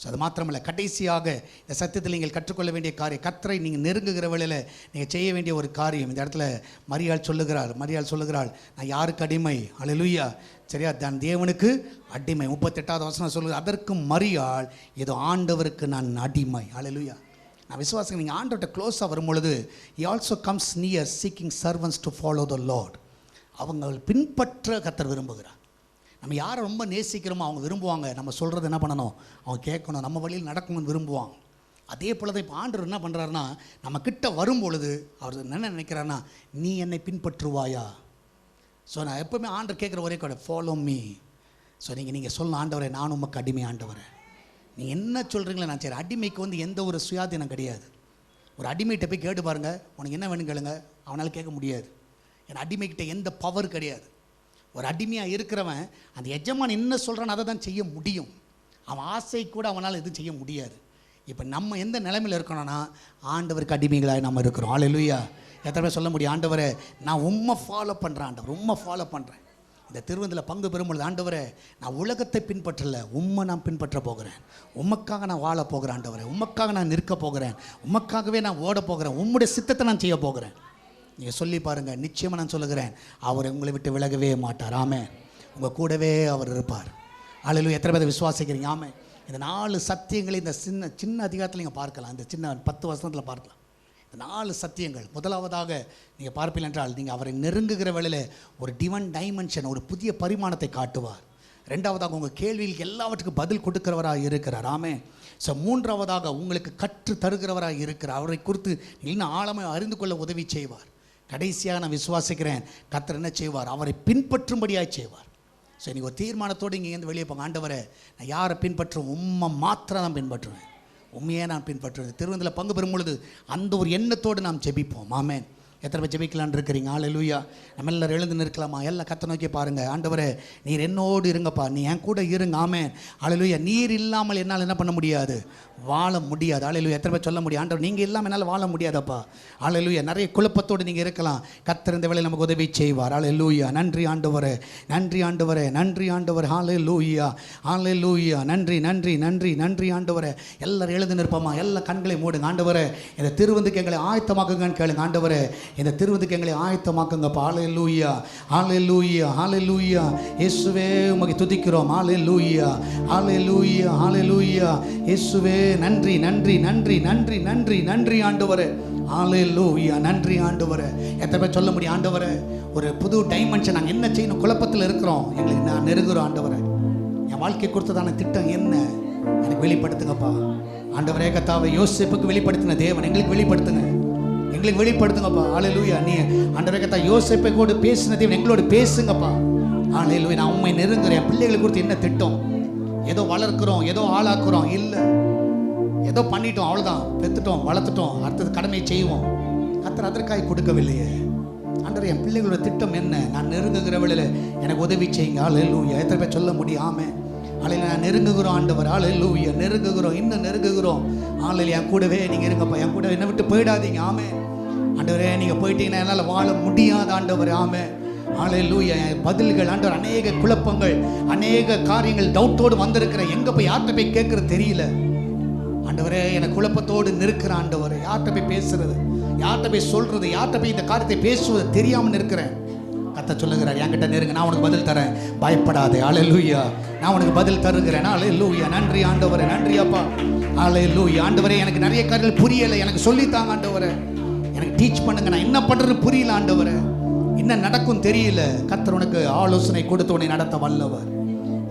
ஸோ அது மாத்திரமல்ல, கடைசியாக இந்த சத்தியத்தில் நீங்கள் கற்றுக்கொள்ள வேண்டிய காரியம், கர்த்தரை நீங்கள் நெருங்குகிற வேளையில் நீங்கள் செய்ய வேண்டிய ஒரு காரியம். இந்த இடத்துல மரியாள் சொல்லுகிறாள், நான் யாருக்கு அடிமை? அல்லேலூயா. சரியா? தான் தேவனுக்கு அடிமை. 38வது வசனம் சொல்லுது, அதற்கு மரியாள், ஏதோ ஆண்டவருக்கு நான் அடிமை. அல்லேலூயா. நான் விசுவாசம், நீங்கள் ஆண்டவர்கிட்ட க்ளோஸாக வரும்பொழுது, he also comes near seeking servants to follow the Lord. அவங்க பின்பற்ற கர்த்தர் விரும்புகிறார். நம்ம யாரை ரொம்ப நேசிக்கிறோமோ அவங்க விரும்புவாங்க, நம்ம சொல்கிறது என்ன பண்ணணும், அவங்க கேட்கணும், நம்ம வழியில் நடக்கணும்னு விரும்புவாங்க. அதே போல் தான் இப்போ ஆண்டவர் என்ன பண்ணுறாருன்னா, நம்ம கிட்ட வரும்பொழுது அவர் என்ன நினைக்கிறாருன்னா, நீ என்னை பின்பற்றுவாயா? ஸோ நான் எப்போவுமே ஆண்டவர் கேட்குற ஒரே கூட, ஃபாலோ மீ. ஸோ நீங்கள் சொல்லணும், ஆண்டவரே நான் உமக்கு அடிமை. ஆண்டவரே நீங்கள் என்ன சொல்கிறீங்களோ நான் சரி. அடிமைக்கு எந்த ஒரு சுயாதீனம் கிடையாது. ஒரு அடிமைகிட்ட போய் கேட்டு பாருங்கள், உனக்கு என்ன வேணும் கேளுங்க, அவனால் கேட்க முடியாது. ஏன்னா அடிமைக்கிட்ட எந்த பவர் கிடையாது. ஒரு அடிமையாக இருக்கிறவன் அந்த எஜமான் என்ன சொல்கிறான் அதை தான் செய்ய முடியும். அவன் ஆசை கூட அவனால் எதுவும் செய்ய முடியாது. இப்போ நம்ம எந்த நிலைமையில் இருக்கணும்னா, ஆண்டவருக்கு அடிமைகளாக நம்ம இருக்கிறோம். அல்லேலூயா. எத்தனை பேர் சொல்ல முடியும், ஆண்டவரே நான் உம்மை ஃபாலோ பண்ணுறேன், ஆண்டவர் உம்மை ஃபாலோ பண்ணுறேன். இந்த திருவிருந்தில் பங்கு பெறும்பொழுது, ஆண்டவரே நான் உலகத்தை பின்பற்றலை, உம்மை நான் பின்பற்ற போகிறேன், உமக்காக நான் வாழ போகிறேன், ஆண்டவரே உமக்காக நான் நிற்க போகிறேன், உமக்காகவே நான் ஓட போகிறேன், உம்முடைய சித்தத்தை நான் செய்ய போகிறேன். நீங்கள் சொல்லி பாருங்கள், நிச்சயமாக நான் சொல்லுகிறேன், அவர் உங்களை விட்டு விலகவே மாட்டார். ஆமென். உங்கள் கூடவே அவர் இருப்பார். அல்லேலூயா. எத்தனை பேர் விசுவாசிக்கிறீங்க? ஆமென். இந்த 4 சத்தியங்களை இந்த சின்ன அதிகாரத்தில் நீங்கள் பார்க்கலாம். இந்த சின்ன 10 வசனத்தில் பார்க்கலாம். இந்த 4 சத்தியங்கள். முதலாவதாக நீங்கள் பார்ப்பீர்கள் என்றால், நீங்கள் அவரை நெருங்குகிற வேளையில் ஒரு டிவைன் டைமென்ஷன், ஒரு புதிய பரிமாணத்தை காட்டுவார். ரெண்டாவதாக உங்கள் கேள்விகளுக்கு எல்லாவற்றுக்கும் பதில் கொடுக்கிறவராக இருக்கிறார். ஆமென். ஸோ மூன்றாவதாக உங்களுக்கு கற்று தருகிறவராக இருக்கிறார். அவரை குறித்து இன்னும் ஆழமாக அறிந்து கொள்ள உதவி செய்வார். கடைசியாக நான் விசுவாசிக்கிறேன், கர்த்தர் என்ன செய்வார்? அவரை பின்பற்றும்படியாக செய்வார். ஸோ இன்றைக்கி ஒரு தீர்மானத்தோடு இங்கேருந்து வெளியே போங்க. ஆண்டவரே, நான் யாரை பின்பற்றுவேன்? உம்மை மாத்திரம் நான் பின்பற்றுவேன், உண்மையே நான் பின்பற்றுவேன். திருவிருந்தில் பங்கு பெறும் பொழுது அந்த ஒரு எண்ணத்தோடு நாம் ஜெபிப்போம். ஆமென். எத்தனை பேர் ஜெபிக்கலான்னு இருக்கிறீங்க? ஹல்லேலூயா. நம்ம எல்லாரும் எழுந்து நிற்கலாமா? எல்லாம் கர்த்தரை நோக்கி பாருங்கள். ஆண்டவரே, நீர் என்னோடு இருங்கப்பா, நீ என் கூட இருங்க. ஆமென். ஹல்லேலூயா. நீர் இல்லாமல் என்னால் என்ன பண்ண முடியாது? வாழ முடியாது. ஹல்லேலூயா. எத்தனை பேர் சொல்ல முடியும்? ஆண்டவர், நீங்கள் இல்லாமல் என்னால் வாழ முடியாதப்பா. ஹல்லேலூயா. நிறைய குழப்பத்தோடு நீங்கள் இருக்கலாம். கர்த்தர் இந்த வேளையில் நமக்கு உதவி செய்வார். ஹல்லேலூயா. நன்றி ஆண்டவரே, நன்றி ஆண்டவரே, நன்றி ஆண்டவர். ஹல்லேலூயா, ஹல்லேலூயா. நன்றி நன்றி நன்றி நன்றி ஆண்டவரே. எல்லாரும் எழுந்து நிற்போமா? எல்லா கண்களை மூடுங்க. ஆண்டவரே, இந்த திருவிருந்துக்கு எங்களை ஆயத்தமாக்குங்கன்னு கேளுங்க. ஆண்டவரே, இந்த திருவிருந்துக்கு எங்களை ஆயத்தமாக்குங்கப்பா. ஹல்லேலூயா, ஹல்லேலூயா, ஹல்லேலூயா. இயேசுவே, உமக்கு துதிக்கிறோம். ஹல்லேலூயா, ஹல்லேலூயா, ஹல்லேலூயா. இயேசுவே, நன்றி நன்றி நன்றி நன்றி நன்றி நன்றி ஆண்டவரே. ஹல்லேலூயா. நன்றி ஆண்டவரே. எத்தனை பேர் சொல்ல முடியும்? ஆண்டவரே, ஒரு புது டைமென்ஷன், நாங்கள் என்ன செய்யணும்? குழப்பத்தில் இருக்கிறோம், எங்களுக்கு நான் நெருங்குறோம். ஆண்டவரே, என் வாழ்க்கை கொடுத்ததான திட்டம் என்ன? எனக்கு வெளிப்படுத்துங்கப்பா. ஆண்டவரே கர்த்தாவே, யோசேப்புக்கு வெளிப்படுத்தின தேவன் எங்களுக்கு வெளிப்படுத்துங்க, எங்களுக்கு வெளிப்படுத்துங்கப்பா. ஹல்லேலூயா. நீ ஆண்டவரே கர்த்தா யோசேப்பை கூட பேசின தேவன் எங்களோடு பேசுங்கப்பா. ஹல்லேலூயா. நான் உண்மை நெருங்குறேன். பிள்ளைகளை கொடுத்து என்ன திட்டம்? ஏதோ வளர்க்குறோம், ஏதோ ஆளாக்குறோம், இல்லை ஏதோ பண்ணிட்டோம், அவ்வளோதான், பெற்றுட்டோம், வளர்த்துட்டோம், அடுத்தது கடமையை செய்வோம். கர்த்தர் அதற்காக கொடுக்கவில்லையே. ஆண்டவரே, என் பிள்ளைகளோட திட்டம் என்ன? நான் நெருங்குகிற வேளையில் எனக்கு உதவி செய்யுங்க. ஹல்லேலூயா. எத்தனை பேர் சொல்ல முடியாம? ஹல்லேலூயா. நான் நெருங்குகிறோம் ஆண்டவர். ஹல்லேலூயா. நெருங்குகிறோம், இன்னும் நெருங்குகிறோம். ஹல்லேலூயா. என் கூடவே நீங்கள் இருங்கப்பா, என் கூட என்னை விட்டு போயிடாதீங்க. ஆமென். ஆண்டவரே, நீங்கள் போயிட்டீங்கன்னா என்னால் வாழ முடியாது ஆண்டவர். ஆமென். ஹல்லேலூயா. பதில்கள் ஆண்டவர், அநேக குழப்பங்கள், அநேக காரியங்கள் டவுட்டோடு வந்திருக்கிறேன். எங்கே போய் யார்கிட்ட போய் கேட்குறது தெரியல ஆண்டவரே. எனக்கு குழப்பத்தோடு நிற்கிற ஆண்டவரே. யார்கிட்ட போய் பேசுறது, யார்கிட்ட போய் சொல்றது, யார்கிட்ட போய் இந்த காரியத்தை பேசுவது தெரியாமல் இருக்கிறேன். கர்த்தர் சொல்லுகிறார், என்கிட்ட நெருங்க, நான் உனக்கு பதில் தரேன், பயப்படாதே. ஹல்லேலூயா. நான் உனக்கு பதில் தருகிறேன். ஹல்லேலூயா. நன்றி ஆண்டவரே, நன்றி அப்பா. ஹல்லேலூயா. ஆண்டவரே, எனக்கு நிறைய காரியங்கள் புரியலை, எனக்கு சொல்லித்தாங்க ஆண்டவரே, எனக்கு டீச் பண்ணுங்க. நான் என்ன பண்ணுறதுன்னு புரியல ஆண்டவரே, என்ன நடக்கும் தெரியல. கர்த்தர் உனக்கு ஆலோசனை கொடுத்து உன்னை நடத்த வல்லவர்.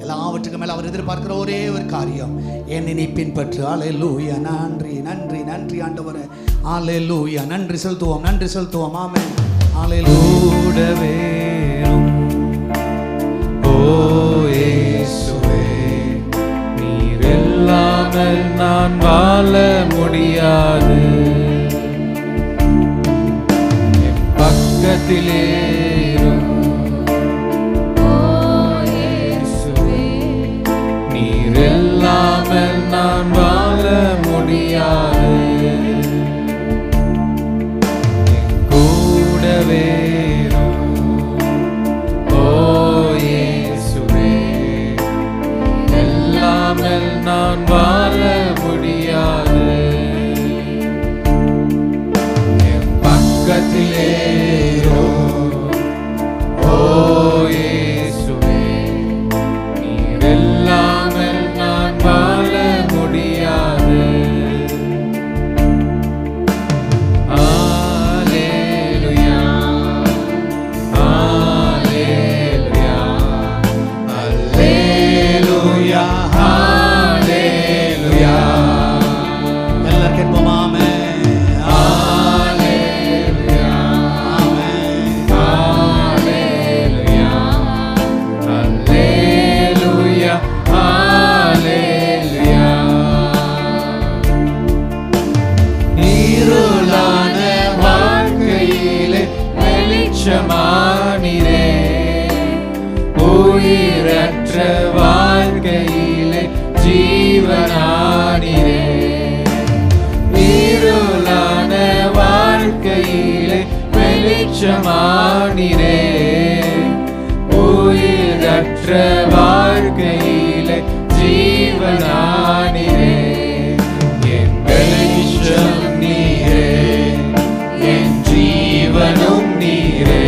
எல்லாவற்றுக்கும் மேலே அவர் எதிர்பார்க்கிற ஒரே ஒரு காரியம், என்னை நீ பின்பற்று. ஹல்லேலூயா. நன்றி நன்றி நன்றி ஆண்டவரே. ஹல்லேலூயா. நன்றி செலுத்துவோம், நன்றி செலுத்துவோம். ஆமென். கூடவே ஓ இயேசுவே, நீர் இல்லாமல் நான் வாழ முடியாது. என் பக்கத்திலே நீர் இல்லாமல் நான் வாழ முடியாது. கூடவே ஓ இயேசுவே, இல்லாமல் நான் வாழ முடியாது. என் பக்கத்திலே ஓ இயேசுவே, நீர் இல்லாமல் நான் வாழ முடியாது. உயிரற்ற வாழ்க்கையிலே ஜீவனானிரே, இருளான வாழ்க்கையிலே வெளிச்சமானிரே, உயிரற்ற வாழ்க்கையிலே ஜீவனானிரே. என் வெளிச்சம் நீரே, என் ஜீவனும் நீரே,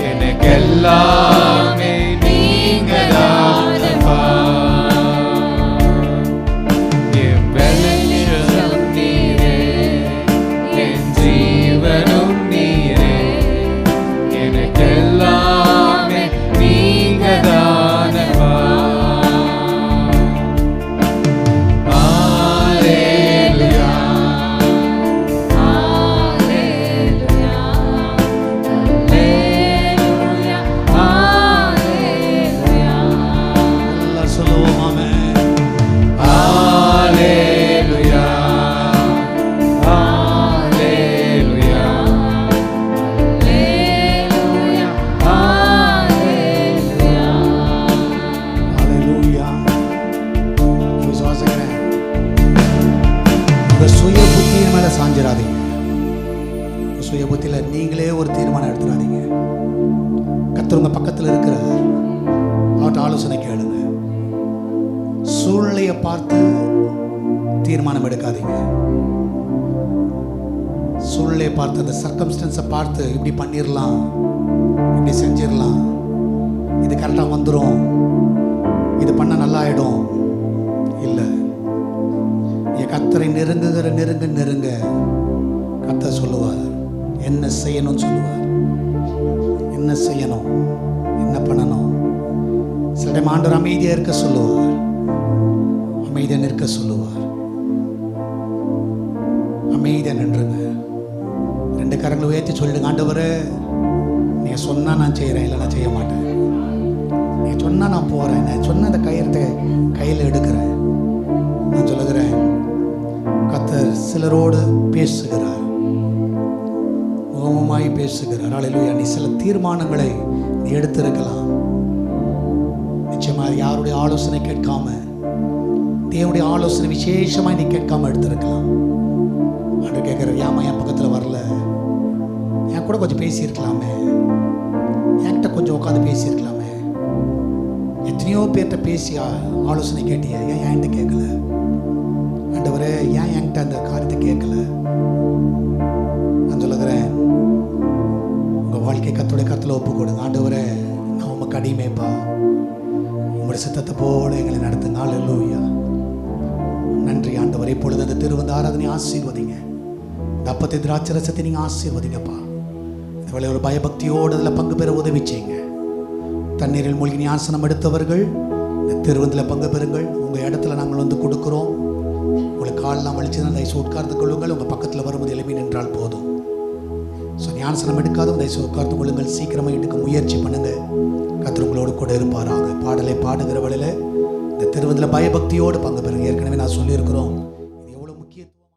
எனக்கெல்லாமே நீங்க தானப்பா. என் வெளிச்சம் நீரே, என் ஜீவனும் நீரே, எனக்கெல்லாமே நீங்க தானப்பா. ஆண்டவர்கிட்ட ஆலோசனை கேளுங்க. சூழ்நிலையை பார்த்து தீர்மானம் எடுக்காதீங்க. சூழ்நிலையை பார்த்து, அந்த சர்க்கம்ஸ்டன்ஸை பார்த்து இப்படி பண்ணிடலாம், இப்படி செஞ்சிடலாம், இது கரெக்டாக வந்துடும், இது பண்ண நல்லா ஆகிடும். இல்லை, நீ கர்த்தரை நெருங்க கர்த்தர் சொல்லுவார் என்ன செய்யணும்னு சொல்லுவார். என்ன செய்யணும், என்ன பண்ணணும். சில டைம் ஆண்டவர் அமைதியாக இருக்க சொல்லுவார், அமைதியாக நிற்க சொல்லுவார். அமைதியாக நின்றுங்க. 2 கரங்களை உயர்த்தி சொல்லிடுங்க, ஆண்டவரே நீ சொன்னா நான் செய்கிறேன், இல்லை நான் செய்ய மாட்டேன். நீ சொன்னா நான் போகிறேன், நான் சொன்ன அந்த கயிறத்தை கையில் எடுக்கிறேன். நான் சொல்லுகிறேன், கர்த்தர் சிலரோடு பேசுகிறார், முகமுமாய் பேசுகிறார். அல்லேலூயா. நீ சில தீர்மானங்களை நீ எடுத்திருக்கலாம். நிச்சயமாக யாருடைய ஆலோசனை கேட்காம, தேவனுடைய ஆலோசனை விசேஷமாக நீ கேட்காம எடுத்திருக்கலாம். ஆண்டவர் கேட்குற, ஏமா என் பக்கத்தில் வரல, என் கூட கொஞ்சம் பேசியிருக்கலாமே, என்கிட்ட கொஞ்சம் உட்காந்து பேசியிருக்கலாமே. எத்தனையோ பேர்கிட்ட பேசி ஆலோசனை கேட்டிய, ஏன் என்கிட்ட கேட்கல? ஆண்டவரே ஏன் என்கிட்ட அந்த காரியத்தை கேட்கல? நான் சொல்லுகிறேன், உங்கள் வாழ்க்கை கர்த்தருடைய கரத்தில் ஒப்பு கொடுங்க. ஆண்டவரே நான் உமக்கு அடிமைப்பா, உங்களுடைய சித்தத்தை போல எங்களை நடத்துங்க. அல்லேலூயா. நன்றி ஆண்டவரே. இப்பொழுது அந்த திருவந்த ஆராதனை ஆசீர்வதிங்க. இந்த அப்பத்தை திராட்சரசத்தை நீங்கள் ஆசீர்வதிங்கப்பா. இந்த வேலை ஒரு பயபக்தியோடு அதில் பங்கு பெற உதவி செய்யுங்க. தண்ணீரில் மூழ்கி ஞானஸ்நானம் எடுத்தவர்கள் இந்த திருவந்தில் பங்கு பெறுங்கள். உங்கள் இடத்துல நாங்கள் வந்து கொடுக்குறோம். உங்களுக்கு காலெல்லாம் வலிச்சுதான் தயவுசு உட்கார்ந்து கொள்ளுங்கள். உங்கள் பக்கத்தில் வரும்போது எழுப்பி நின்றால் போதும். ஸோ ஞானஸ்நானம் எடுக்காதும் தயவுசு உட்கார்ந்து கொள்ளுங்கள். சீக்கிரமாக எடுக்க முயற்சி பண்ணுங்கள். கர்த்தர் உங்களோடு கூட இருப்பாராக. பாடலை பாடுகிற வேளையில் இந்த திருவந்தில் பயபக்தியோடு பங்கு பெறுங்க. ஏற்கனவே நான் சொல்லியிருக்கிறோம், இது எவ்வளோ முக்கியத்துவம்.